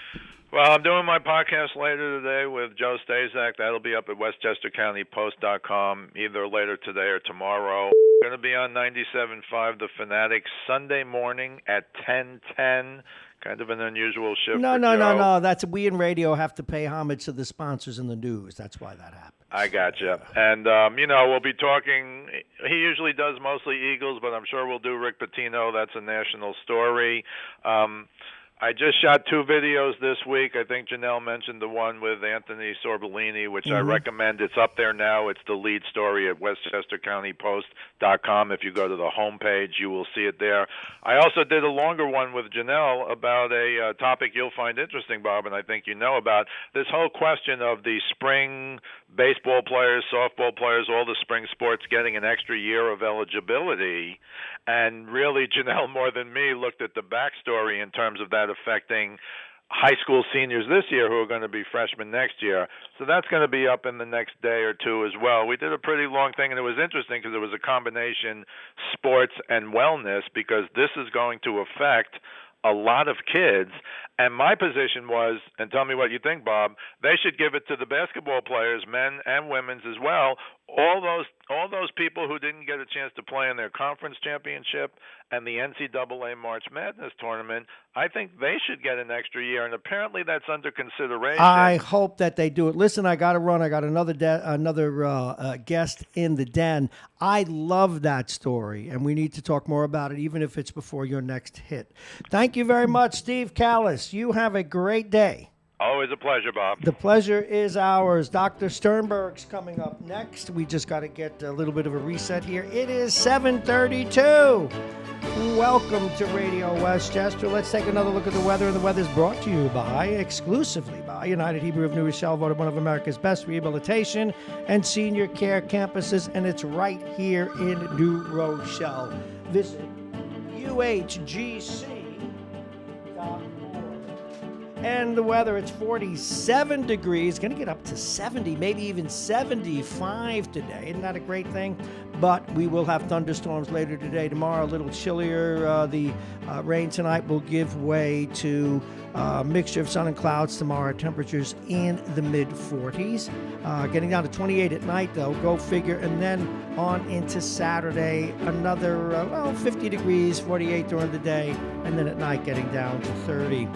Speaker 5: Well, I'm doing my podcast later today with Joe Stazak. That'll be up at WestchesterCountyPost.com either later today or tomorrow. Going to be on 97.5 The Fanatic Sunday morning at 10:10. Kind of an unusual shift.
Speaker 1: No. That's we in radio have to pay homage to the sponsors in the news. That's why that happens.
Speaker 5: I gotcha. And we'll be talking. He usually does mostly Eagles, but I'm sure we'll do Rick Pitino. That's a national story. I just shot 2 videos this week. I think Janelle mentioned the one with Anthony Sorbellini, which I recommend. It's up there now. It's the lead story at WestchesterCountyPost.com. If you go to the homepage, you will see it there. I also did a longer one with Janelle about a topic you'll find interesting, Bob, and I think you know about, this whole question of the spring baseball players, softball players, all the spring sports getting an extra year of eligibility. And really, Janelle, more than me, looked at the backstory in terms of that affecting high school seniors this year who are going to be freshmen next year. So that's going to be up in the next day or two as well. We did a pretty long thing, and it was interesting because it was a combination sports and wellness, because this is going to affect a lot of kids. And my position was, and tell me what you think, Bob, they should give it to the basketball players, men and women's as well. All those people who didn't get a chance to play in their conference championship and the NCAA March Madness tournament, I think they should get an extra year, and apparently that's under consideration.
Speaker 1: I hope that they do it. Listen, I got to run. I got another guest in the den. I love that story, and we need to talk more about it, even if it's before your next hit. Thank you very much, Steve Callis. You have a great day.
Speaker 5: Always a pleasure, Bob.
Speaker 1: The pleasure is ours. Dr. Sternberg's coming up next. We just got to get a little bit of a reset here. It is 7:32. Welcome to Radio Westchester. Let's take another look at the weather. And the weather is brought to you exclusively by United Hebrew of New Rochelle, voted one of America's best rehabilitation and senior care campuses. And it's right here in New Rochelle. Visit uhgc.org. And the weather, it's 47 degrees, going to get up to 70, maybe even 75 today. Isn't that a great thing? But we will have thunderstorms later today. Tomorrow, a little chillier. The rain tonight will give way to a mixture of sun and clouds tomorrow. Temperatures in the mid-40s. Getting down to 28 at night, though. Go figure. And then on into Saturday, another, 50 degrees, 48 during the day. And then at night, getting down to 30.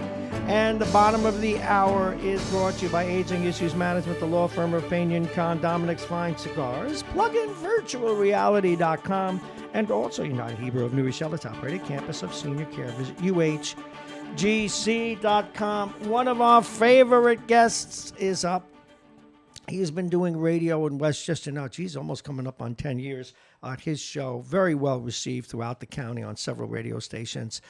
Speaker 1: And the bottom of the hour is brought to you by Aging Issues Management, the law firm of Payne Kahn, Dominic's Fine Cigars, pluginvirtualreality.com, and also United Hebrew of New Rochelle, its operated campus of senior care. Visit uhgc.com. One of our favorite guests is up. He has been doing radio in Westchester now. He's almost coming up on 10 years. His show, very well received throughout the county on several radio stations.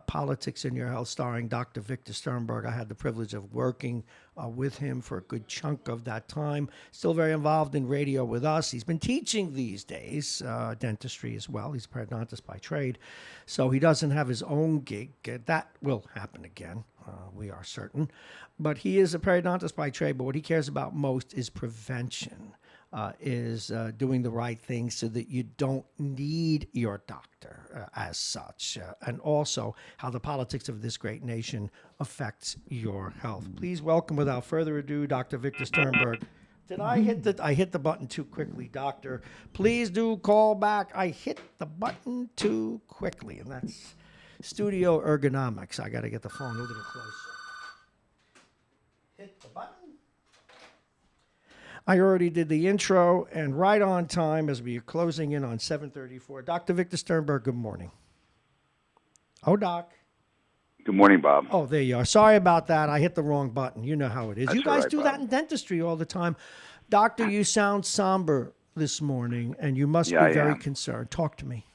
Speaker 1: Politics in Your Health, starring Dr. Victor Sternberg. I had the privilege of working with him for a good chunk of that time. Still very involved in radio with us. He's been teaching these days, dentistry as well. He's a periodontist by trade. So he doesn't have his own gig. That will happen again. We are certain. But he is a periodontist by trade, but what he cares about most is prevention, is doing the right thing so that you don't need your doctor as such, and also how the politics of this great nation affects your health. Please welcome, without further ado, Dr. Victor Sternberg. Did I hit the button too quickly, doctor? Please do call back. I hit the button too quickly, and that's studio ergonomics. I got to get the phone a little closer. Hit the button. I already did the intro, and right on time as we are closing in on 7:34. Dr. Victor Sternberg, good morning. Oh, Doc.
Speaker 6: Good morning, Bob.
Speaker 1: Oh, there you are. Sorry about that. I hit the wrong button. You know how it is.
Speaker 6: That's
Speaker 1: You guys
Speaker 6: all right,
Speaker 1: do
Speaker 6: Bob.
Speaker 1: that in dentistry all the time. Doctor, you sound somber this morning, and you must
Speaker 6: Yeah,
Speaker 1: be very
Speaker 6: I am.
Speaker 1: concerned. Talk to me.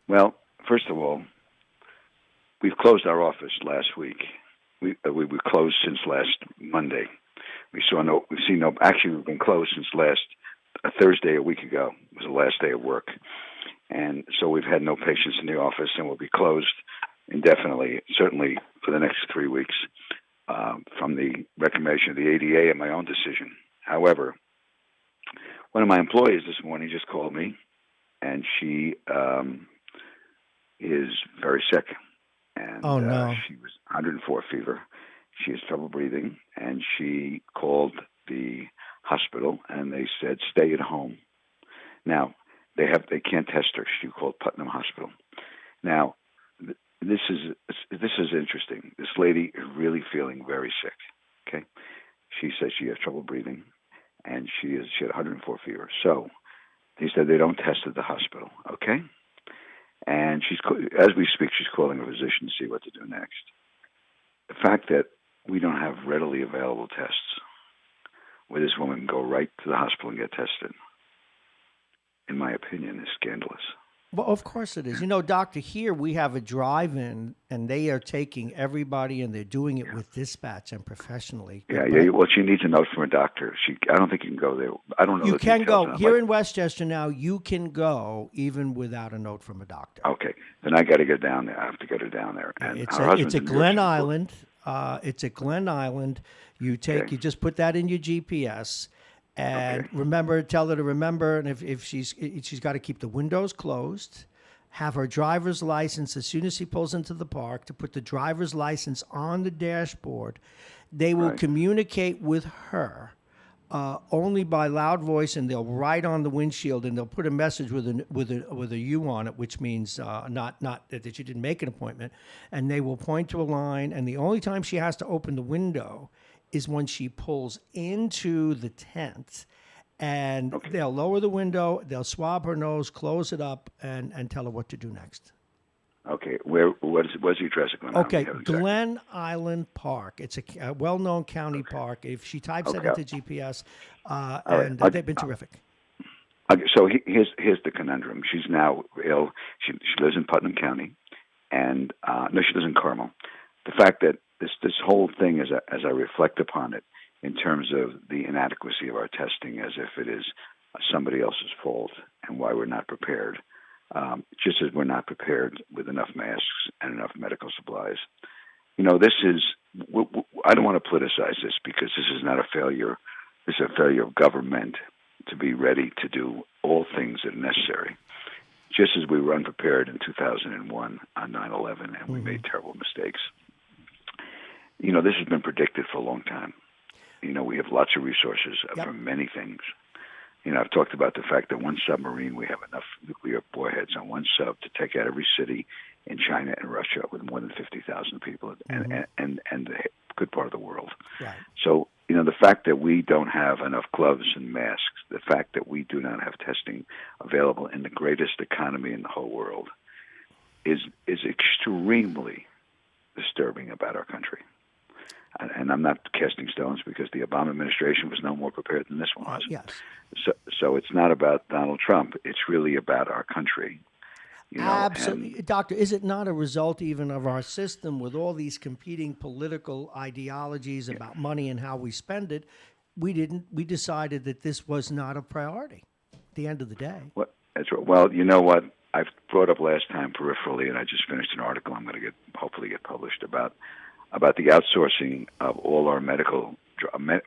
Speaker 6: Well, first of all, we've closed our office last week. We were closed since last Monday. Actually, we've been closed since last Thursday a week ago. It was the last day of work. And so we've had no patients in the office, and we'll be closed indefinitely, certainly for the next 3 weeks, from the recommendation of the ADA and my own decision. However, one of my employees this morning just called me, and she is very sick. And
Speaker 1: Oh, no.
Speaker 6: she was 104 fever. She has trouble breathing, and she called the hospital, and they said, stay at home. Now, they can't test her. She called Putnam Hospital. Now, this is interesting. This lady is really feeling very sick. Okay, she says she has trouble breathing, and she had 104 fever. So they said they don't test at the hospital. Okay, and as we speak, she's calling a physician to see what to do next. The fact that we don't have readily available tests where this woman can go right to the hospital and get tested, in my opinion, is scandalous.
Speaker 1: Well, of course it is. You know, Doctor, here we have a drive-in, and they are taking everybody, and they're doing it with dispatch and professionally.
Speaker 6: Yeah. Well, she needs a note from a doctor. I don't think you can go there. I don't know.
Speaker 1: You
Speaker 6: the
Speaker 1: can
Speaker 6: details,
Speaker 1: go. Here in Westchester now, you can go even without a note from a doctor.
Speaker 6: Okay. Then I got to go down there. I have to get her down there. And
Speaker 1: It's
Speaker 6: her
Speaker 1: at
Speaker 6: husband's in New York
Speaker 1: Glen
Speaker 6: City.
Speaker 1: Island. It's at Glen Island. You just put that in your GPS. And remember, tell her to remember, and if she's got to keep the windows closed, have her driver's license as soon as she pulls into the park, to put the driver's license on the dashboard. They will communicate with her only by loud voice, and they'll write on the windshield, and they'll put a message with a U on it, which means not that you didn't make an appointment, and they will point to a line, and the only time she has to open the window is when she pulls into the tent, and they'll lower the window, they'll swab her nose, close it up, and tell her what to do next.
Speaker 6: Okay, what's the address of Glen Island?
Speaker 1: Okay,
Speaker 6: We have exactly.
Speaker 1: Glen Island Park. It's a well-known county park. If she types that
Speaker 6: Okay.
Speaker 1: into GPS,
Speaker 6: All right.
Speaker 1: and they've been terrific.
Speaker 6: Okay, so here's the conundrum. She's now ill. She lives in Putnam County, and no, she lives in Carmel. The fact that this whole thing, as I reflect upon it, in terms of the inadequacy of our testing, as if it is somebody else's fault, and why we're not prepared, just as we're not prepared with enough masks and enough medical supplies. This is. I don't want to politicize this because this is not a failure. This is a failure of government to be ready to do all things that are necessary. Just as we were unprepared in 2001 on 9/11, and we made terrible mistakes. This has been predicted for a long time. We have lots of resources for many things. I've talked about the fact that one submarine, we have enough nuclear warheads on one sub to take out every city in China and Russia with more than 50,000 people and a good part of the world.
Speaker 1: Right.
Speaker 6: So, the fact that we don't have enough gloves and masks, the fact that we do not have testing available in the greatest economy in the whole world is extremely disturbing about our country. And I'm not casting stones because the Obama administration was no more prepared than this one was.
Speaker 1: Yes.
Speaker 6: So it's not about Donald Trump. It's really about our country.
Speaker 1: Absolutely. Doctor, is it not a result even of our system with all these competing political ideologies about money and how we spend it? We decided that this was not a priority at the end of the day.
Speaker 6: That's right. Well, you know what? I've brought up last time peripherally, and I just finished an article I'm going to hopefully get published about the outsourcing of all our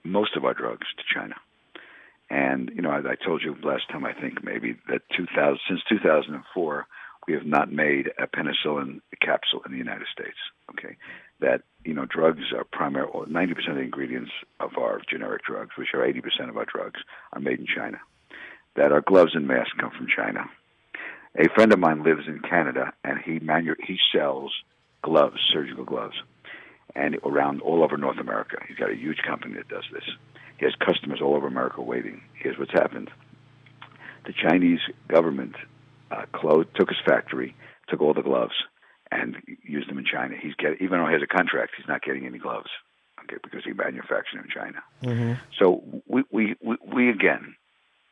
Speaker 6: most of our drugs to China. And, I told you last time, I think maybe that since 2004, we have not made a penicillin capsule in the United States. Okay. That, drugs are 90% of the ingredients of our generic drugs, which are 80% of our drugs, are made in China. That our gloves and masks come from China. A friend of mine lives in Canada, and he sells gloves, surgical gloves, and around all over North America. He's got a huge company that does this. He has customers all over America waiting. Here's what's happened. The Chinese government took his factory, took all the gloves, and used them in China. Even though he has a contract, he's not getting any gloves, okay, because he manufactured them in China.
Speaker 1: Mm-hmm.
Speaker 6: So we again,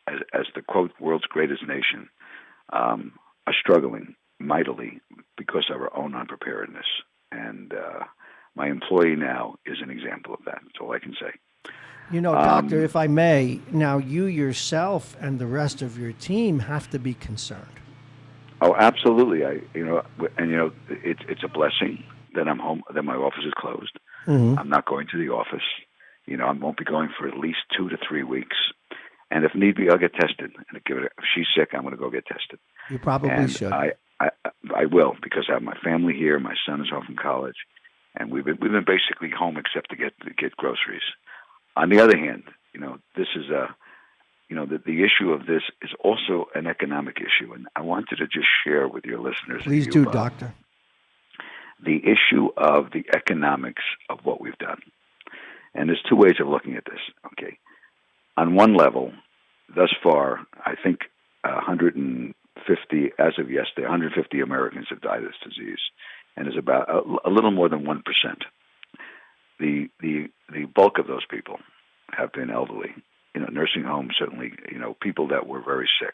Speaker 6: as the quote world's greatest nation, are struggling mightily because of our own unpreparedness. And my employee now is an example of that. That's all I can say.
Speaker 1: Doctor, if I may, now you yourself and the rest of your team have to be concerned.
Speaker 6: Oh, absolutely. It's a blessing that I'm home, that my office is closed.
Speaker 1: Mm-hmm.
Speaker 6: I'm not going to the office. I won't be going for at least 2 to 3 weeks. And if need be, I'll get tested. And if she's sick, I'm going to go get tested.
Speaker 1: You probably should.
Speaker 6: I will, because I have my family here. My son is home from college, and we've been basically home except to get groceries. On the other hand, this is the issue of this is also an economic issue, and I wanted to just share with your listeners.
Speaker 1: Please do, Doctor.
Speaker 6: The issue of the economics of what we've done, and there's two ways of looking at this. Okay, on one level, thus far, I think 150 as of yesterday, 150 Americans have died of this disease, and is about a little more than 1%. The bulk of those people have been elderly, nursing homes, certainly, people that were very sick.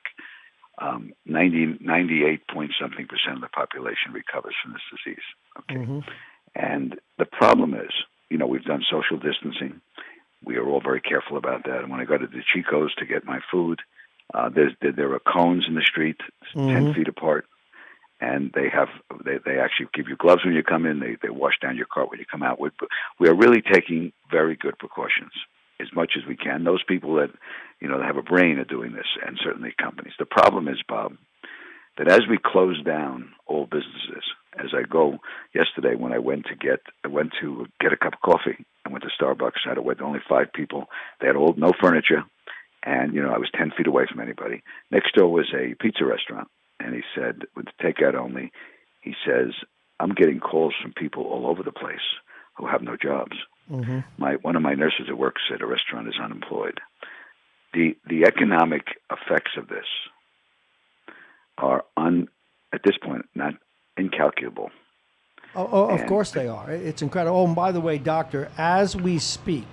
Speaker 6: 98 point something % of the population recovers from this disease. Okay.
Speaker 1: Mm-hmm.
Speaker 6: And the problem is, we've done social distancing. We are all very careful about that. And when I go to the Chico's to get my food, there are cones in the street, 10 feet apart. And they actually give you gloves when you come in. They wash down your cart when you come out. We are really taking very good precautions as much as we can. Those people that that have a brain are doing this, and certainly companies. The problem is, Bob, that as we close down all businesses, as I go yesterday when I went to get a cup of coffee. I went to Starbucks. I had to wait only 5 people. They had no furniture, and I was 10 feet away from anybody. Next door was a pizza restaurant. And he said, with takeout only, he says, I'm getting calls from people all over the place who have no jobs.
Speaker 1: Mm-hmm.
Speaker 6: One of my nurses at work said a restaurant is unemployed. The economic effects of this are at this point, not incalculable.
Speaker 1: of
Speaker 6: And
Speaker 1: course they are. It's incredible. Oh, and by the way, doctor, as we speak,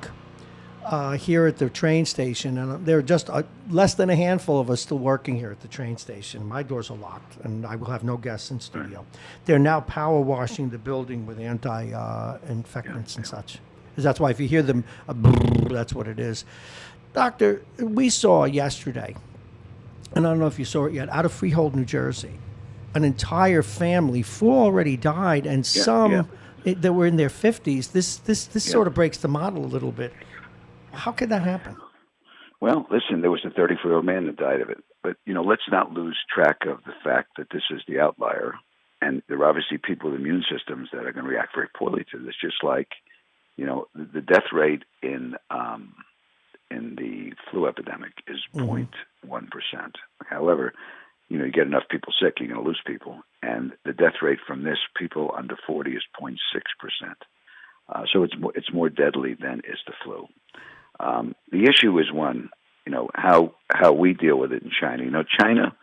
Speaker 1: here at the train station, and there are just less than a handful of us still working here at the train station. My doors are locked, and I will have no guests in studio. They're now power washing the building with anti-infectants and such. That's why if you hear them, that's what it is. Doctor, we saw yesterday, and I don't know if you saw it yet, out of Freehold, New Jersey, an entire family, 4 already died, and some that were in their 50s. This sort of breaks the model a little bit. How could that happen?
Speaker 6: Well, listen, there was a 34-year-old man that died of it. But, let's not lose track of the fact that this is the outlier. And there are obviously people with immune systems that are going to react very poorly to this, just like, the death rate in the flu epidemic is 0.1%. However, you get enough people sick, you're going to lose people. And the death rate from this, people under 40, is 0.6%. So it's more deadly than is the flu. The issue is one, how we deal with it in China. China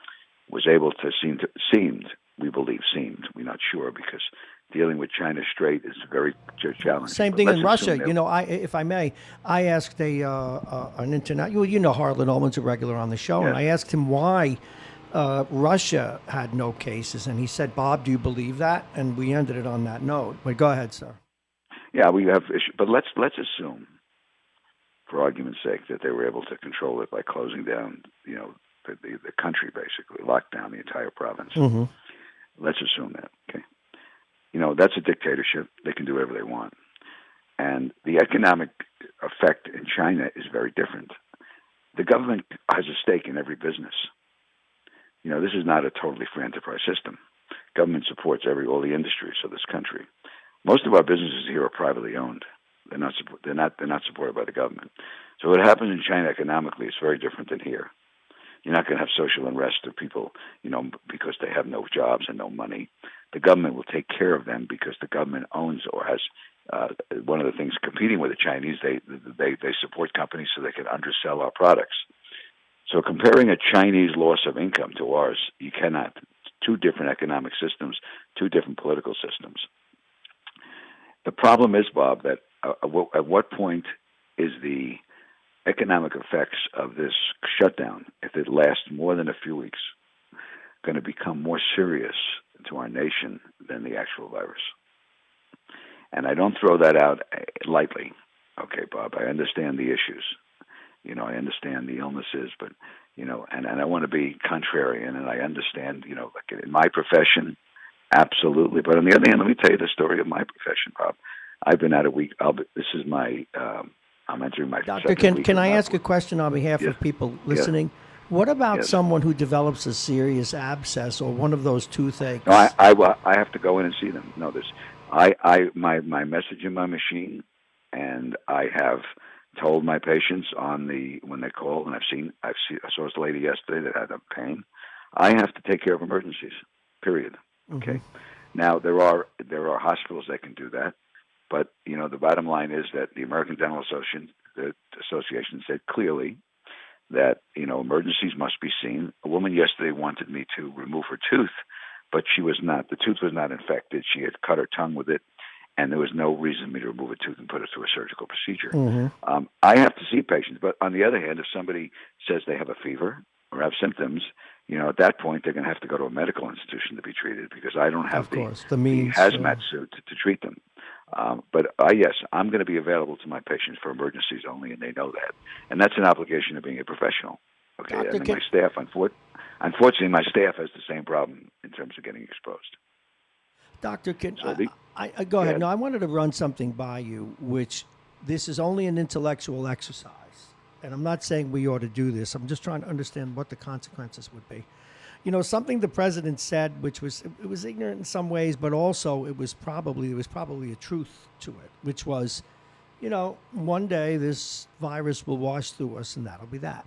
Speaker 6: was able to seemed, we're not sure, because dealing with China straight is very challenging.
Speaker 1: Same thing in Russia. If I may, I asked an international, Harlan Ullman's a regular on the show,
Speaker 6: Yes.
Speaker 1: and I asked him why Russia had no cases, and he said, "Bob, do you believe that?" And we ended it on that note. But go ahead, sir.
Speaker 6: Yeah, we have issues, but let's assume, for argument's sake, that they were able to control it by closing down, the country, basically locked down the entire province.
Speaker 1: Mm-hmm.
Speaker 6: Let's assume that. Okay, that's a dictatorship. They can do whatever they want, and the economic effect in China is very different. The government has a stake in every business. This is not a totally free enterprise system. Government supports all the industries of this country. Most of our businesses here are privately owned. They're not supported by the government. So what happens in China economically is very different than here. You're not going to have social unrest of people, because they have no jobs and no money. The government will take care of them because the government owns or has one of the things competing with the Chinese. They support companies so they can undersell our products. So comparing a Chinese loss of income to ours, you cannot. Two different economic systems, two different political systems. The problem is, Bob, that at what point is the economic effects of this shutdown, if it lasts more than a few weeks, going to become more serious to our nation than the actual virus? And I don't throw that out lightly. Okay, Bob, I understand the issues. I understand the illnesses, but, and I want to be contrarian, and I understand, like in my profession, absolutely. But on the other hand, let me tell you the story of my profession, Bob. I've been out a week. This is my, I'm entering my
Speaker 1: Doctor,
Speaker 6: second week.
Speaker 1: Can I ask a question on behalf of people listening? Yes. What about someone who develops a serious abscess or one of those toothaches?
Speaker 6: No, I have to go in and see them. No, my message in my machine, and I have told my patients when they call, and I saw this lady yesterday that had a pain. I have to take care of emergencies. Period. Okay. Mm-hmm. Now there are hospitals that can do that, but the bottom line is that the American Dental Association said clearly that emergencies must be seen. A woman yesterday wanted me to remove her tooth, but the tooth was not infected. She had cut her tongue with it, and there was no reason for me to remove a tooth and put it through a surgical procedure. Mm-hmm. I have to see patients, but on the other hand, if somebody says they have a fever or have symptoms, at that point they're going to have to go to a medical institution to be treated because I don't have the hazmat suit to treat them. But yes, I'm going to be available to my patients for emergencies only, and they know that. And that's an obligation of being a professional. Okay, Doctor, my staff, unfortunately, my staff has the same problem in terms of getting exposed.
Speaker 1: Doctor, I go ahead. No, I wanted to run something by you, which this is only an intellectual exercise. And I'm not saying we ought to do this. I'm just trying to understand what the consequences would be. Something the president said, which was ignorant in some ways, but also there was probably a truth to it, which was, one day this virus will wash through us, and that'll be that,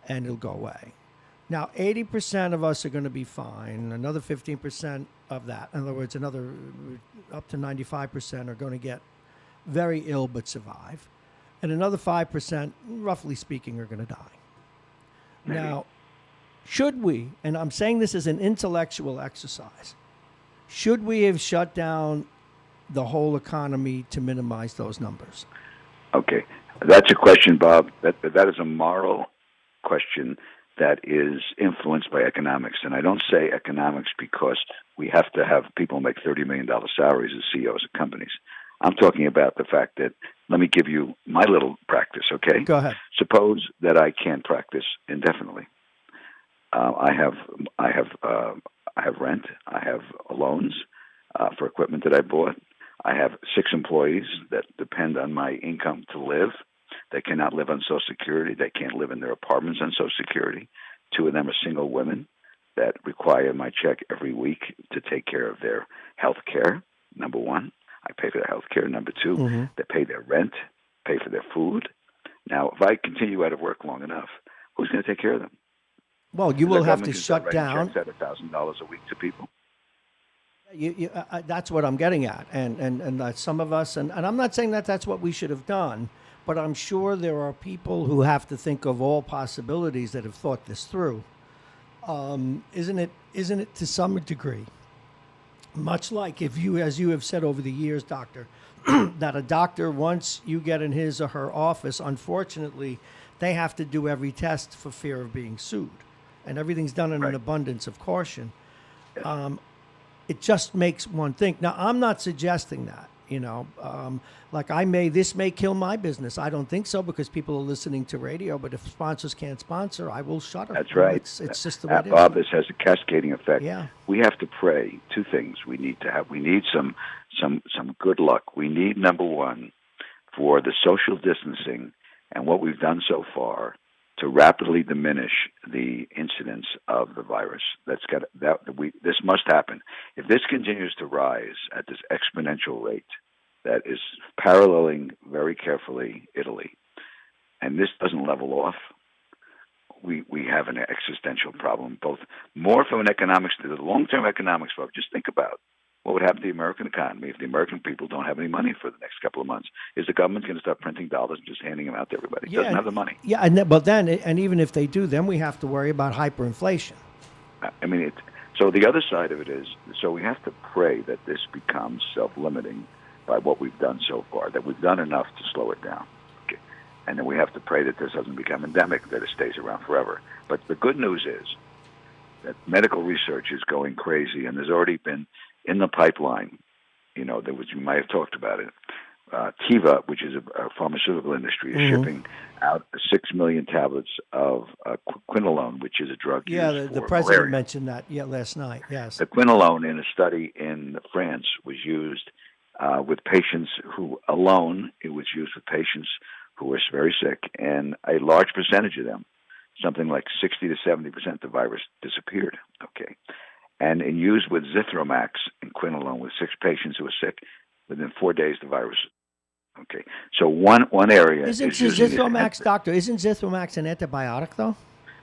Speaker 1: and it'll go away. Now, 80% of us are going to be fine. Another 15% of that, in other words, another up to 95% are going to get very ill but survive. And another 5%, roughly speaking, are going to die. Maybe. Now, should we, and I'm saying this as an intellectual exercise, Should we have shut down the whole economy to minimize those numbers?
Speaker 6: Okay, that's a question, Bob. That is a moral question that is influenced by economics, and I don't say economics because we have to have people make $30 million salaries as CEOs of companies. I'm talking about the fact that, let me give you my little practice, okay?
Speaker 1: Go ahead.
Speaker 6: Suppose that I can't practice indefinitely. I have rent. I have loans for equipment that I bought. I have 6 employees that depend on my income to live. They cannot live on Social Security. They can't live in their apartments on Social Security. 2 of them are single women that require my check every week to take care of their health care, number one. I pay for their health care. Number 2, they pay their rent, pay for their food. Now, if I continue out of work long enough, who's going to take care of them?
Speaker 1: Well, you will have to shut down.
Speaker 6: Checks at $1,000 a week to people.
Speaker 1: That's what I'm getting at, and some of us, and I'm not saying that that's what we should have done, but I'm sure there are people who have to think of all possibilities that have thought this through. Isn't it to some degree? Much like if you, as you have said over the years, doctor, that a doctor, once you get in his or her office, unfortunately, they have to do every test for fear of being sued. And everything's done in an abundance of caution. It just makes one think. Now, I'm not suggesting that, like this may kill my business. I don't think so because people are listening to radio, but if sponsors can't sponsor, I will shut them.
Speaker 6: That's right.
Speaker 1: It's just the way it is.
Speaker 6: Bob, this has a cascading effect.
Speaker 1: Yeah.
Speaker 6: We have to pray 2 things. We need some good luck. We need, number 1, for the social distancing and what we've done so far to rapidly diminish the incidence of the virus. This must happen. If this continues to rise at this exponential rate that is paralleling very carefully Italy, and this doesn't level off, we have an existential problem, both more from an economics to the long-term economics. But just think about what would happen to the American economy if the American people don't have any money for the next couple of months. Is the government going to start printing dollars and just handing them out to everybody? It doesn't have the money.
Speaker 1: Yeah, and even if they do, then we have to worry about hyperinflation.
Speaker 6: I mean, so the other side of it is, so we have to pray that this becomes self-limiting by what we've done so far, that we've done enough to slow it down. Okay. And then we have to pray that this doesn't become endemic, that it stays around forever. But the good news is that medical research is going crazy, and there's already been in the pipeline, you might have talked about it. Teva, which is a pharmaceutical industry, is shipping out 6 million tablets of quinolone, which is a drug used for
Speaker 1: the president
Speaker 6: malaria.
Speaker 1: mentioned that last night. Yes,
Speaker 6: the quinolone in a study in France was used with patients who alone. It was used with patients who were very sick, and a large percentage of them, something like 60 to 70%, the virus disappeared. Okay. And in used with Zithromax and quinolone with 6 patients who were sick, within 4 days the virus. Okay, so one area
Speaker 1: isn't Zithromax, doctor? Isn't Zithromax an antibiotic though?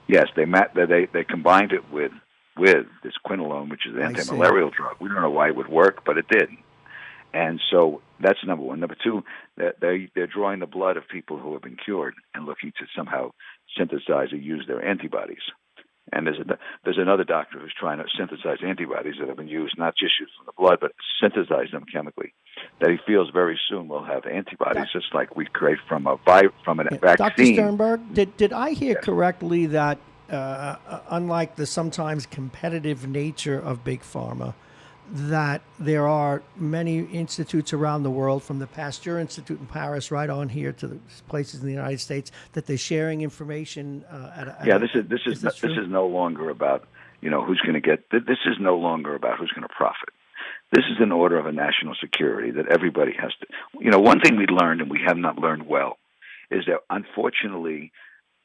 Speaker 6: Yes, they combined it with this quinolone, which is an anti-malarial drug. We don't know why it would work, but it did. And so that's number 1. Number 2, they're drawing the blood of people who have been cured and looking to somehow synthesize or use their antibodies. And there's another doctor who's trying to synthesize antibodies that have been used, not just used from the blood, but synthesize them chemically. That he feels very soon we'll have antibodies, just like we create from a vaccine.
Speaker 1: Dr. Sternberg, did I hear correctly that unlike the sometimes competitive nature of big pharma, that there are many institutes around the world, from the Pasteur Institute in Paris right on here to the places in the United States, that they're sharing information.
Speaker 6: This is no longer about who's going to get. This is no longer about who's going to profit. This is an order of a national security that everybody has to. One thing we learned, and we have not learned well, is that unfortunately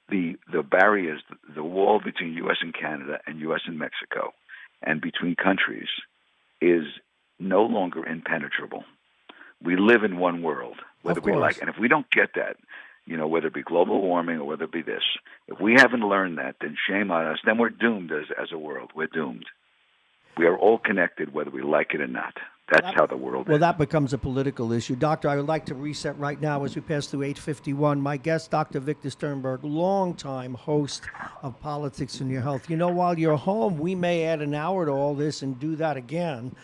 Speaker 6: the barriers, the wall between U.S. and Canada and U.S. and Mexico, and between countries, is no longer impenetrable. We live in one world, whether we like, and if we don't get that, whether it be global warming or whether it be this, if we haven't learned that, then shame on us. Then we're doomed as a world. We're doomed. We are all connected, whether we like it or not. That's how the world is.
Speaker 1: Well, that becomes a political issue. Doctor, I would like to reset right now as we pass through 8:51. My guest, Dr. Victor Sternberg, longtime host of Politics in Your Health. While you're home, we may add an hour to all this and do that again.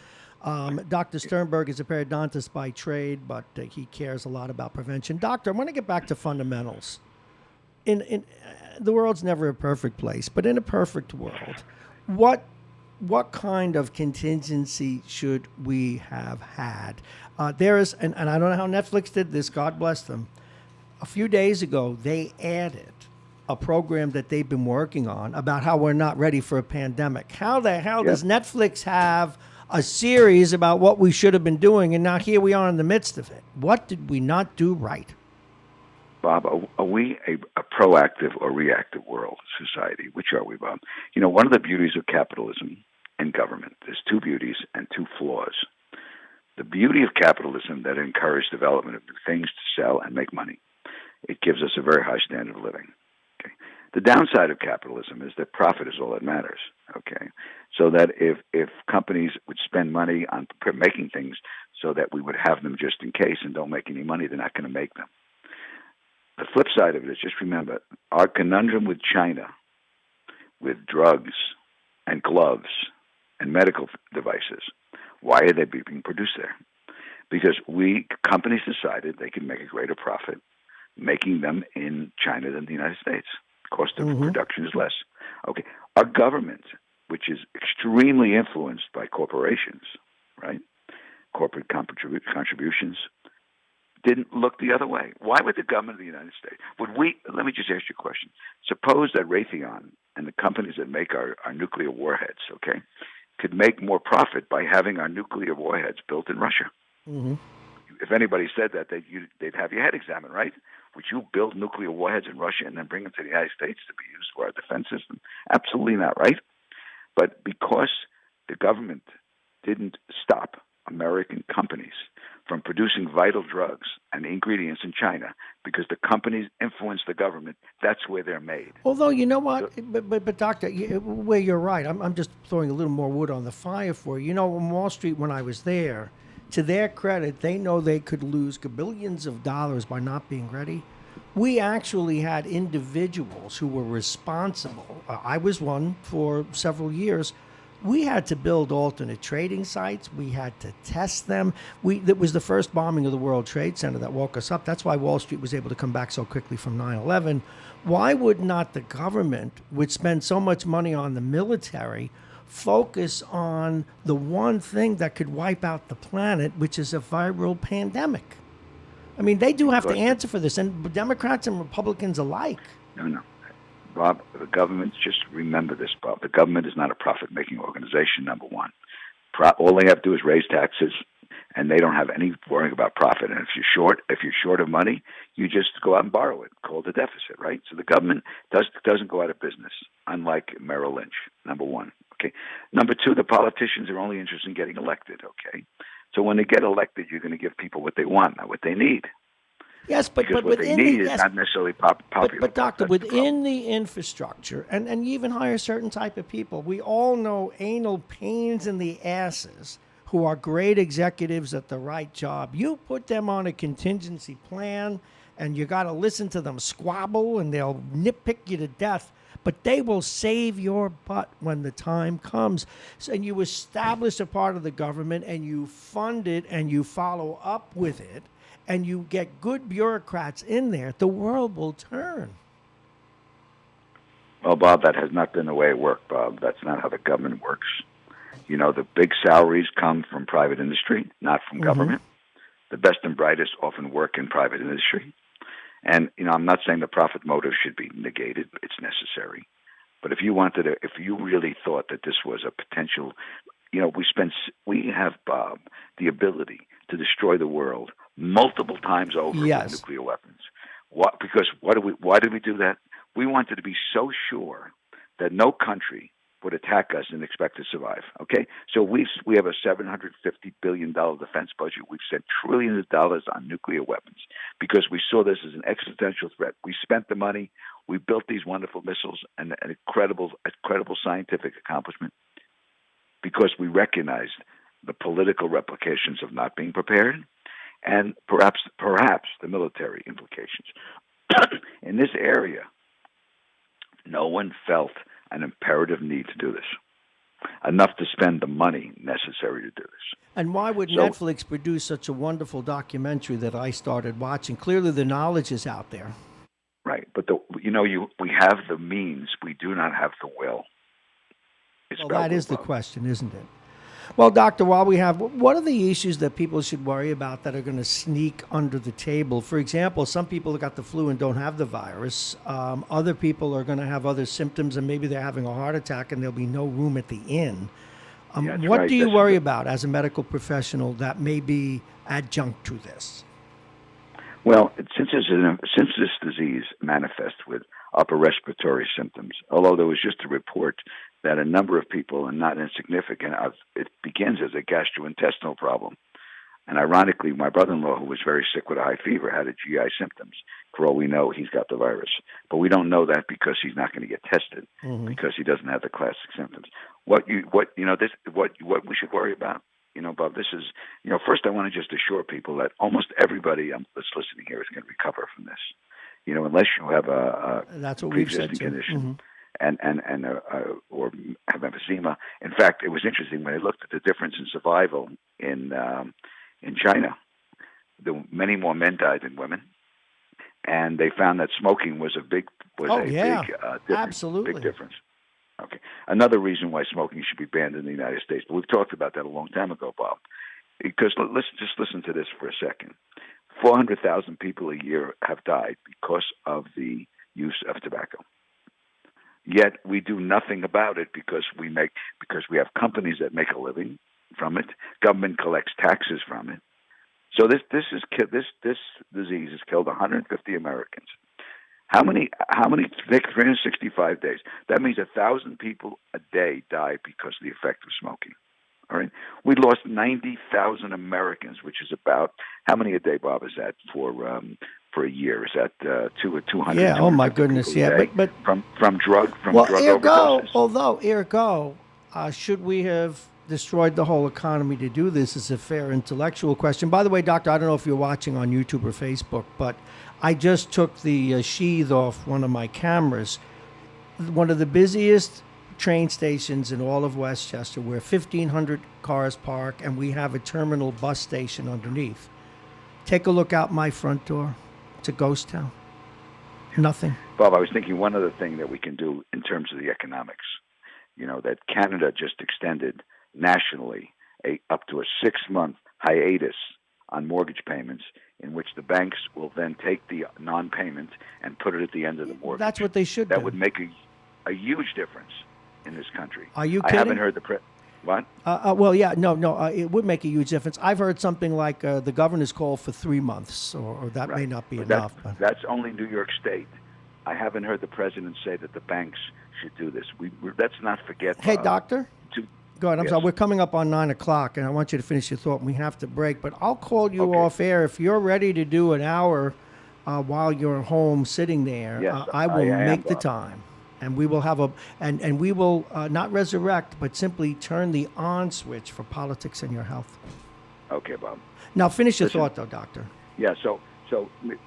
Speaker 1: Dr. Sternberg is a periodontist by trade, but he cares a lot about prevention. Doctor, I want to get back to fundamentals. In the world's never a perfect place, but in a perfect world, what what kind of contingency should we have had? There is, and I don't know how Netflix did this. God bless them. A few days ago, they added a program that they've been working on about how we're not ready for a pandemic. How the hell
Speaker 6: Yeah.
Speaker 1: does Netflix have a series about what we should have been doing, and now here we are in the midst of it? What did we not do right?
Speaker 6: Bob, are we a proactive or reactive world society? Which are we, Bob? You know, one of the beauties of capitalism and government, there's two beauties and two flaws. The beauty of capitalism that encourages development of new things to sell and make money. It gives us a very high standard of living. Okay. The downside of capitalism is that profit is all that matters. Okay, so that if companies would spend money on making things so that we would have them just in case and don't make any money, they're not going to make them. The flip side of it is just remember our conundrum with China, with drugs and gloves and medical devices. Why are they being produced there? Because companies decided they could make a greater profit making them in China than the United States. Cost of production is less. Okay, our government, which is extremely influenced by corporations, right? Corporate contributions, didn't look the other way. Why would the government of the United States, let me just ask you a question. Suppose that Raytheon and the companies that make our nuclear warheads, okay, could make more profit by having our nuclear warheads built in Russia.
Speaker 1: Mm-hmm.
Speaker 6: If anybody said that, they'd have your head examined, right? Would you build nuclear warheads in Russia and then bring them to the United States to be used for our defense system? Absolutely not, right? But because the government didn't stop American companies from producing vital drugs and ingredients in China, because the companies influence the government, that's where they're made.
Speaker 1: Although, you know what, but Doctor, where you're right, I'm just throwing a little more wood on the fire for you. You know, on Wall Street, when I was there, to their credit, they know they could lose billions of dollars by not being ready. We actually had individuals who were responsible. I was one for several years. We had to build alternate trading sites. We had to test them. That was the first bombing of the World Trade Center that woke us up. That's why Wall Street was able to come back so quickly from 9/11. Why would not the government, which spends so much money on the military, focus on the one thing that could wipe out the planet, which is a viral pandemic? I mean, they do have to answer for this, and Democrats and Republicans alike.
Speaker 6: No. Bob, the government, just remember this, Bob. The government is not a profit-making organization, number one. All they have to do is raise taxes, and they don't have any worrying about profit. And if you're short of money, you just go out and borrow it, called a deficit, right? So the government doesn't go out of business, unlike Merrill Lynch, number one. Okay. Number two, the politicians are only interested in getting elected, okay? So when they get elected, you're going to give people what they want, not what they need.
Speaker 1: Yes, but
Speaker 6: what
Speaker 1: within
Speaker 6: they need
Speaker 1: is
Speaker 6: not necessarily popular.
Speaker 1: But doctor, within the infrastructure, and you even hire certain type of people. We all know anal pains in the asses who are great executives at the right job. You put them on a contingency plan, and you got to listen to them squabble, and they'll nitpick you to death. But they will save your butt when the time comes. So, and you establish a part of the government, and you fund it, and you follow up with it, and you get good bureaucrats in there, the world will turn.
Speaker 6: Well, Bob, that has not been the way it worked, Bob. That's not how the government works. You know, the big salaries come from private industry, not from government. The best and brightest often work in private industry. And, you know, I'm not saying the profit motive should be negated. It's necessary. But if you really thought that this was a potential, you know, we have, Bob, the ability to destroy the world multiple times over with nuclear weapons. Why did we do that? We wanted to be so sure that no country would attack us and expect to survive. Okay, so we have a $750 billion defense budget. We've spent trillions of dollars on nuclear weapons because we saw this as an existential threat. We spent the money. We built these wonderful missiles and an incredible scientific accomplishment because we recognized the political replications of not being prepared and perhaps the military implications. In this area, no one felt an imperative need to do this. enough to spend the money necessary to do this.
Speaker 1: And why would Netflix produce such a wonderful documentary that I started watching? Clearly, the knowledge is out there.
Speaker 6: Right, but we have the means. We do not have the will.
Speaker 1: Well, that is the question, isn't it? Well, Doctor, what are the issues that people should worry about that are going to sneak under the table? For example, some people have got the flu and don't have the virus. Other people are going to have other symptoms, and maybe they're having a heart attack, and there'll be no room at the inn. What do you worry about as a medical professional that may be adjunct to this?
Speaker 6: Well, since this disease manifests with upper respiratory symptoms, although there was just a report that a number of people, and not insignificant, it begins as a gastrointestinal problem. And ironically, my brother-in-law, who was very sick with a high fever, had a GI symptoms. For all we know, he's got the virus. But we don't know that because he's not going to get tested, because he doesn't have the classic symptoms. What we should worry about, Bob, this is, first I want to just assure people that almost everybody that's listening here is going to recover from this. Unless you have a
Speaker 1: that's what we've said
Speaker 6: pre-existing condition. Or have emphysema. In fact, it was interesting when I looked at the difference in survival in China. Many more men died than women, and they found that smoking was a big difference.
Speaker 1: Absolutely.
Speaker 6: Big difference. Okay. Another reason why smoking should be banned in the United States, but we've talked about that a long time ago, Bob. Because listen to this for a second. 400,000 people a year have died because of the use of tobacco. Yet we do nothing about it because we have companies that make a living from it. Government collects taxes from it. So this disease has killed 150 Americans. How many? 365 days. That means 1,000 people a day die because of the effect of smoking. All right. We lost 90,000 Americans, which is about how many a day, Bob? Is that for a year? Is that 200?
Speaker 1: Yeah. Oh my goodness. Yeah. But
Speaker 6: from drug overdoses.
Speaker 1: Ergo, should we have destroyed the whole economy to do this? Is a fair intellectual question. By the way, Doctor, I don't know if you're watching on YouTube or Facebook, but I just took the sheath off one of my cameras. One of the busiest train stations in all of Westchester, where 1,500 cars park, and we have a terminal bus station underneath. Take a look out my front door. It's a ghost town. Nothing.
Speaker 6: Bob, I was thinking one other thing that we can do in terms of the economics. That Canada just extended nationally up to a 6-month hiatus on mortgage payments, in which the banks will then take the non-payment and put it at the end of the mortgage.
Speaker 1: That's what they should do.
Speaker 6: That would make a huge difference in this country.
Speaker 1: Are you kidding?
Speaker 6: I haven't heard what?
Speaker 1: Well, yeah, no, it would make a huge difference. I've heard something like the governor's call for 3 months, or that may not be enough.
Speaker 6: That's only New York State. I haven't heard the president say that the banks should do this. Let's not forget.
Speaker 1: Hey, Doctor? Go ahead. I'm
Speaker 6: Yes.
Speaker 1: sorry. We're coming up on 9 o'clock, and I want you to finish your thought, and we have to break. But I'll call you off air if you're ready to do an hour while you're home sitting there.
Speaker 6: Yes,
Speaker 1: I will make the
Speaker 6: Bob.
Speaker 1: time, and we will have and we will not resurrect, but simply turn the on switch for politics and your health.
Speaker 6: Okay, Bob.
Speaker 1: Now finish your thought, though, Doctor.
Speaker 6: Yeah. So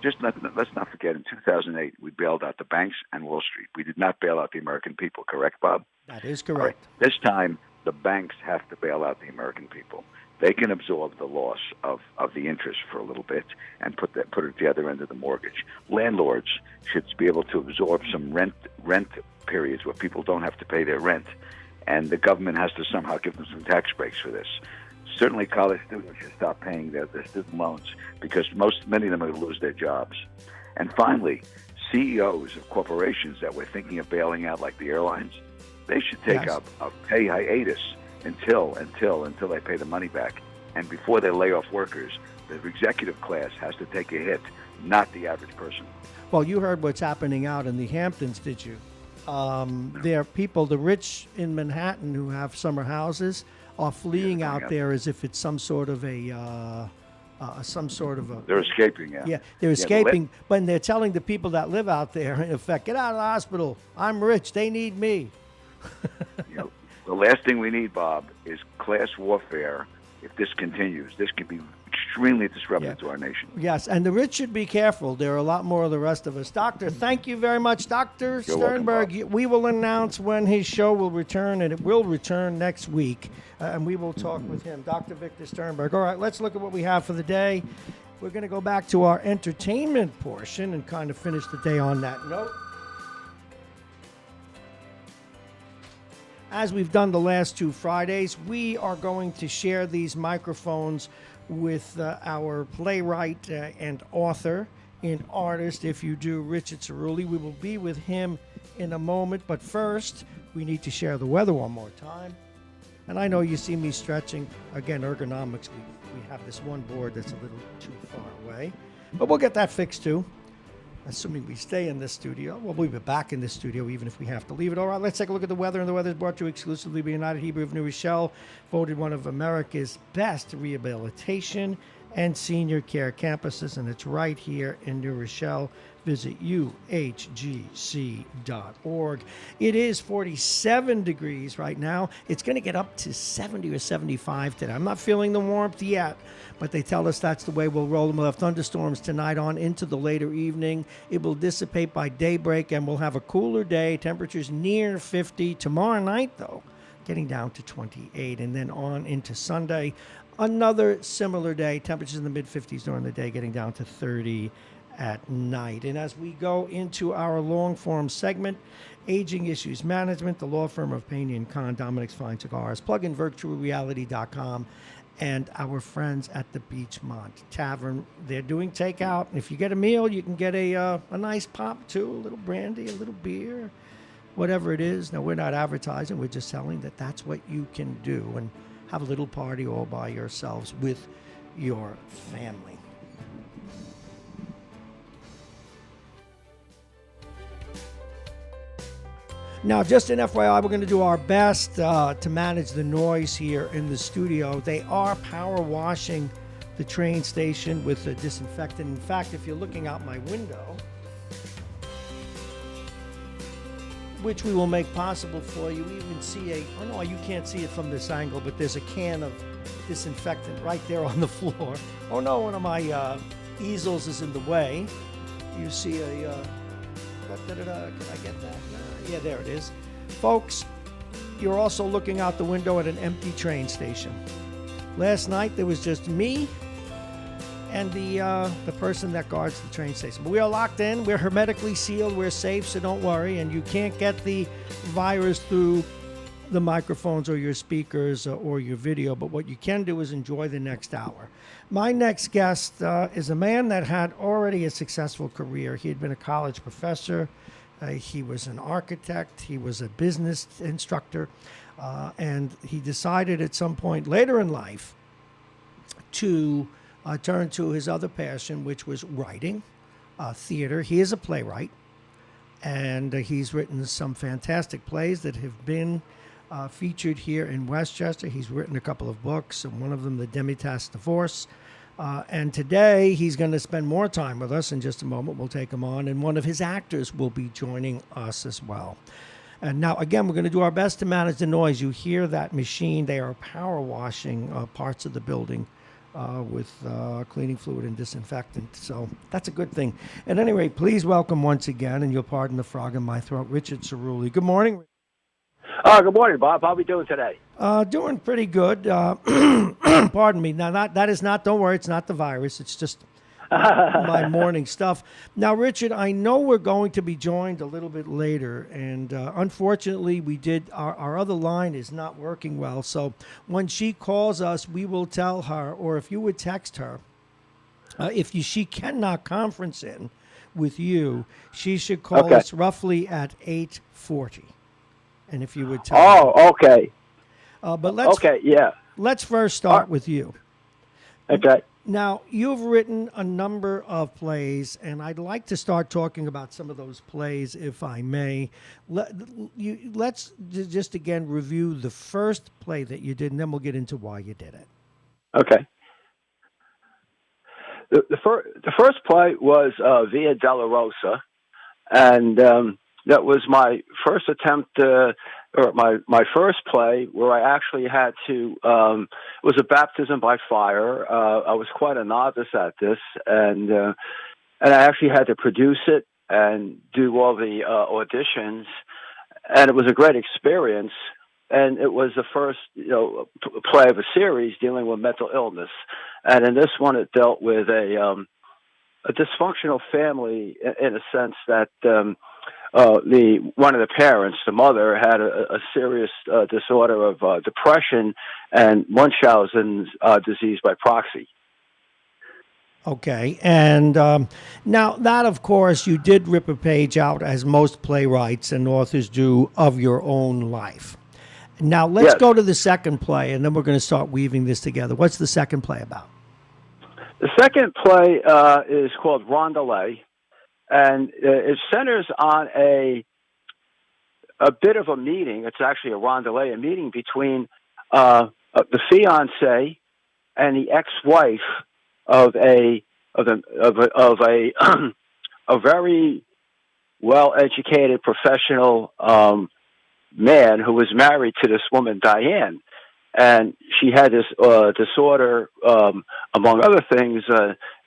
Speaker 6: just let's not forget. In 2008, we bailed out the banks and Wall Street. We did not bail out the American people. Correct, Bob?
Speaker 1: That is correct.
Speaker 6: Right. This time, the banks have to bail out the American people. They can absorb the loss of the interest for a little bit and put it at the other end of the mortgage. Landlords should be able to absorb some rent periods where people don't have to pay their rent, and the government has to somehow give them some tax breaks for this. Certainly, college students should stop paying their student loans because many of them are going to lose their jobs. And finally, CEOs of corporations that we're thinking of bailing out, like the airlines, they should take a pay hiatus until they pay the money back. And before they lay off workers, the executive class has to take a hit, not the average person.
Speaker 1: Well, you heard what's happening out in the Hamptons, did you? There are people, the rich in Manhattan who have summer houses, are fleeing out there as if it's some sort of a.
Speaker 6: They're escaping.
Speaker 1: Yeah, they're escaping, but they're telling the people that live out there, in effect, get out of the hospital. I'm rich. They need me.
Speaker 6: The last thing we need, Bob, is class warfare. If this continues, this could be extremely disruptive to our nation.
Speaker 1: Yes, and the rich should be careful. There are a lot more of the rest of us. Doctor, thank you very much. Dr.
Speaker 6: You're welcome,
Speaker 1: Sternberg,
Speaker 6: Bob.
Speaker 1: we will announce when his show will return, and it will return next week, and we will talk with him. Dr. Victor Sternberg. All right, let's look at what we have for the day. We're going to go back to our entertainment portion and kind of finish the day on that note. As we've done the last 2 Fridays, we are going to share these microphones with our playwright and author and artist, if you do, Richard Cerulli. We will be with him in a moment, but first, we need to share the weather one more time. And I know you see me stretching. Again, ergonomics, we have this one board that's a little too far away, but we'll get that fixed too. Assuming we stay in this studio. Well, we'll be back in this studio even if we have to leave it. All right, let's take a look at the weather. And the weather is brought to you exclusively by United Hebrew of New Rochelle, voted one of America's best rehabilitation and senior care campuses. And it's right here in New Rochelle. Visit uhgc.org. It is 47 degrees right now. It's going to get up to 70 or 75 today. I'm not feeling the warmth yet, but they tell us that's the way we'll roll them. We'll have thunderstorms tonight on into the later evening. It will dissipate by daybreak, and we'll have a cooler day. Temperatures near 50. Tomorrow night, though, getting down to 28, and then on into Sunday. Another similar day. Temperatures in the mid-50s during the day, getting down to 30 at night. And as we go into our long-form segment, Aging Issues Management, the law firm of Payne & Con, Dominic's Fine Cigars, plug-in virtualreality.com, and our friends at the Beachmont Tavern. They're doing takeout. And if you get a meal, you can get a nice pop, too, a little brandy, a little beer, whatever it is. Now, we're not advertising. We're just telling that that's what you can do and have a little party all by yourselves with your family. Now, just an FYI, we're going to do our best to manage the noise here in the studio. They are power washing the train station with a disinfectant. In fact, if you're looking out my window, which we will make possible for you, even see oh no, you can't see it from this angle, but there's a can of disinfectant right there on the floor. Oh no, one of my easels is in the way. You see a... Can I get that? Yeah, there it is. Folks, you're also looking out the window at an empty train station. Last night, there was just me and the person that guards the train station. But we are locked in. We're hermetically sealed. We're safe, so don't worry. And you can't get the virus through the microphones or your speakers or your video. But what you can do is enjoy the next hour. My next guest is a man that had already a successful career. He had been a college professor. He was an architect. He was a business instructor. And he decided at some point later in life to turn to his other passion, which was writing, theater. He is a playwright. And he's written some fantastic plays that have been featured here in Westchester. He's written a couple of books, and one of them, The Demitasse Divorce. And today, he's going to spend more time with us. In just a moment, we'll take him on, and one of his actors will be joining us as well. And now, again, we're going to do our best to manage the noise. You hear that machine. They are power washing parts of the building with cleaning fluid and disinfectant. So that's a good thing. At any rate, please welcome once again, and you'll pardon the frog in my throat, Richard Cerulli. Good morning.
Speaker 7: Good morning, Bob. How are we doing today?
Speaker 1: Doing pretty good. Pardon me. Now, that is not, don't worry, it's not the virus. It's just my morning stuff. Now, Richard, I know we're going to be joined a little bit later, and unfortunately, our other line is not working well. So when she calls us, we will tell her, or if you would text her, she cannot conference in with you, she should call us roughly at 8:40. And if you would tell her.
Speaker 7: Oh, okay.
Speaker 1: But let's first start with you.
Speaker 7: Okay.
Speaker 1: Now, you've written a number of plays, and I'd like to start talking about some of those plays, if I may. Let's just again review the first play that you did, and then we'll get into why you did it.
Speaker 7: Okay. The first play was Via Dolorosa, and that was my first attempt, or my first play where I actually had to. It was a baptism by fire. I was quite a novice at this, and I actually had to produce it and do all the auditions, and it was a great experience. And it was the first, play of a series dealing with mental illness. And in this one, it dealt with a dysfunctional family in a sense that one of the parents, the mother, had a serious disorder of depression and Munchausen's disease by proxy.
Speaker 1: Okay, and now that, of course, you did rip a page out, as most playwrights and authors do, of your own life. Now, let's go to the second play, and then we're going to start weaving this together. What's the second play about?
Speaker 7: The second play is called Rondelay, and it centers on a bit of a meeting. It's actually a rondelay, a meeting between the fiancé and the ex-wife of a a very well-educated professional man who was married to this woman, Diane. And she had this disorder, among other things,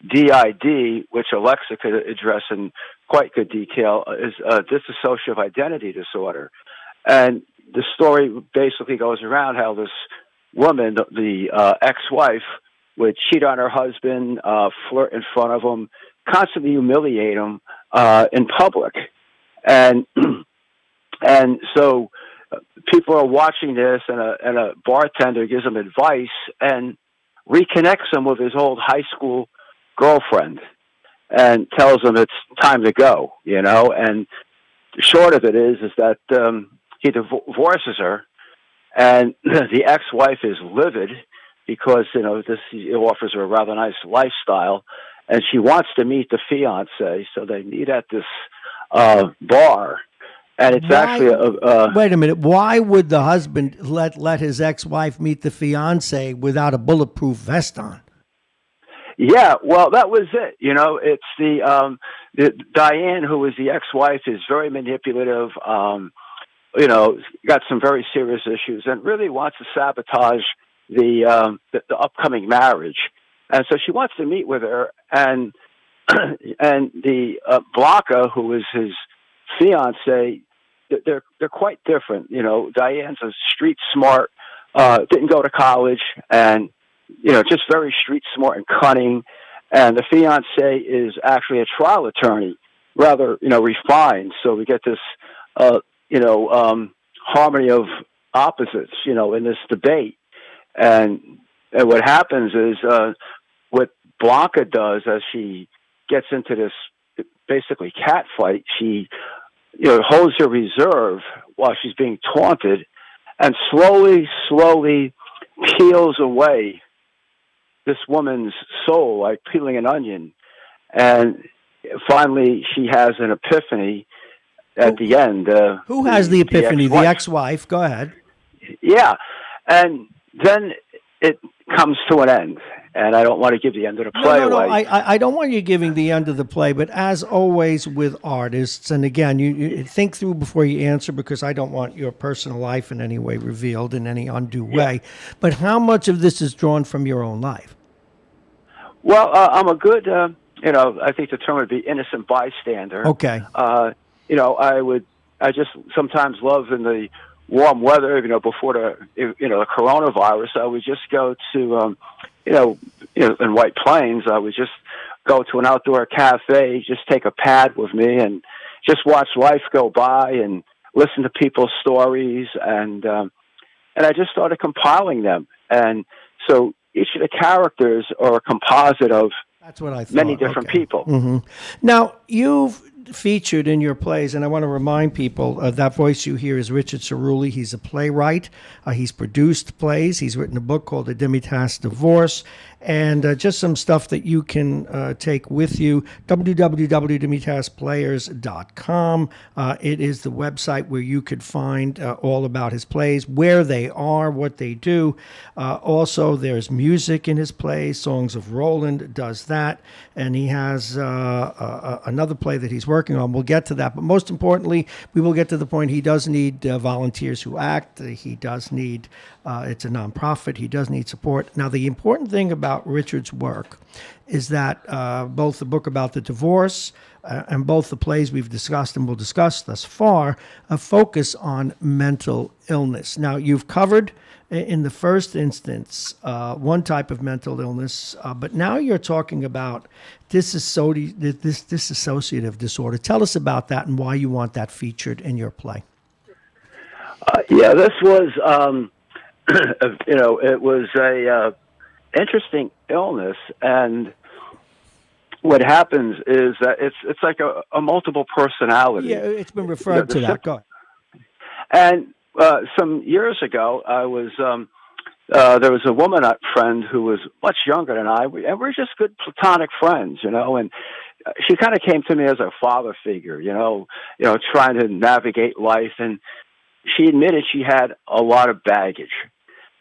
Speaker 7: DID, which Alexa could address in quite good detail, is dissociative identity disorder. And the story basically goes around how this woman, the ex-wife, would cheat on her husband, flirt in front of him, constantly humiliate him in public. And so people are watching this, and a bartender gives him advice and reconnects him with his old high school girlfriend and tells him it's time to go, And the short of it is that he divorces her, and the ex-wife is livid because, he offers her a rather nice lifestyle, and she wants to meet the fiancé, so they meet at this bar. And it's actually
Speaker 1: wait a minute. Why would the husband let his ex-wife meet the fiancé without a bulletproof vest on?
Speaker 7: Yeah, well, that was it. It's the Diane, who is the ex-wife, is very manipulative. Got some very serious issues, and really wants to sabotage the upcoming marriage. And so she wants to meet with her, and the Blanca, who is his fiancé, they're quite different. Diane's a street smart, didn't go to college, and just very street smart and cunning. And the fiancé is actually a trial attorney, rather refined. So we get this harmony of opposites in this debate. And what happens is what Blanca does as she gets into this basically cat fight, she holds her reserve while she's being taunted, and slowly peels away this woman's soul like peeling an onion. And finally, she has an epiphany at the end.
Speaker 1: Who has the epiphany? The ex-wife. Go ahead.
Speaker 7: Yeah, and then it comes to an end. And I don't want to give the end of the play away.
Speaker 1: I don't want you giving the end of the play, but as always with artists, and again, you think through before you answer, because I don't want your personal life in any way revealed in any undue way. But how much of this is drawn from your own life?
Speaker 7: Well, I'm a good, I think the term would be innocent bystander.
Speaker 1: Okay.
Speaker 7: I just sometimes love in the warm weather, before the coronavirus, I would just go to, in White Plains, I would just go to an outdoor cafe, just take a pad with me and just watch life go by and listen to people's stories. And I just started compiling them. And so each of the characters are a composite of many different people.
Speaker 1: Mm-hmm. Now, you've featured in your plays, and I want to remind people that voice you hear is Richard Cerulli. He's a playwright. He's produced plays. He's written a book called The Demitasse Divorce, and just some stuff that you can take with you. www.demitasseplayers.com. It is the website where you could find all about his plays, where they are, what they do. Also, there's music in his plays. Songs of Roland does that, and he has another play that he's working on. We'll get to that. But most importantly, we will get to the point he does need volunteers who act. He does need, it's a nonprofit. He does need support. Now, the important thing about Richard's work is that both the book about the divorce and both the plays we've discussed and will discuss thus far focus on mental illness. Now, you've covered in the first instance one type of mental illness, but now you're talking about dissociative disorder. Tell us about that and why you want that featured in your play.
Speaker 7: Yeah, this was, it was a interesting illness, and what happens is that it's like a multiple personality.
Speaker 1: Yeah, it's been referred to that. Go ahead.
Speaker 7: And some years ago, I was there was a woman friend who was much younger than I, and we're just good platonic friends, and she kind of came to me as a father figure, trying to navigate life, and she admitted she had a lot of baggage,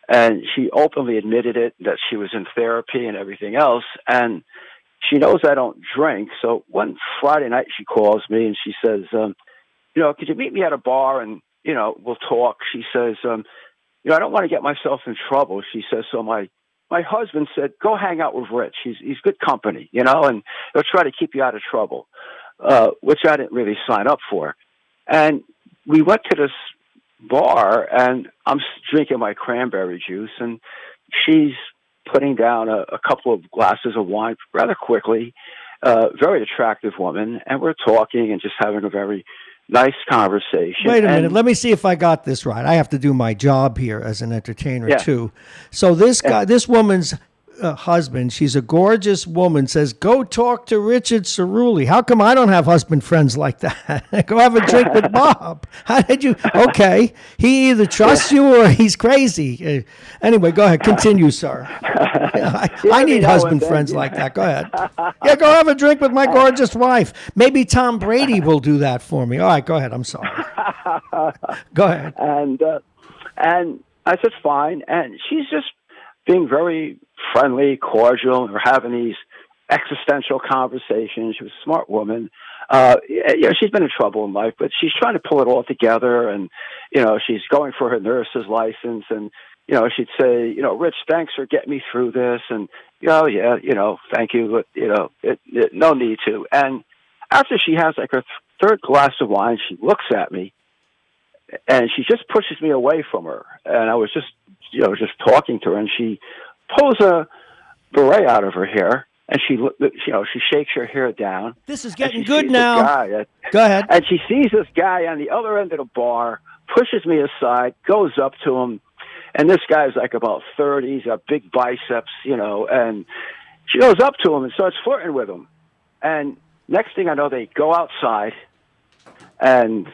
Speaker 7: and she openly admitted it, that she was in therapy and everything else, and she knows I don't drink. So one Friday night she calls me and she says, could you meet me at a bar and, we'll talk. She says, I don't want to get myself in trouble. She says, so my husband said, go hang out with Rich. He's good company, and he'll try to keep you out of trouble, which I didn't really sign up for. And we went to this bar and I'm drinking my cranberry juice and she's putting down a couple of glasses of wine rather quickly, very attractive woman, and we're talking and just having a very nice conversation.
Speaker 1: Wait a minute. Let me see if I got this right. I have to do my job here as an entertainer, too. So this guy, this woman's husband, she's a gorgeous woman, says, go talk to Richard Cerulli. How come I don't have husband friends like that? Go have a drink with Bob. How did you? Okay. He either trusts you or he's crazy. Anyway, go ahead. Continue, sir. I need husband friends like that. Go ahead. Yeah, go have a drink with my gorgeous wife. Maybe Tom Brady will do that for me. All right, go ahead. I'm sorry. Go ahead.
Speaker 7: And I said, fine. And she's just being very friendly, cordial, and we're having these existential conversations. She was a smart woman. She's been in trouble in life, but she's trying to pull it all together. And, she's going for her nurse's license. And, she'd say, Rich, thanks for getting me through this. And, thank you, but, no need to. And after she has like her third glass of wine, she looks at me and she just pushes me away from her. And I was just talking to her, and she pulls a beret out of her hair, and she shakes her hair down.
Speaker 1: This is getting good now. Go ahead.
Speaker 7: And she sees this guy on the other end of the bar, pushes me aside, goes up to him, and this guy's like about 30. He's got big biceps, and she goes up to him and starts flirting with him. And next thing I know, they go outside, and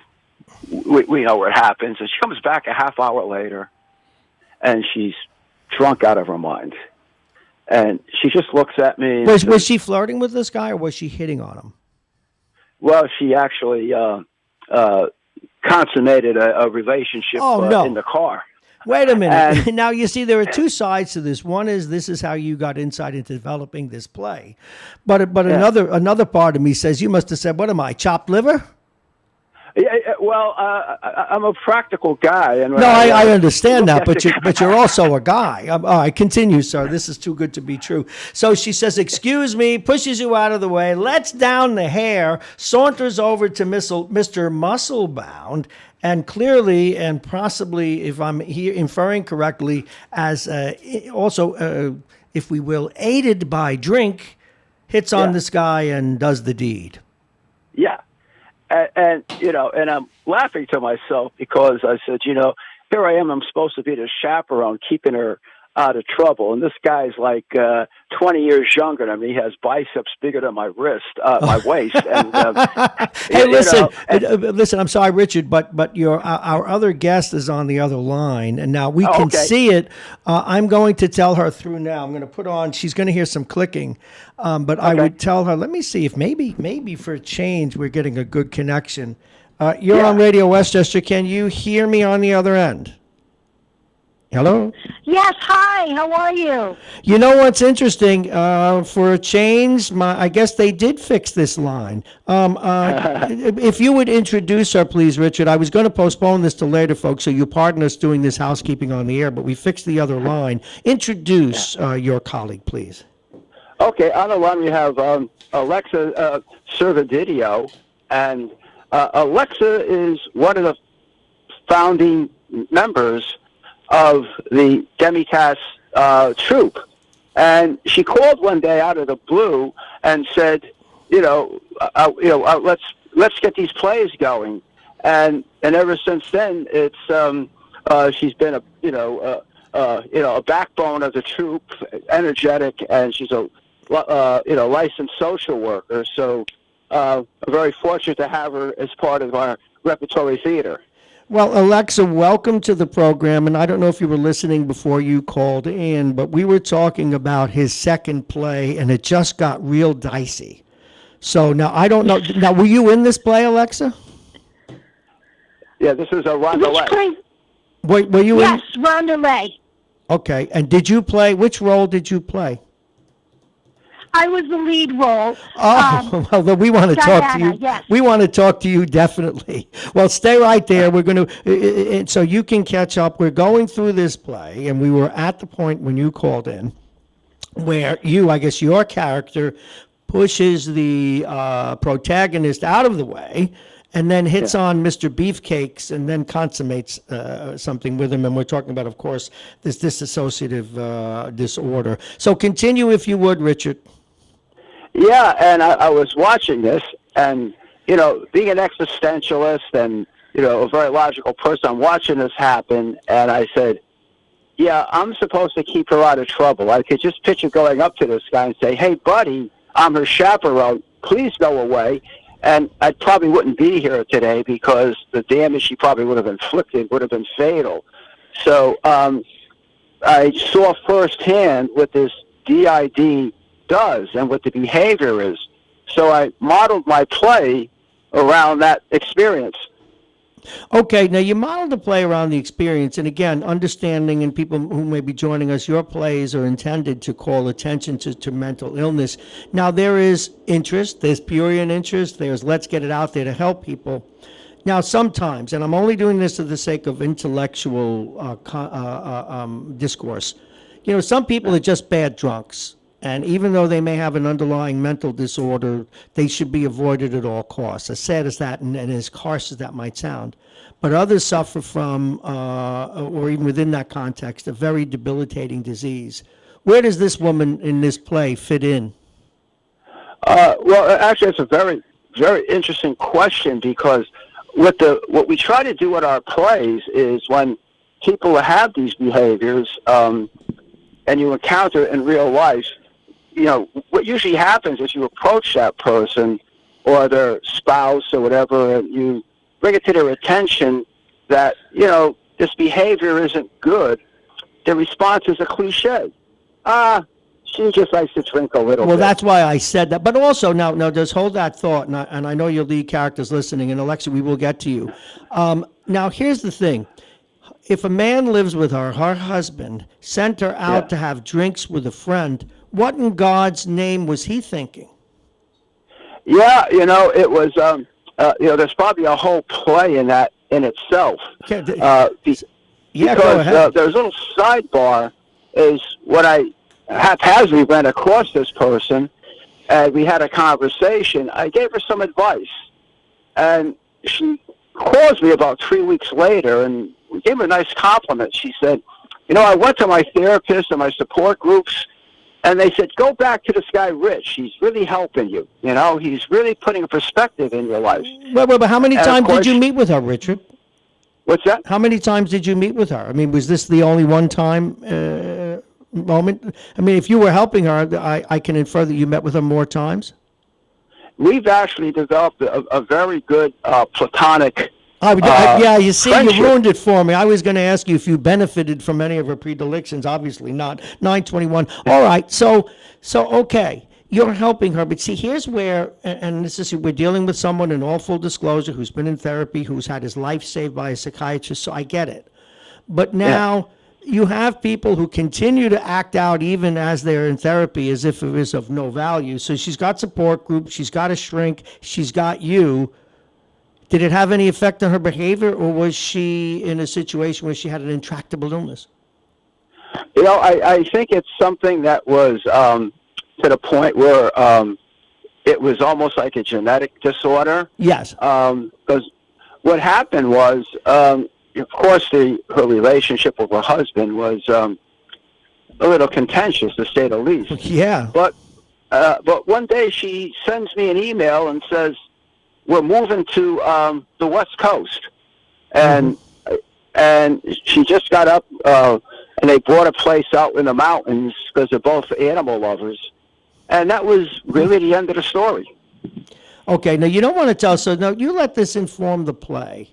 Speaker 7: we know what happens. And she comes back a half hour later, and she's drunk out of her mind. And she just looks at me.
Speaker 1: Was she flirting with this guy, or was she hitting on him?
Speaker 7: Well, she actually consummated a relationship in the car.
Speaker 1: Wait a minute. Now, you see, there are two sides to this. One is this is how you got insight into developing this play. But another part of me says, you must have said, what am I, chopped liver?
Speaker 7: Yeah, well, I'm a practical guy. And
Speaker 1: I understand that, but you're also a guy. All right, continue, sir. This is too good to be true. So she says, excuse me, pushes you out of the way, lets down the hair, saunters over to Mr. Musclebound, and clearly, and possibly, if I'm here inferring correctly, as also, if we will, aided by drink, hits on this guy and does the deed.
Speaker 7: Yeah. And I'm laughing to myself because I said, here I am. I'm supposed to be the chaperone, keeping her out of trouble. And this guy's like 20 years younger than me. He has biceps bigger than my wrist, my waist. And,
Speaker 1: hey, listen. I'm sorry, Richard, but our other guest is on the other line, and now we can see it. I'm going to tell her through now. I'm going to put on. She's going to hear some clicking, but I would tell her. Let me see if maybe for a change we're getting a good connection. You're on Radio Westchester. Can you hear me on the other end? Hello?
Speaker 8: Yes, hi, how are you?
Speaker 1: You know what's interesting? For a change, I guess they did fix this line. If you would introduce her, please, Richard. I was going to postpone this to later, folks, so you pardon us doing this housekeeping on the air, but we fixed the other line. Introduce your colleague, please.
Speaker 7: Okay, on the line we have Alexa Servadidio, and Alexa is one of the founding members of the Demitas troupe, and she called one day out of the blue and said, let's get these plays going, and ever since then it's she's been a backbone of the troupe, energetic, and she's a licensed social worker. So I'm very fortunate to have her as part of our repertory theater.
Speaker 1: Well, Alexa, welcome to the program. And I don't know if you were listening before you called in, but we were talking about his second play, and it just got real dicey. So now I don't know. Now, were you in this play, Alexa?
Speaker 7: Yeah, this is a
Speaker 8: Which
Speaker 7: Rondelay.
Speaker 8: play?
Speaker 1: Were you in?
Speaker 8: Yes, Rondelay.
Speaker 1: Okay. And did you play? Which role did you play?
Speaker 8: I was the lead role.
Speaker 1: Oh, well, then we want to talk to
Speaker 8: Diana,
Speaker 1: you.
Speaker 8: yes.
Speaker 1: We want to talk to you definitely. Well, stay right there. We're going to, so you can catch up. We're going through this play, and we were at the point when you called in where I guess your character pushes the protagonist out of the way and then hits on Mr. Beefcakes and then consummates something with him. And we're talking about, of course, this dissociative disorder. So continue if you would, Richard.
Speaker 7: Yeah, and I was watching this, and, being an existentialist and, a very logical person, I'm watching this happen, and I said, yeah, I'm supposed to keep her out of trouble. I could just picture going up to this guy and say, hey, buddy, I'm her chaperone. Please go away. And I probably wouldn't be here today because the damage she probably would have inflicted would have been fatal. So I saw firsthand what this DID does and what the behavior is. So I modeled my play around that experience.
Speaker 1: Okay, now you modeled the play around the experience, and again, understanding, and people who may be joining us, your plays are intended to call attention to mental illness. Now, there is interest, there's prurient interest, there's let's get it out there to help people. Now, sometimes, and I'm only doing this for the sake of intellectual discourse, some people are just bad drunks. And even though they may have an underlying mental disorder, they should be avoided at all costs, as sad as that and as harsh as that might sound. But others suffer from, or even within that context, a very debilitating disease. Where does this woman in this play fit in?
Speaker 7: Well, actually, it's a very, very interesting question because what we try to do with our plays is when people have these behaviors and you encounter it in real life, what usually happens is you approach that person or their spouse or whatever, and you bring it to their attention that, this behavior isn't good. The response is a cliche. She just likes to drink a little bit.
Speaker 1: Well, that's why I said that. But also, now just hold that thought, and I know your lead character's listening, and Alexa, we will get to you. Now, here's the thing. If a man lives with her husband, sent her out to have drinks with a friend, what in God's name was he thinking?
Speaker 7: Yeah, it was, there's probably a whole play in that in itself.
Speaker 1: Go
Speaker 7: because
Speaker 1: ahead.
Speaker 7: there's a little sidebar is when I haphazardly ran across this person and we had a conversation, I gave her some advice. And she calls me about 3 weeks later and we gave her a nice compliment. She said, I went to my therapist and my support groups, and they said, go back to this guy, Rich. He's really helping you. He's really putting a perspective in your life.
Speaker 1: But how many times did you meet with her, Richard?
Speaker 7: What's that?
Speaker 1: How many times did you meet with her? I mean, was this the only one-time moment? I mean, if you were helping her, I can infer that you met with her more times?
Speaker 7: We've actually developed a very good platonic
Speaker 1: yeah, you see,
Speaker 7: friendship.
Speaker 1: You ruined it for me. I was going to ask you if you benefited from any of her predilections. Obviously not. 921. All right. So okay, you're helping her, but see, here's where, and this is, we're dealing with someone in all full disclosure who's been in therapy, who's had his life saved by a psychiatrist. So I get it. But now, you have people who continue to act out even as they're in therapy as if it is of no value. So she's got support group, she's got a shrink, she's got you. Did it have any effect on her behavior, or was she in a situation where she had an intractable illness?
Speaker 7: I think it's something that was to the point where it was almost like a genetic disorder.
Speaker 1: Yes.
Speaker 7: Because what happened was, of course, her relationship with her husband was a little contentious, to say the least.
Speaker 1: Yeah.
Speaker 7: But one day she sends me an email and says, "We're moving to the West Coast," and she just got up, and they bought a place out in the mountains because they're both animal lovers, and that was really the end of the story.
Speaker 1: Okay, now you don't want to tell, so now you let this inform the play.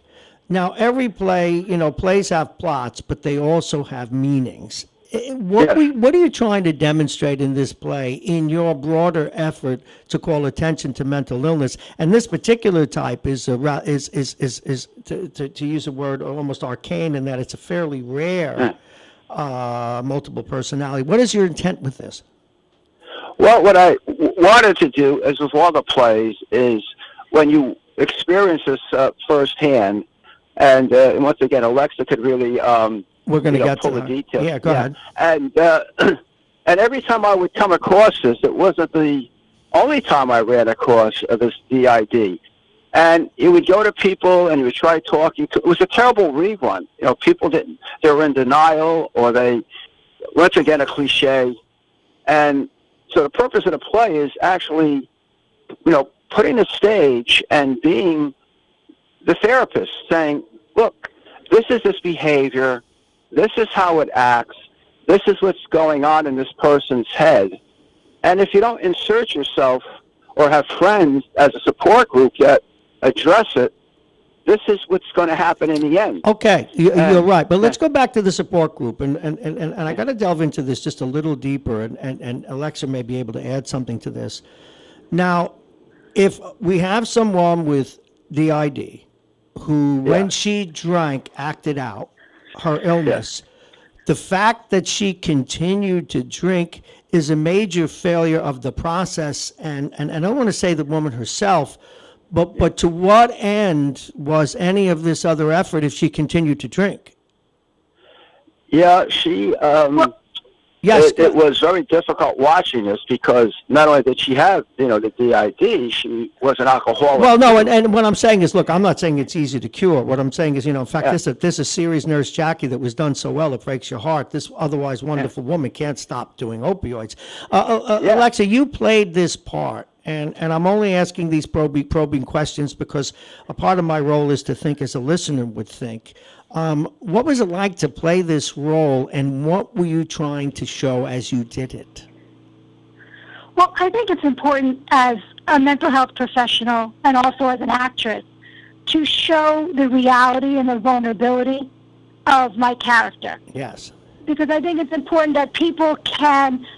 Speaker 1: Now, every play, plays have plots, but they also have meanings. What are you trying to demonstrate in this play in your broader effort to call attention to mental illness? And this particular type is to use a word almost arcane in that it's a fairly rare multiple personality. What is your intent with this?
Speaker 7: Well, what I wanted to do, as with all the plays, is when you experience this firsthand, and once again, Alexa could really
Speaker 1: we're going to get
Speaker 7: pull
Speaker 1: to
Speaker 7: the details.
Speaker 1: Yeah, go ahead.
Speaker 7: And and every time I would come across this, it wasn't the only time I ran across this DID. And you would go to people and you would try talking to. It was a terrible rerun. People they were in denial, or they, once again, a cliche. And so the purpose of the play is actually, putting the stage and being the therapist, saying, "Look, this is this behavior. This is how it acts. This is what's going on in this person's head. And if you don't insert yourself or have friends as a support group that address it, this is what's going to happen in the end."
Speaker 1: Okay, you're right. But let's go back to the support group. And I got to delve into this just a little deeper. And Alexa may be able to add something to this. Now, if we have someone with DID who, when she drank, acted out her illness, the fact that she continued to drink is a major failure of the process. And I don't want to say the woman herself, but to what end was any of this other effort if she continued to drink?
Speaker 7: Yeah, she.
Speaker 1: Yes,
Speaker 7: it was very difficult watching this because not only did she have, the DID, she was an alcoholic.
Speaker 1: Well, no, and what I'm saying is, look, I'm not saying it's easy to cure. What I'm saying is, in fact, this is series Nurse Jackie that was done so well it breaks your heart. This otherwise wonderful woman can't stop doing opioids. Alexa, you played this part. And I'm only asking these probing questions because a part of my role is to think as a listener would think. What was it like to play this role, and what were you trying to show as you did it?
Speaker 8: Well, I think it's important as a mental health professional and also as an actress to show the reality and the vulnerability of my character.
Speaker 1: Yes.
Speaker 8: Because I think it's important that people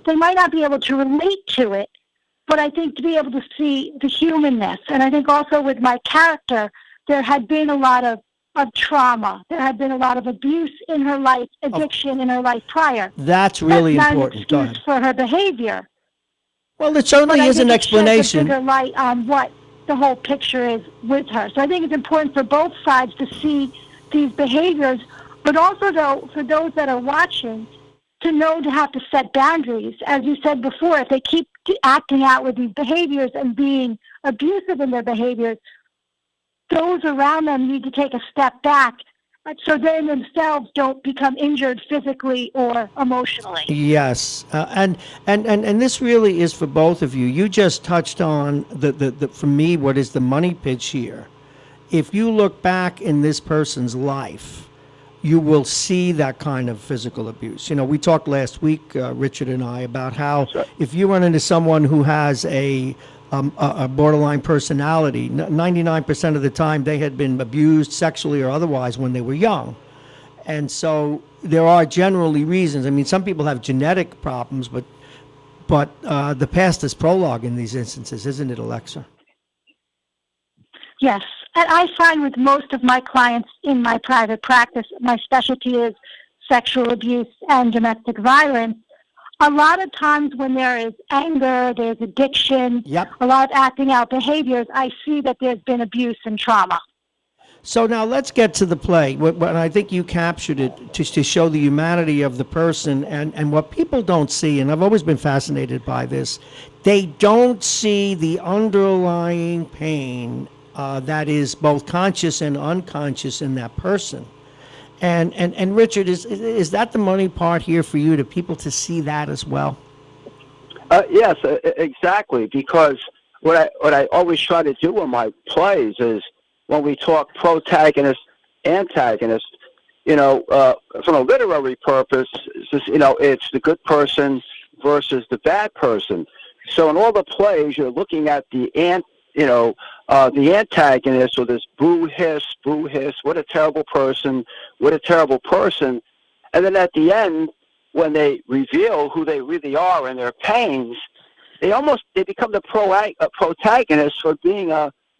Speaker 8: they might not be able to relate to it, but I think to be able to see the humanness. And I think also with my character, there had been a lot of trauma. There had been a lot of abuse in her life, addiction in her life prior.
Speaker 1: That's really important.
Speaker 8: That's not an excuse for her behavior.
Speaker 1: Well, it certainly is an explanation.
Speaker 8: It sheds a bigger light on what the whole picture is with her. So I think it's important for both sides to see these behaviors, but also, though, for those that are watching, to know to have to set boundaries. As you said before, if they keep acting out with these behaviors and being abusive in their behaviors, those around them need to take a step back so they themselves don't become injured physically or emotionally.
Speaker 1: Yes, and this really is for both of you. You just touched on the for me, what is the money pitch here? If you look back in this person's life, you will see that kind of physical abuse. We talked last week, Richard and I, about how if you run into someone who has a borderline personality, 99% of the time they had been abused sexually or otherwise when they were young. And so there are generally reasons. I mean, some people have genetic problems, but the past is prologue in these instances, isn't it, Alexa?
Speaker 8: Yes. And I find with most of my clients in my private practice, my specialty is sexual abuse and domestic violence, a lot of times when there is anger, there's addiction,
Speaker 1: Yep.
Speaker 8: a lot of acting out behaviors, I see that there's been abuse and trauma.
Speaker 1: So now let's get to the play. What I think you captured it to show the humanity of the person, and what people don't see, and I've always been fascinated by this, they don't see the underlying pain that is both conscious and unconscious in that person. And Richard, is that the money part here for you, to people to see that as well?
Speaker 7: Yes, exactly. Because what I always try to do in my plays is, when we talk protagonist, antagonist, from a literary purpose, it's the good person versus the bad person. So in all the plays, you're looking at the antagonist, or this boo hiss, what a terrible person, and then at the end, when they reveal who they really are and their pains, they become the protagonist for being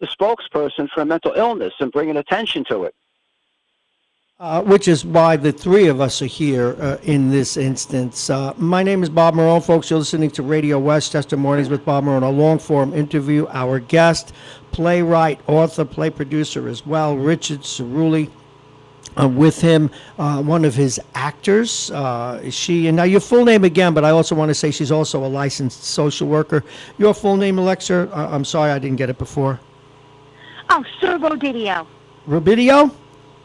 Speaker 7: the spokesperson for a mental illness and bringing attention to it.
Speaker 1: Which is why the three of us are here in this instance. My name is Bob Marrone, folks. You're listening to Radio Westchester Mornings with Bob Marrone, a long-form interview. Our guest, playwright, author, play producer as well, Richard Cerulli. With him, one of his actors. And now your full name again, but I also want to say she's also a licensed social worker. Your full name, Alexa? I'm sorry, I didn't get it before.
Speaker 8: Oh, Servo Didio.
Speaker 1: Rubidio?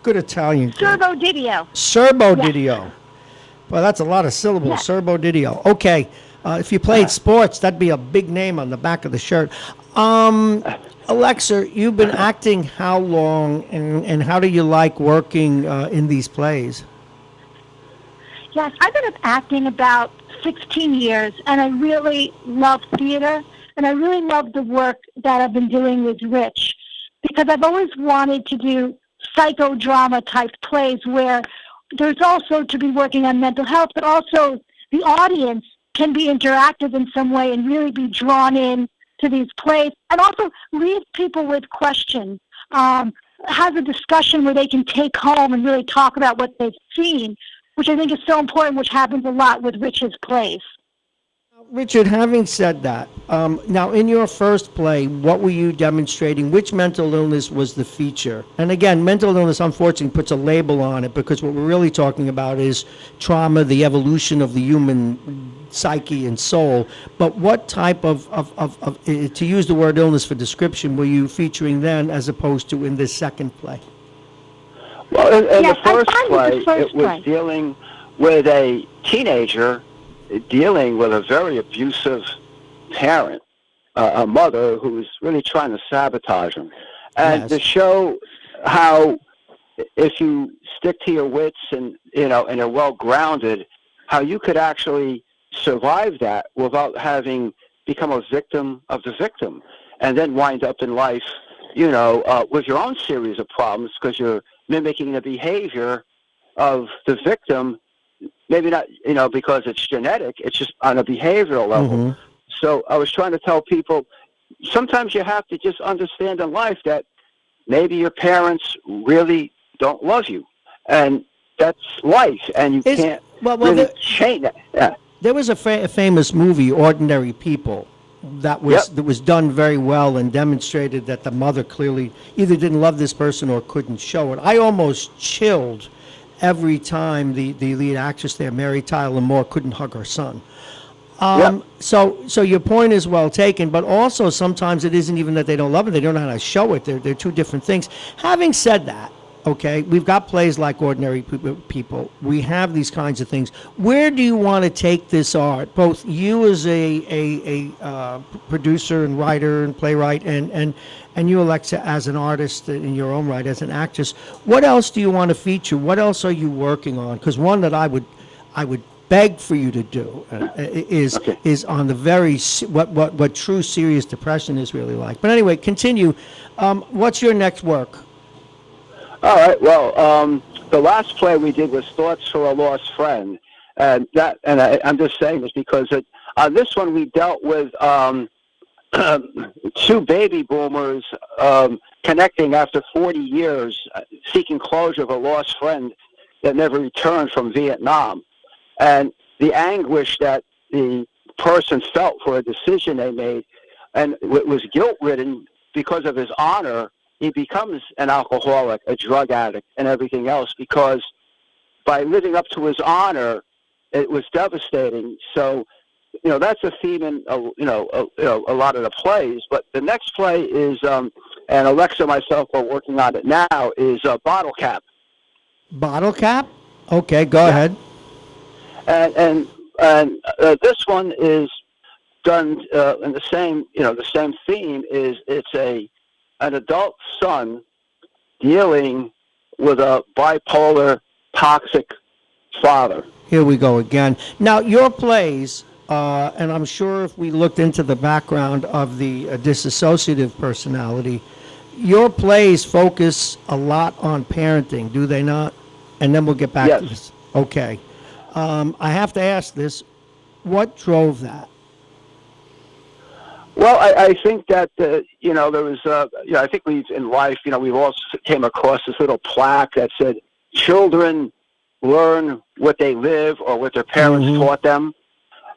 Speaker 1: Good Italian.
Speaker 8: Servo Didio.
Speaker 1: Servo
Speaker 8: Yes.
Speaker 1: Didio. Well, that's a lot of syllables.
Speaker 8: Yes.
Speaker 1: Servo Didio. Okay. If you played sports, that'd be a big name on the back of the shirt. Alexa, you've been acting how long, and how do you like working in these plays?
Speaker 8: Yes, I've been acting about 16 years, and I really love theater, and I really love the work that I've been doing with Rich, because I've always wanted to do psychodrama type plays where there's also to be working on mental health, but also the audience can be interactive in some way and really be drawn in to these plays, and also leave people with questions. Have a discussion where they can take home and really talk about what they've seen, which I think is so important, which happens a lot with Rich's plays.
Speaker 1: Richard, having said that, now in your first play, what were you demonstrating? Which mental illness was the feature? And again, mental illness, unfortunately, puts a label on it, because what we're really talking about is trauma, the evolution of the human psyche and soul. But what type of to use the word illness for description, were you featuring then, as opposed to in this second play?
Speaker 7: Well, in
Speaker 8: Yes,
Speaker 7: the first
Speaker 8: I find
Speaker 7: play,
Speaker 8: with the first
Speaker 7: it was
Speaker 8: play.
Speaker 7: dealing with a teenager dealing with a very abusive parent, a mother who was really trying to sabotage him. And
Speaker 1: Yes.
Speaker 7: to show how, if you stick to your wits and are well grounded, how you could actually survive that without having become a victim of the victim, and then wind up in life, with your own series of problems, because you're mimicking the behavior of the victim. Maybe not, because it's genetic. It's just on a behavioral level.
Speaker 1: Mm-hmm.
Speaker 7: So I was trying to tell people, sometimes you have to just understand in life that maybe your parents really don't love you, and that's life, and you can't really change that. Yeah.
Speaker 1: There was a famous movie, Ordinary People, that was done very well and demonstrated that the mother clearly either didn't love this person or couldn't show it. I almost chilled every time the lead actress there, Mary Tyler Moore, couldn't hug her son. So your point is well taken, but also sometimes it isn't even that they don't love it, they don't know how to show it. They're two different things. Having said that, okay, we've got plays like Ordinary People. We have these kinds of things. Where do you want to take this art? Both you as a producer and writer and playwright, and you, Alexa, as an artist in your own right, as an actress. What else do you want to feature? What else are you working on? Because one that I would beg for you to do is on the very what true serious depression is really like. But anyway, continue. What's your next work?
Speaker 7: All right. Well, the last play we did was Thoughts for a Lost Friend, and I'm just saying this because on this one we dealt with two baby boomers connecting after 40 years, seeking closure of a lost friend, that never returned from Vietnam. And the anguish that the person felt for a decision they made, and it was guilt-ridden because of his honor, he becomes an alcoholic, a drug addict, and everything else, because by living up to his honor, it was devastating. So, that's a theme in a lot of the plays. But the next play is, and Alexa and myself are working on it now, is Bottle Cap.
Speaker 1: Bottle Cap? Okay, go ahead.
Speaker 7: And this one is done in the same theme. Is it's an adult son dealing with a bipolar, toxic father.
Speaker 1: Here we go again. Now, your plays, and I'm sure if we looked into the background of the dissociative personality, your plays focus a lot on parenting, do they not? And then we'll get back to this. Okay. I have to ask this. What drove that?
Speaker 7: Well, I think that, there was, I think in life, we've all came across this little plaque that said, children learn what they live or what their parents taught them.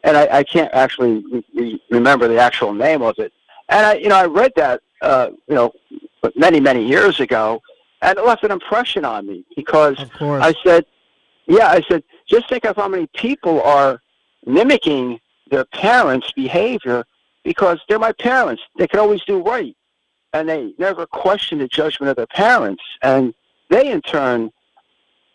Speaker 7: And I can't actually remember the actual name of it. And I read that, many, many years ago, and it left an impression on me because I said, just think of how many people are mimicking their parents' behavior because they're my parents. They can always do right. And they never question the judgment of their parents. And they, in turn,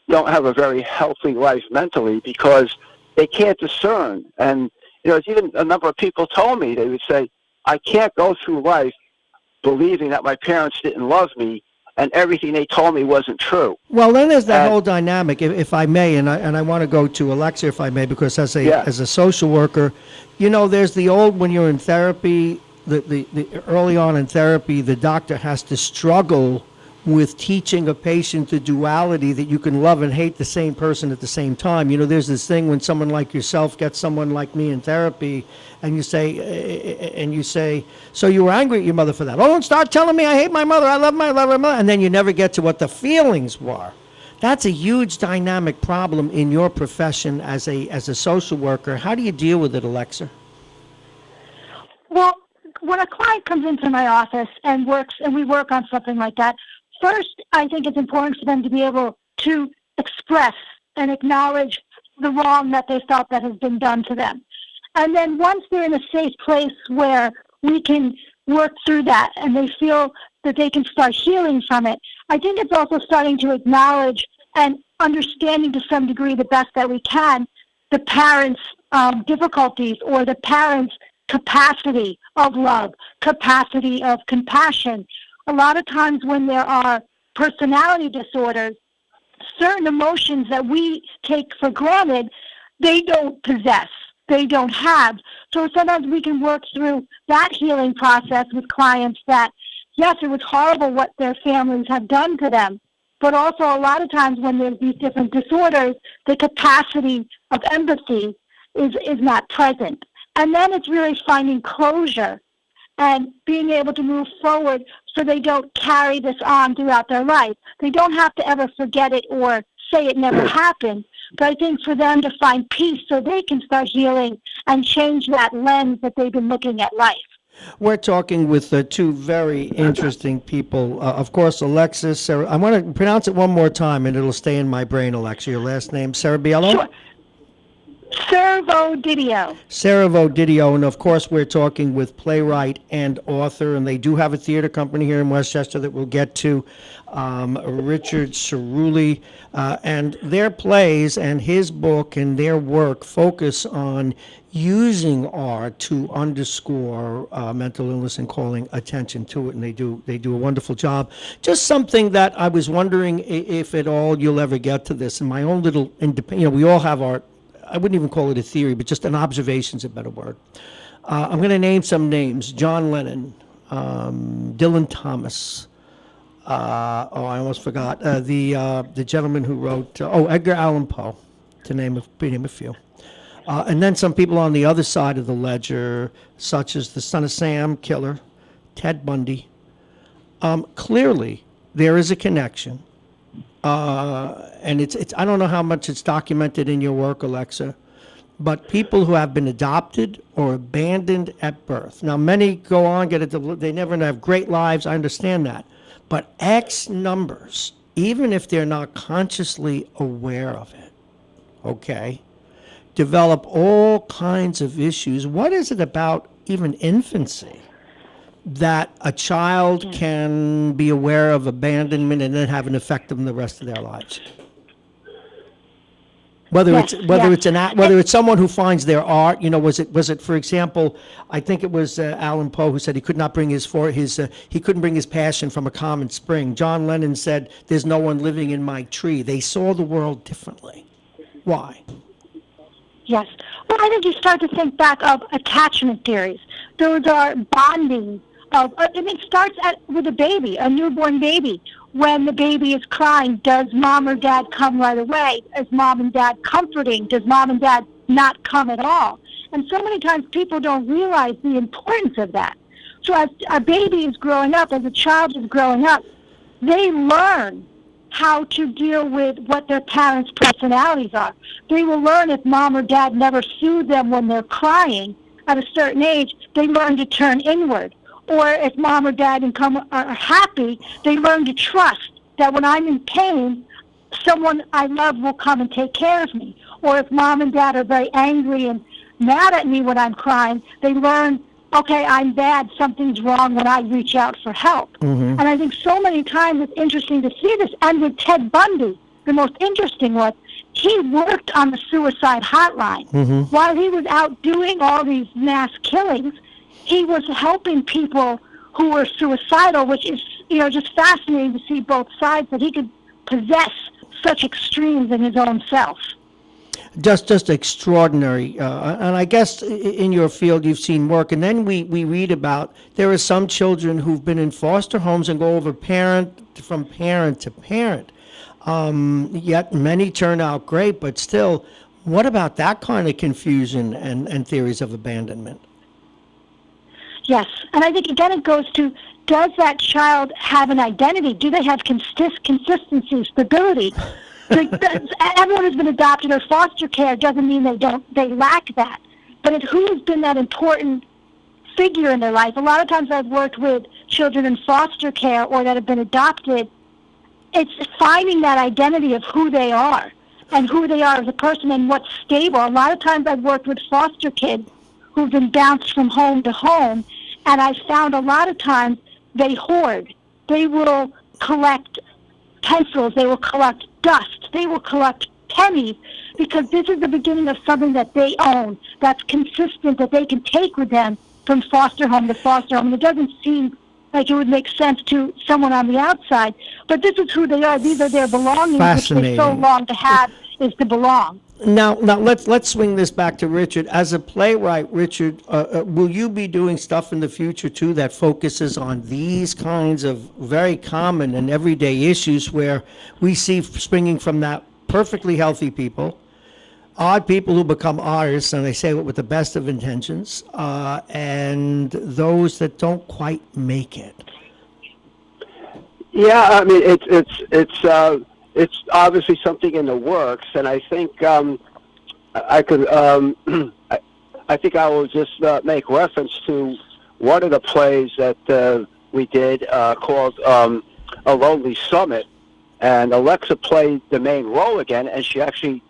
Speaker 7: don't have a very healthy life mentally because they can't discern. And, even a number of people told me, they would say, I can't go through life believing that my parents didn't love me and everything they told me wasn't true.
Speaker 1: Well, then there's that whole dynamic, if I may, and I want to go to Alexa, if I may, because as a social worker, there's the old, when you're in therapy, the early on in therapy, the doctor has to struggle with teaching a patient the duality that you can love and hate the same person at the same time. There's this thing when someone like yourself gets someone like me in therapy, and you say, so you were angry at your mother for that. Oh, don't start telling me I hate my mother. I love my mother. And then you never get to what the feelings were. That's a huge dynamic problem in your profession as a social worker. How do you deal with it, Alexa?
Speaker 8: Well, when a client comes into my office and we work on something like that, first, I think it's important for them to be able to express and acknowledge the wrong that they felt that has been done to them. And then once they're in a safe place where we can work through that and they feel that they can start healing from it, I think it's also starting to acknowledge and understanding to some degree the best that we can the parents' difficulties or the parents' capacity of love, capacity of compassion. A lot of times when there are personality disorders, certain emotions that we take for granted, they don't possess, they don't have. So sometimes we can work through that healing process with clients that, yes, it was horrible what their families have done to them, but also a lot of times when there's these different disorders, the capacity of empathy is not present. And then it's really finding closure and being able to move forward so they don't carry this on throughout their life. They don't have to ever forget it or say it never happened, but I think for them to find peace so they can start healing and change that lens that they've been looking at life.
Speaker 1: We're talking with two very interesting people. Of course, Alexis, Sarah, I want to pronounce it one more time and it'll stay in my brain, Alexa. Your last name, Sarah Biello?
Speaker 8: Sure. Cervo
Speaker 1: Didio, and of course we're talking with playwright and author, and they do have a theater company here in Westchester that we'll get to, Richard Cerulli, and their plays and his book and their work focus on using art to underscore mental illness and calling attention to it, and they do a wonderful job. Just something that I was wondering if at all you'll ever get to this. In my own little, we all have our, I wouldn't even call it a theory, but just an observation is a better word. I'm going to name some names: John Lennon, Dylan Thomas. I almost forgot the gentleman who wrote. Edgar Allan Poe, to name a few. And then some people on the other side of the ledger, such as the Son of Sam killer, Ted Bundy. Clearly, there is a connection and it's I don't know how much it's documented in your work, Alexa, but people who have been adopted or abandoned at birth. Now, many go on, they never have great lives, I understand that. But X numbers, even if they're not consciously aware of it, okay, develop all kinds of issues. What is it about even infancy that a child can be aware of abandonment and then have an effect on the rest of their lives? Whether it's someone who finds their art, was it for example, I think it was Allan Poe who said he could not bring he couldn't bring his passion from a common spring. John Lennon said, "There's no one living in my tree." They saw the world differently. Why?
Speaker 8: Yes. Well, I think you start to think back of attachment theories. Those are bonding it starts with a baby, a newborn baby. When the baby is crying, does mom or dad come right away? Is mom and dad comforting? Does mom and dad not come at all? And so many times people don't realize the importance of that. So as a baby is growing up, as a child is growing up, they learn how to deal with what their parents' personalities are. They will learn if mom or dad never soothe them when they're crying at a certain age, they learn to turn inward. Or if mom or dad are happy, they learn to trust that when I'm in pain, someone I love will come and take care of me. Or if mom and dad are very angry and mad at me when I'm crying, they learn, okay, I'm bad, something's wrong when I reach out for help. Mm-hmm. And I think so many times it's interesting to see this. And with Ted Bundy, the most interesting was, he worked on the suicide hotline. Mm-hmm. While he was out doing all these mass killings, he was helping people who were suicidal, which is, just fascinating to see both sides, that he could possess such extremes in his own self.
Speaker 1: Just extraordinary. And I guess in your field you've seen work. And then we read about there are some children who've been in foster homes and go over from parent to parent. Yet many turn out great, but still, what about that kind of confusion and theories of abandonment?
Speaker 8: Yes, and I think again it goes to, does that child have an identity? Do they have consistency, stability? Everyone who's been adopted or foster care doesn't mean they lack that. But who's been that important figure in their life? A lot of times I've worked with children in foster care or that have been adopted. It's finding that identity of who they are and who they are as a person and what's stable. A lot of times I've worked with foster kids who've been bounced from home to home, and I've found a lot of times they hoard. They will collect pencils, they will collect dust, they will collect pennies, because this is the beginning of something that they own, that's consistent, that they can take with them from foster home to foster home. And it doesn't seem like it would make sense to someone on the outside, but this is who they are. These are their belongings, which they so long to have is to belong.
Speaker 1: Now let's swing this back to Richard. As a playwright, Richard, will you be doing stuff in the future too that focuses on these kinds of very common and everyday issues where we see springing from that perfectly healthy people, odd people who become artists, and they say it with the best of intentions, and those that don't quite make it?
Speaker 7: Yeah, I mean it's obviously something in the works, and I think I could. I think I will just make reference to one of the plays that we did called "A Lonely Summit," and Alexa played the main role again, and she actually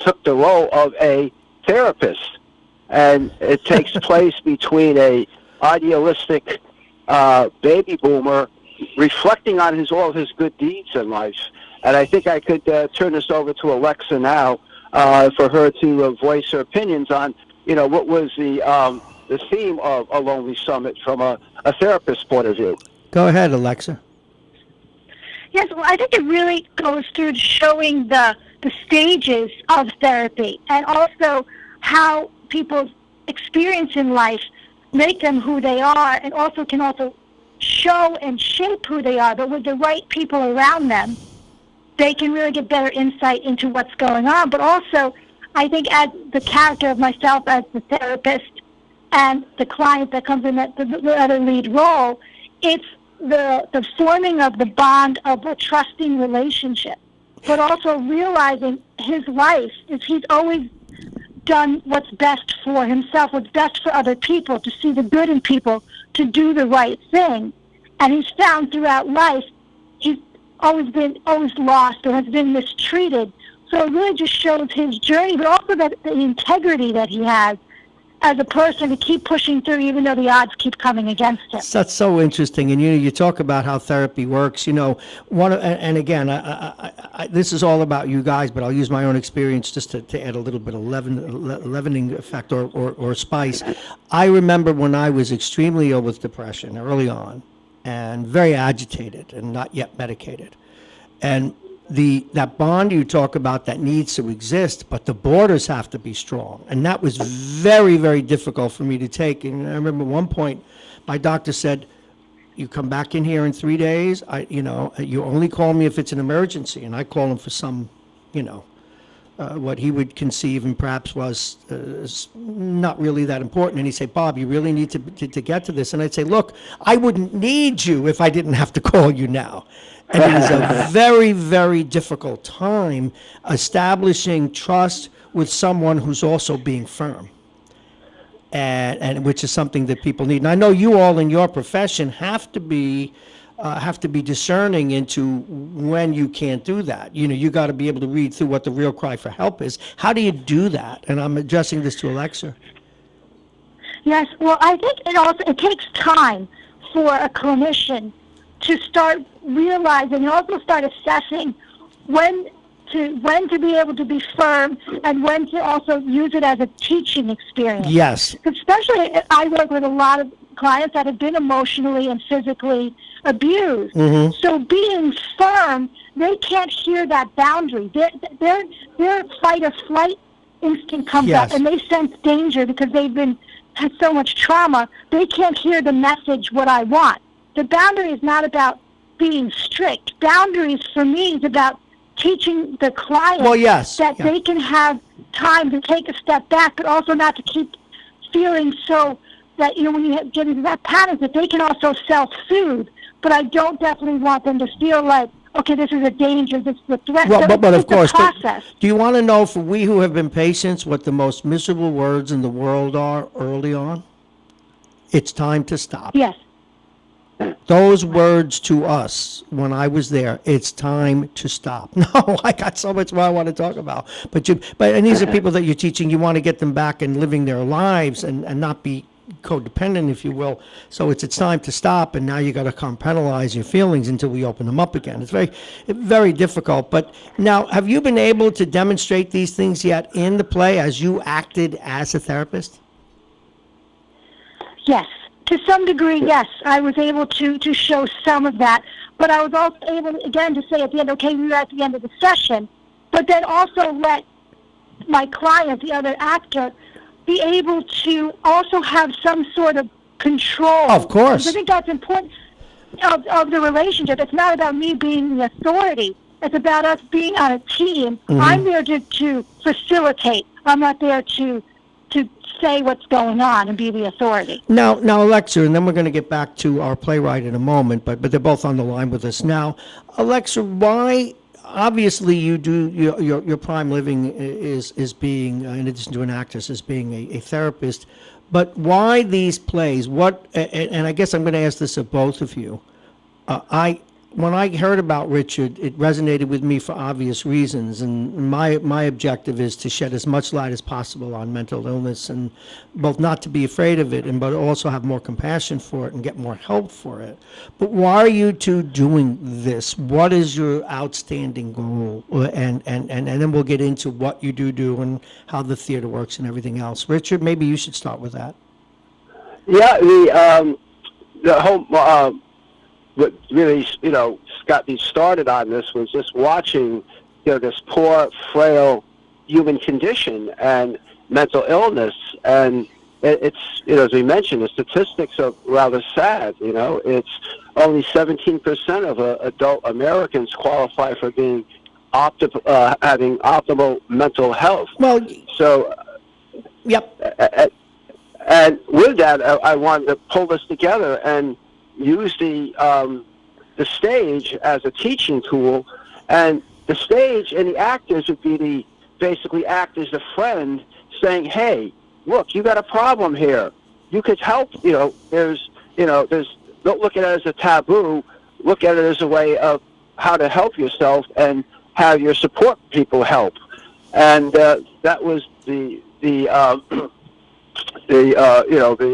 Speaker 7: took the role of a therapist, and it takes place between a idealistic baby boomer reflecting on all his good deeds in life. And I think I could turn this over to Alexa now for her to voice her opinions on, what was the theme of A Lonely Summit from a therapist's point of view.
Speaker 1: Go ahead, Alexa.
Speaker 8: Yes, well, I think it really goes through showing the stages of therapy and also how people's experience in life make them who they are, and also can also show and shape who they are, but with the right people around them, they can really get better insight into what's going on. But also, I think as the character of myself as the therapist and the client that comes in the other lead role, it's the forming of the bond of a trusting relationship, but also realizing his life is he's always done what's best for himself, what's best for other people, to see the good in people, to do the right thing. And he's found throughout life he's always lost or has been mistreated. So it really just shows his journey, but also that the integrity that he has as a person to keep pushing through even though the odds keep coming against him.
Speaker 1: That's so interesting. And you talk about how therapy works. And again, this is all about you guys, but I'll use my own experience just to add a little bit of leavening effect or spice. I remember when I was extremely ill with depression early on and very agitated and not yet medicated. And that bond you talk about that needs to exist, but the borders have to be strong. And that was very, very difficult for me to take. And I remember at one point, my doctor said, you come back in here in 3 days, you only call me if it's an emergency. And I call him for some, what he would conceive and perhaps was not really that important. And he'd say, Bob, you really need to get to this. And I'd say, look, I wouldn't need you if I didn't have to call you now. And it is a very, very difficult time establishing trust with someone who's also being firm, and which is something that people need. And I know you all in your profession have to be discerning into when you can't do that. You got to be able to read through what the real cry for help is. How do you do that? And I'm addressing this to Alexa.
Speaker 8: Yes, well, I think it takes time for a clinician to start realizing and also start assessing when to be able to be firm and when to also use it as a teaching experience.
Speaker 1: Yes.
Speaker 8: Especially, I work with a lot of clients that have been emotionally and physically abused.
Speaker 1: Mm-hmm.
Speaker 8: So being firm, they can't hear that boundary. Their fight or flight instinct comes
Speaker 1: Yes.
Speaker 8: up, and they sense danger because had so much trauma. They can't hear the message, what I want. The boundary is not about being strict. Boundaries, for me, is about teaching the client that they can have time to take a step back, but also not to keep feeling so that, when you get into that pattern, that they can also self-soothe. But I don't definitely want them to feel like, okay, this is a danger, this is a threat.
Speaker 1: Well, but of course,
Speaker 8: process.
Speaker 1: Do you want to know, for we who have been patients, what the most miserable words in the world are early on? It's time to stop.
Speaker 8: Yes.
Speaker 1: Those words to us when I was there, it's time to stop. No, I got so much more I want to talk about. But these are people that you're teaching. You want to get them back and living their lives and not be codependent, if you will. So it's time to stop, and now you got to compartmentalize your feelings until we open them up again. It's very, very difficult. But now, have you been able to demonstrate these things yet in the play as you acted as a therapist?
Speaker 8: Yes. To some degree, yes. I was able to show some of that. But I was also able, again, to say at the end, okay, we were at the end of the session, but then also let my client, the other actor, be able to also have some sort of control.
Speaker 1: Of course.
Speaker 8: Because I think that's important of the relationship. It's not about me being the authority. It's about us being on a team.
Speaker 1: Mm-hmm.
Speaker 8: I'm there to facilitate. I'm not there to say what's going on and be the authority.
Speaker 1: Now, Alexa, and then we're going to get back to our playwright in a moment, but they're both on the line with us now. Alexa, why? Obviously, you do your prime living is being, in addition to an actress, is being a therapist. But why these plays? What? And I guess I'm going to ask this of both of you. When I heard about Richard, it resonated with me for obvious reasons, and my objective is to shed as much light as possible on mental illness, and both not to be afraid of it, but also have more compassion for it and get more help for it. But why are you two doing this? What is your outstanding goal? And then we'll get into what you do and how the theater works and everything else. Richard, maybe you should start with that.
Speaker 7: Yeah, the whole. What really, got me started on this was just watching, this poor, frail human condition and mental illness. And it's, as we mentioned, the statistics are rather sad. It's only 17% of adult Americans qualify for being having optimal mental health.
Speaker 1: Well,
Speaker 7: so,
Speaker 1: yep.
Speaker 7: And with that, I wanted to pull this together and use the stage as a teaching tool, and the stage and the actors would basically act as a friend, saying, "Hey, look, you got a problem here. You could help. There's don't look at it as a taboo. Look at it as a way of how to help yourself and have your support people help." And that was the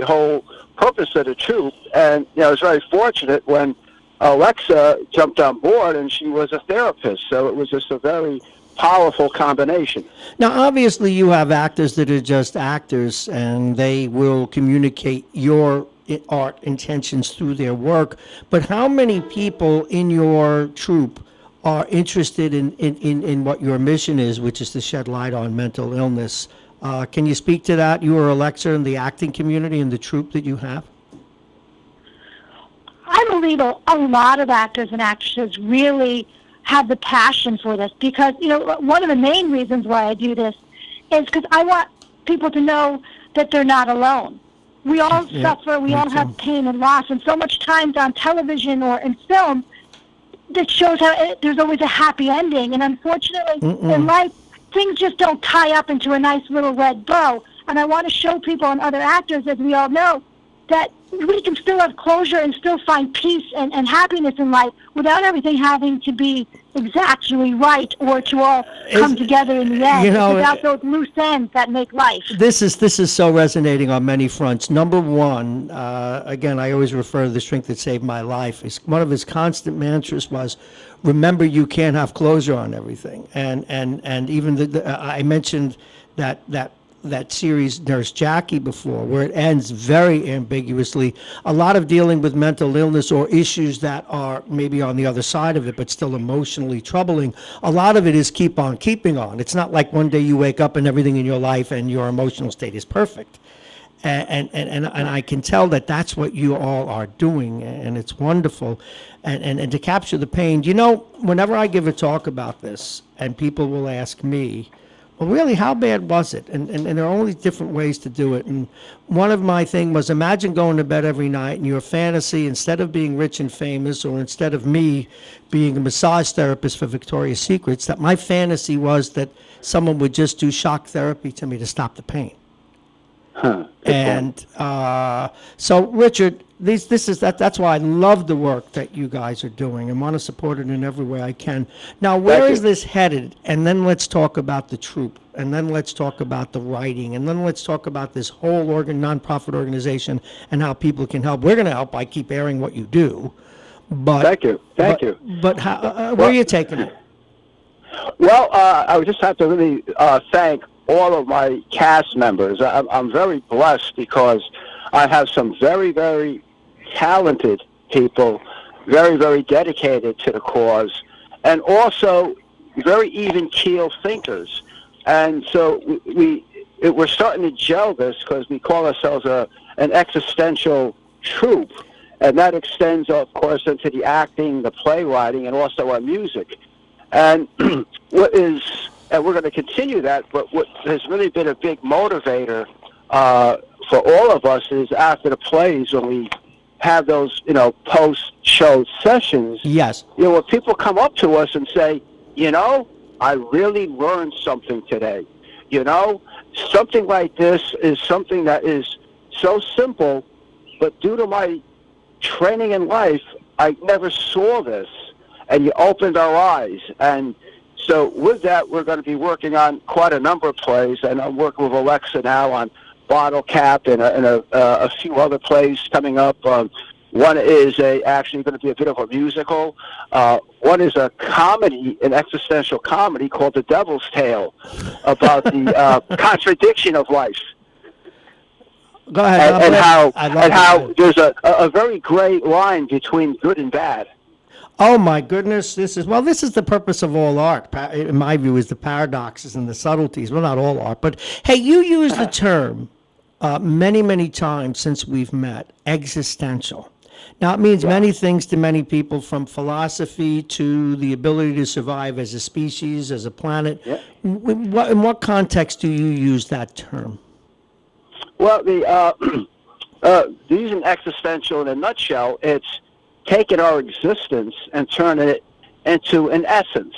Speaker 7: whole purpose of the troupe. And I was very fortunate when Alexa jumped on board, and she was a therapist. So it was just a very powerful combination.
Speaker 1: Now, obviously, you have actors that are just actors, and they will communicate your art intentions through their work. But how many people in your troupe are interested in what your mission is, which is to shed light on mental illness? Can you speak to that? You are Alexa in the acting community and the troupe that you have?
Speaker 8: I believe a lot of actors and actresses really have the passion for this because, one of the main reasons why I do this is because I want people to know that they're not alone. We all suffer, we all have pain and loss, and so much times on television or in film that shows how there's always a happy ending, and unfortunately in life, things just don't tie up into a nice little red bow. And I want to show people and other actors, as we all know, that we can still have closure and still find peace and happiness in life without everything having to be exactly right or to all come together in the end. It's about those loose ends that make life.
Speaker 1: This is so resonating on many fronts. Number one, again, I always refer to the strength that saved my life. One of his constant mantras was, remember you can't have closure on everything. And even I mentioned that series Nurse Jackie before, where it ends very ambiguously. A lot of dealing with mental illness or issues that are maybe on the other side of it, but still emotionally troubling. A lot of it is keep on keeping on. It's not like one day you wake up and everything in your life and your emotional state is perfect. And I can tell that that's what you all are doing, and it's wonderful. And to capture the pain, whenever I give a talk about this, and people will ask me, well, really, how bad was it? And there are only different ways to do it. And one of my things was, imagine going to bed every night and your fantasy, instead of being rich and famous, or instead of me being a massage therapist for Victoria's Secrets, that my fantasy was that someone would just do shock therapy to me to stop the pain. And so, Richard, that's why I love the work that you guys are doing and want to support it in every way I can. Now, where is this headed? And then let's talk about the troupe, and then let's talk about the writing, and then let's talk about this whole nonprofit organization and how people can help. We're going to help by keep airing what you do. But
Speaker 7: Thank you.
Speaker 1: But how, where are you taking it?
Speaker 7: Well, I would just have to really thank all of my cast members. I'm very blessed because I have some very, very talented people, very, very dedicated to the cause, and also very even-keel thinkers. And so we're starting to gel this because we call ourselves an existential troupe, and that extends, of course, into the acting, the playwriting, and also our music. And and we're going to continue that, but what has really been a big motivator for all of us is after the plays, when we have those, post-show sessions.
Speaker 1: Yes.
Speaker 7: When people come up to us and say, I really learned something today. Something like this is something that is so simple, but due to my training in life, I never saw this, and you opened our eyes. And so with that, we're going to be working on quite a number of plays, and I'm working with Alexa now on Bottle Cap and a few other plays coming up. One is actually going to be a bit of a musical. One is a comedy, an existential comedy called The Devil's Tale, about the contradiction of life.
Speaker 1: Go ahead.
Speaker 7: And how there's a very gray line between good and bad.
Speaker 1: Oh my goodness, this is the purpose of all art, in my view, is the paradoxes and the subtleties. Well, not all art, but hey, you use the term many, many times since we've met, existential. Now, it means many things to many people, from philosophy to the ability to survive as a species, as a planet.
Speaker 7: Yeah.
Speaker 1: In what context do you use that term?
Speaker 7: Well, the Using existential in a nutshell, it's taking our existence and turning it into an essence.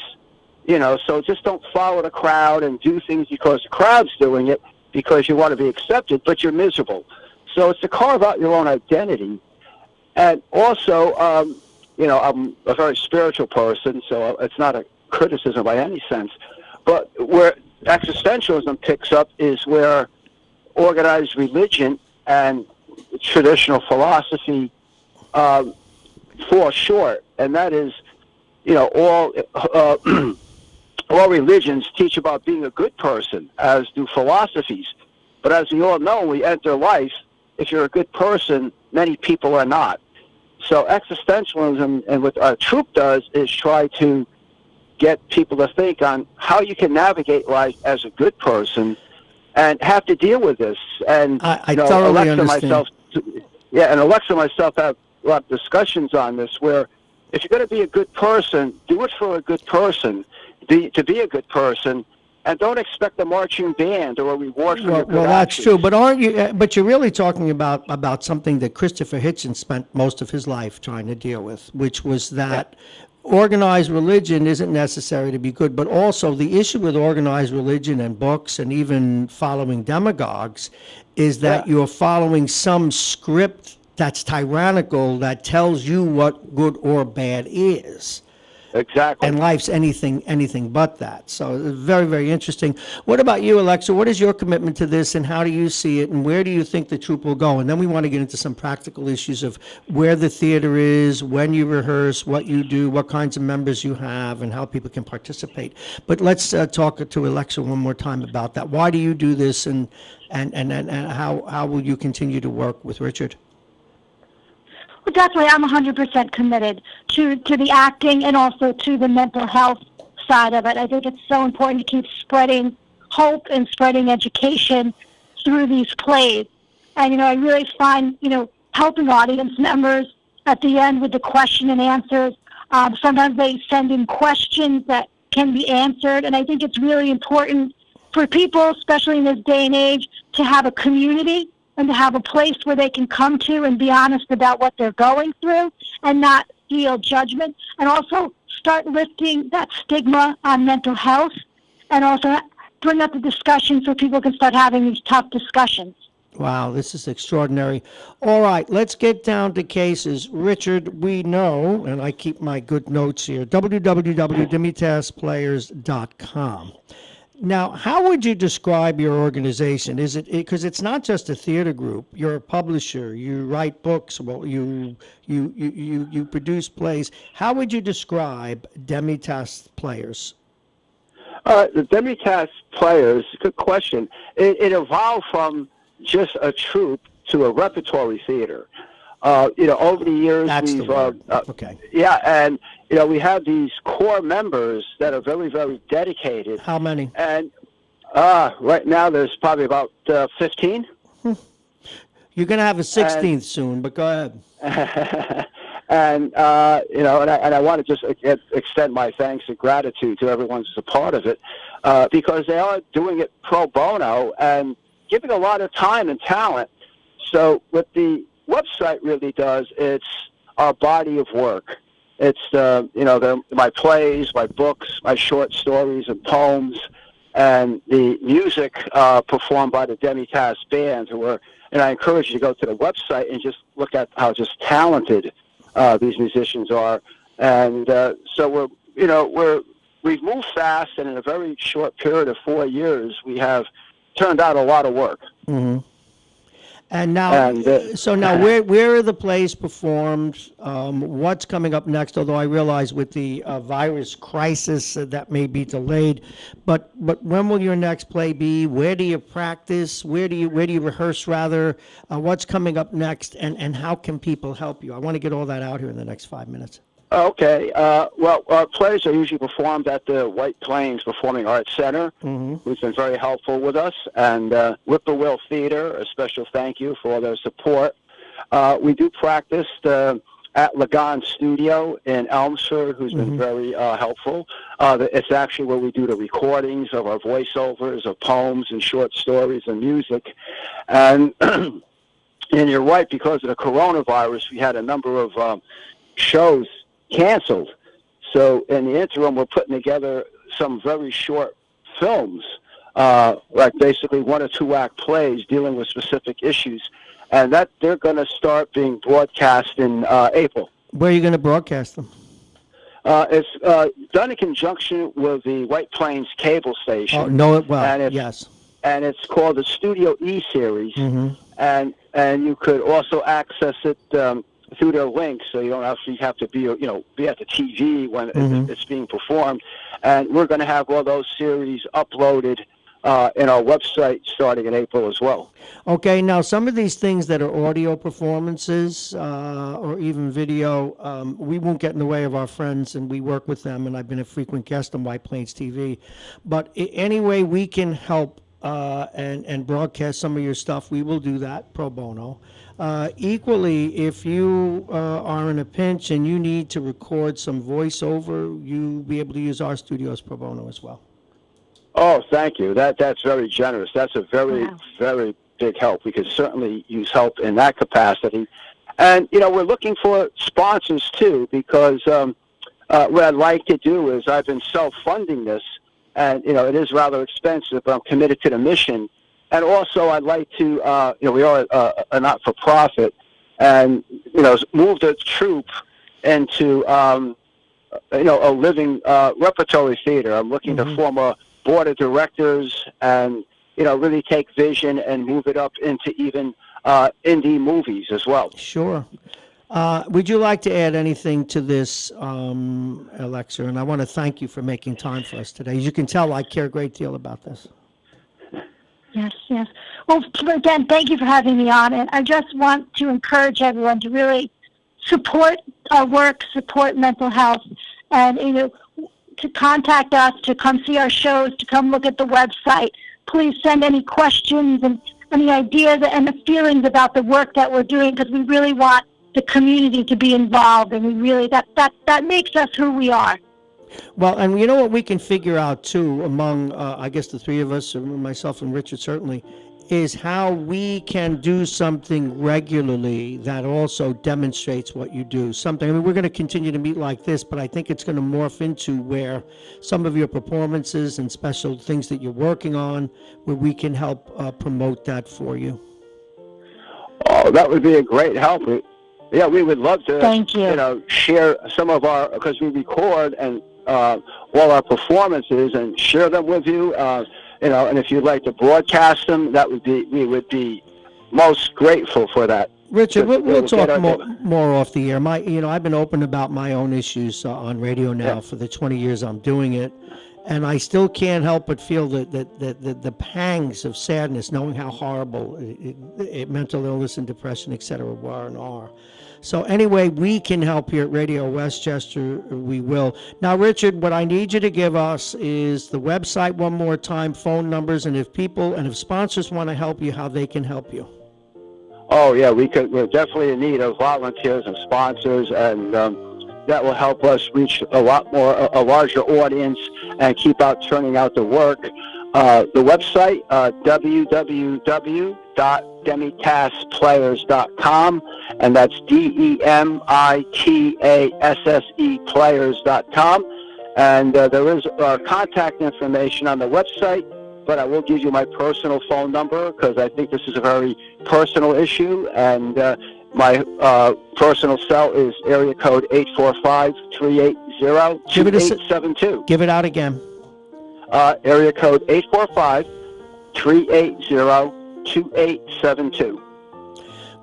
Speaker 7: So just don't follow the crowd and do things because the crowd's doing it because you want to be accepted, but you're miserable. So it's to carve out your own identity. And also, I'm a very spiritual person, so it's not a criticism by any sense. But where existentialism picks up is where organized religion and traditional philosophy fall short, and that is, all religions teach about being a good person, as do philosophies. But as we all know, when we enter life, if you're a good person, many people are not. So existentialism, and what our troupe does, is try to get people to think on how you can navigate life as a good person and have to deal with this. And
Speaker 1: I thoroughly
Speaker 7: Alexa
Speaker 1: understand.
Speaker 7: Alexa and myself have a lot of discussions on this, where if you're going to be a good person, do it for a good person, to be a good person, and don't expect a marching band or a reward for your good
Speaker 1: that's
Speaker 7: actions.
Speaker 1: true, but aren't you? But you're really talking about something that Christopher Hitchens spent most of his life trying to deal with, which was that organized religion isn't necessary to be good, but also the issue with organized religion and books and even following demagogues is that you're following some script that's tyrannical that tells you what good or bad is.
Speaker 7: Exactly.
Speaker 1: And life's anything but that. So very, very interesting. What about you, Alexa? What is your commitment to this, and how do you see it, and where do you think the troupe will go? And then we want to get into some practical issues of where the theater is, when you rehearse, what you do, what kinds of members you have, and how people can participate. But let's talk to Alexa one more time about that. Why do you do this, and how will you continue to work with Richard?
Speaker 8: Well, definitely, I'm 100% committed to the acting and also to the mental health side of it. I think it's so important to keep spreading hope and spreading education through these plays. And, I really find, helping audience members at the end with the question and answers. Sometimes they send in questions that can be answered. And I think it's really important for people, especially in this day and age, to have a community and to have a place where they can come to and be honest about what they're going through and not feel judgment, and also start lifting that stigma on mental health, and also bring up the discussion so people can start having these tough discussions.
Speaker 1: Wow, this is extraordinary. All right, let's get down to cases. Richard, we know, and I keep my good notes here, www.demitaskplayers.com. Now, how would you describe your organization? Is it because it's not just a theater group? You're a publisher. You write books. Well, you produce plays. How would you describe Demitask Players?
Speaker 7: The Demitask Players, good question. It evolved from just a troupe to a repertory theater. Over the years, we've
Speaker 1: okay.
Speaker 7: Yeah, and we have these core members that are very, very dedicated.
Speaker 1: How many?
Speaker 7: And right now there's probably about 15.
Speaker 1: You're going to have a 16th soon, but go ahead.
Speaker 7: And I want to just extend my thanks and gratitude to everyone who's a part of it, because they are doing it pro bono and giving a lot of time and talent. So what the website really does, it's our body of work. It's my plays, my books, my short stories and poems, and the music performed by the Demitask Band, and I encourage you to go to the website and just look at how just talented these musicians are. And so we've moved fast, and in a very short period of 4 years, we have turned out a lot of work.
Speaker 1: Mm-hmm. And now, where are the plays performed? What's coming up next? Although I realize with the virus crisis that may be delayed, but when will your next play be? Where do you practice? Where do you rehearse rather? What's coming up next? And how can people help you? I want to get all that out here in the next 5 minutes.
Speaker 7: Okay. Well, our plays are usually performed at the White Plains Performing Arts Center, who's been very helpful with us, and Whippoorwill Theater, a special thank you for all their support. We do practice at Lagan Studio in Elmsford, who's been very helpful. It's actually where we do the recordings of our voiceovers, of poems and short stories and music. And And you're right, because of the coronavirus, we had a number of shows canceled. So in the interim, we're putting together some very short films, like basically 1 or 2 act plays dealing with specific issues, and that they're going to start being broadcast in April.
Speaker 1: Where are you going to broadcast them?
Speaker 7: It's done in conjunction with the White Plains cable station.
Speaker 1: Oh, know it well.
Speaker 7: And
Speaker 1: Yes.
Speaker 7: And it's called the Studio E series, and you could also access it through their link, so you don't actually have to be at the TV when it's being performed. And we're going to have all those series uploaded in our website starting in April as well.
Speaker 1: Okay, now some of these things that are audio performances or even video, we won't get in the way of our friends, and we work with them, and I've been a frequent guest on White Plains TV. But any way we can help and broadcast some of your stuff, we will do that pro bono. Equally, if you are in a pinch and you need to record some voiceover, you'll be able to use our studios pro bono as well.
Speaker 7: Oh, thank you. That's very generous. That's a very, very big help. We could certainly use help in that capacity. And, we're looking for sponsors, too, because what I'd like to do is I've been self-funding this, and, it is rather expensive, but I'm committed to the mission. And also I'd like to, we are a not-for-profit, and, move the troupe into, a living repertory theater. I'm looking to form a board of directors and, really take vision and move it up into even indie movies as well.
Speaker 1: Sure. Would you like to add anything to this, Alexa? And I want to thank you for making time for us today. As you can tell, I care a great deal about this.
Speaker 8: Yes. Well, again, thank you for having me on. And I just want to encourage everyone to really support our work, support mental health, and, to contact us, to come see our shows, to come look at the website. Please send any questions and any ideas and the feelings about the work that we're doing, because we really want the community to be involved, and we really that makes us who we are.
Speaker 1: Well, and you know what we can figure out too, among I guess the three of us, or myself and Richard certainly, is how we can do something regularly that also demonstrates what you do. Something. I mean, we're going to continue to meet like this, but I think it's going to morph into where some of your performances and special things that you're working on, where we can help promote that for you.
Speaker 7: Oh, that would be a great help. Yeah, we would love to.
Speaker 8: Thank you.
Speaker 7: Share some of our, because we record and all our performances and share them with you. And if you'd like to broadcast them, we would be most grateful for that.
Speaker 1: Richard, we'll talk more off the air. I've been open about my own issues on radio now for the 20 years I'm doing it, and I still can't help but feel the pangs of sadness, knowing how horrible mental illness and depression, etc., were and are. So anyway, we can help here at Radio Westchester. We will. Now, Richard, what I need you to give us is the website one more time, phone numbers, and if sponsors want to help you, how they can help you.
Speaker 7: Oh, yeah, we're definitely in need of volunteers and sponsors, and that will help us reach a larger audience and keep turning out the work. The website, www.demitasplayers.com, and that's DEMITASSE players.com. And there is contact information on the website, but I will give you my personal phone number because I think this is a very personal issue, and my personal cell is area code 845-380-2872.
Speaker 1: Give it out again.
Speaker 7: Area code 845-380-2872.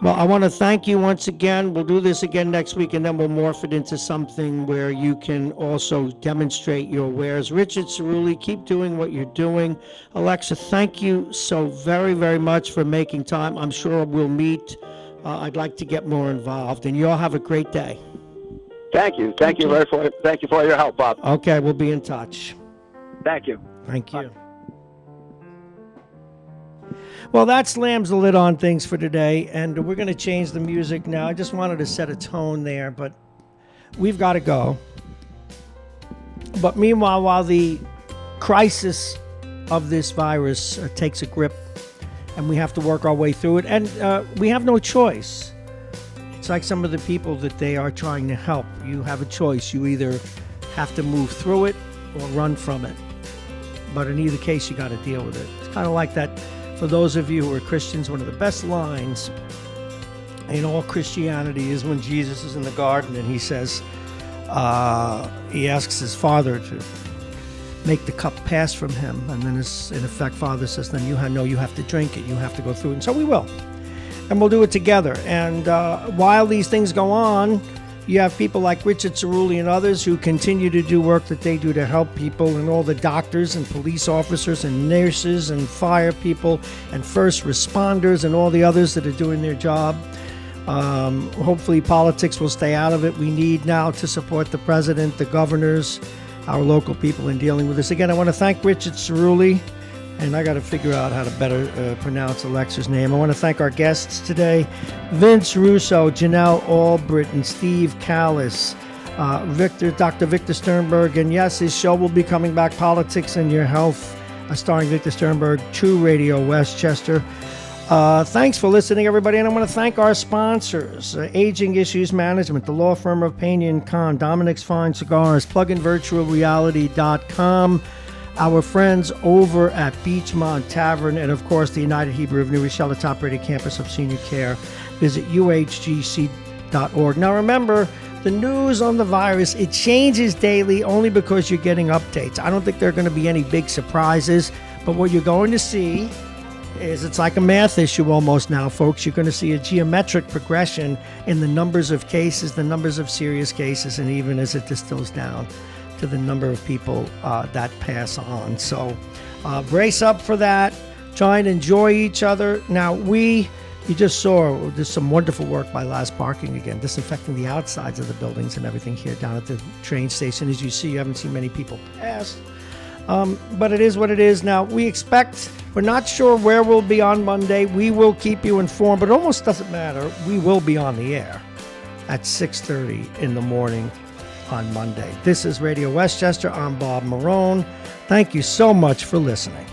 Speaker 1: Well, I want to thank you once again. We'll do this again next week, and then we'll morph it into something where you can also demonstrate your wares. Richard Cerulli, keep doing what you're doing. Alexa, thank you so very, very much for making time. I'm sure we'll meet. I'd like to get more involved, and you all have a great day.
Speaker 7: Thank you. Thank you for your help, Bob.
Speaker 1: Okay, we'll be in touch.
Speaker 7: Thank you.
Speaker 1: Thank you. Bye. Well, that slams the lid on things for today, and we're going to change the music now. I just wanted to set a tone there, but we've got to go. But meanwhile, while the crisis of this virus takes a grip and we have to work our way through it. And we have no choice. It's like some of the people that they are trying to help. You have a choice. You either have to move through it or run from it. But in either case, you got to deal with it. It's kind of like that. For those of you who are Christians, one of the best lines in all Christianity is when Jesus is in the garden and he says, he asks his father to make the cup pass from him. And then in effect, father says, then you have to drink it. You have to go through it. And so we will. And we'll do it together. And while these things go on, you have people like Richard Cerulli and others who continue to do work that they do to help people, and all the doctors and police officers and nurses and fire people and first responders and all the others that are doing their job. Hopefully politics will stay out of it. We need now to support the president, the governors, our local people in dealing with this. Again, I want to thank Richard Cerulli, and I got to figure out how to better pronounce Alexa's name. I want to thank our guests today, Vince Russo, Janelle Albritton, Steve Callis, Dr. Victor Sternberg, and yes, his show will be coming back, Politics and Your Health, starring Victor Sternberg, True Radio Westchester. Thanks for listening, everybody, and I want to thank our sponsors, Aging Issues Management, the law firm of Payne & Kahn, Dominic's Fine Cigars, PluginVirtualReality.com, our friends over at Beachmont Tavern, and of course the United Hebrew of New Rochelle, the top-rated campus of senior care. Visit uhgc.org. Now remember, the news on the virus, it changes daily only because you're getting updates. I don't think there are going to be any big surprises, but what you're going to see is it's like a math issue almost now, folks. You're going to see a geometric progression in the numbers of cases, the numbers of serious cases, and even as it distills down to the number of people that pass on. So brace up for that. Try and enjoy each other. Now, you just saw there's some wonderful work by Last Parking again, disinfecting the outsides of the buildings and everything here down at the train station. As you see, you haven't seen many people pass. But it is what it is. Now, we're not sure where we'll be on Monday. We will keep you informed, but it almost doesn't matter. We will be on the air at 6:30 in the morning on Monday. This is Radio Westchester. I'm Bob Marrone. Thank you so much for listening.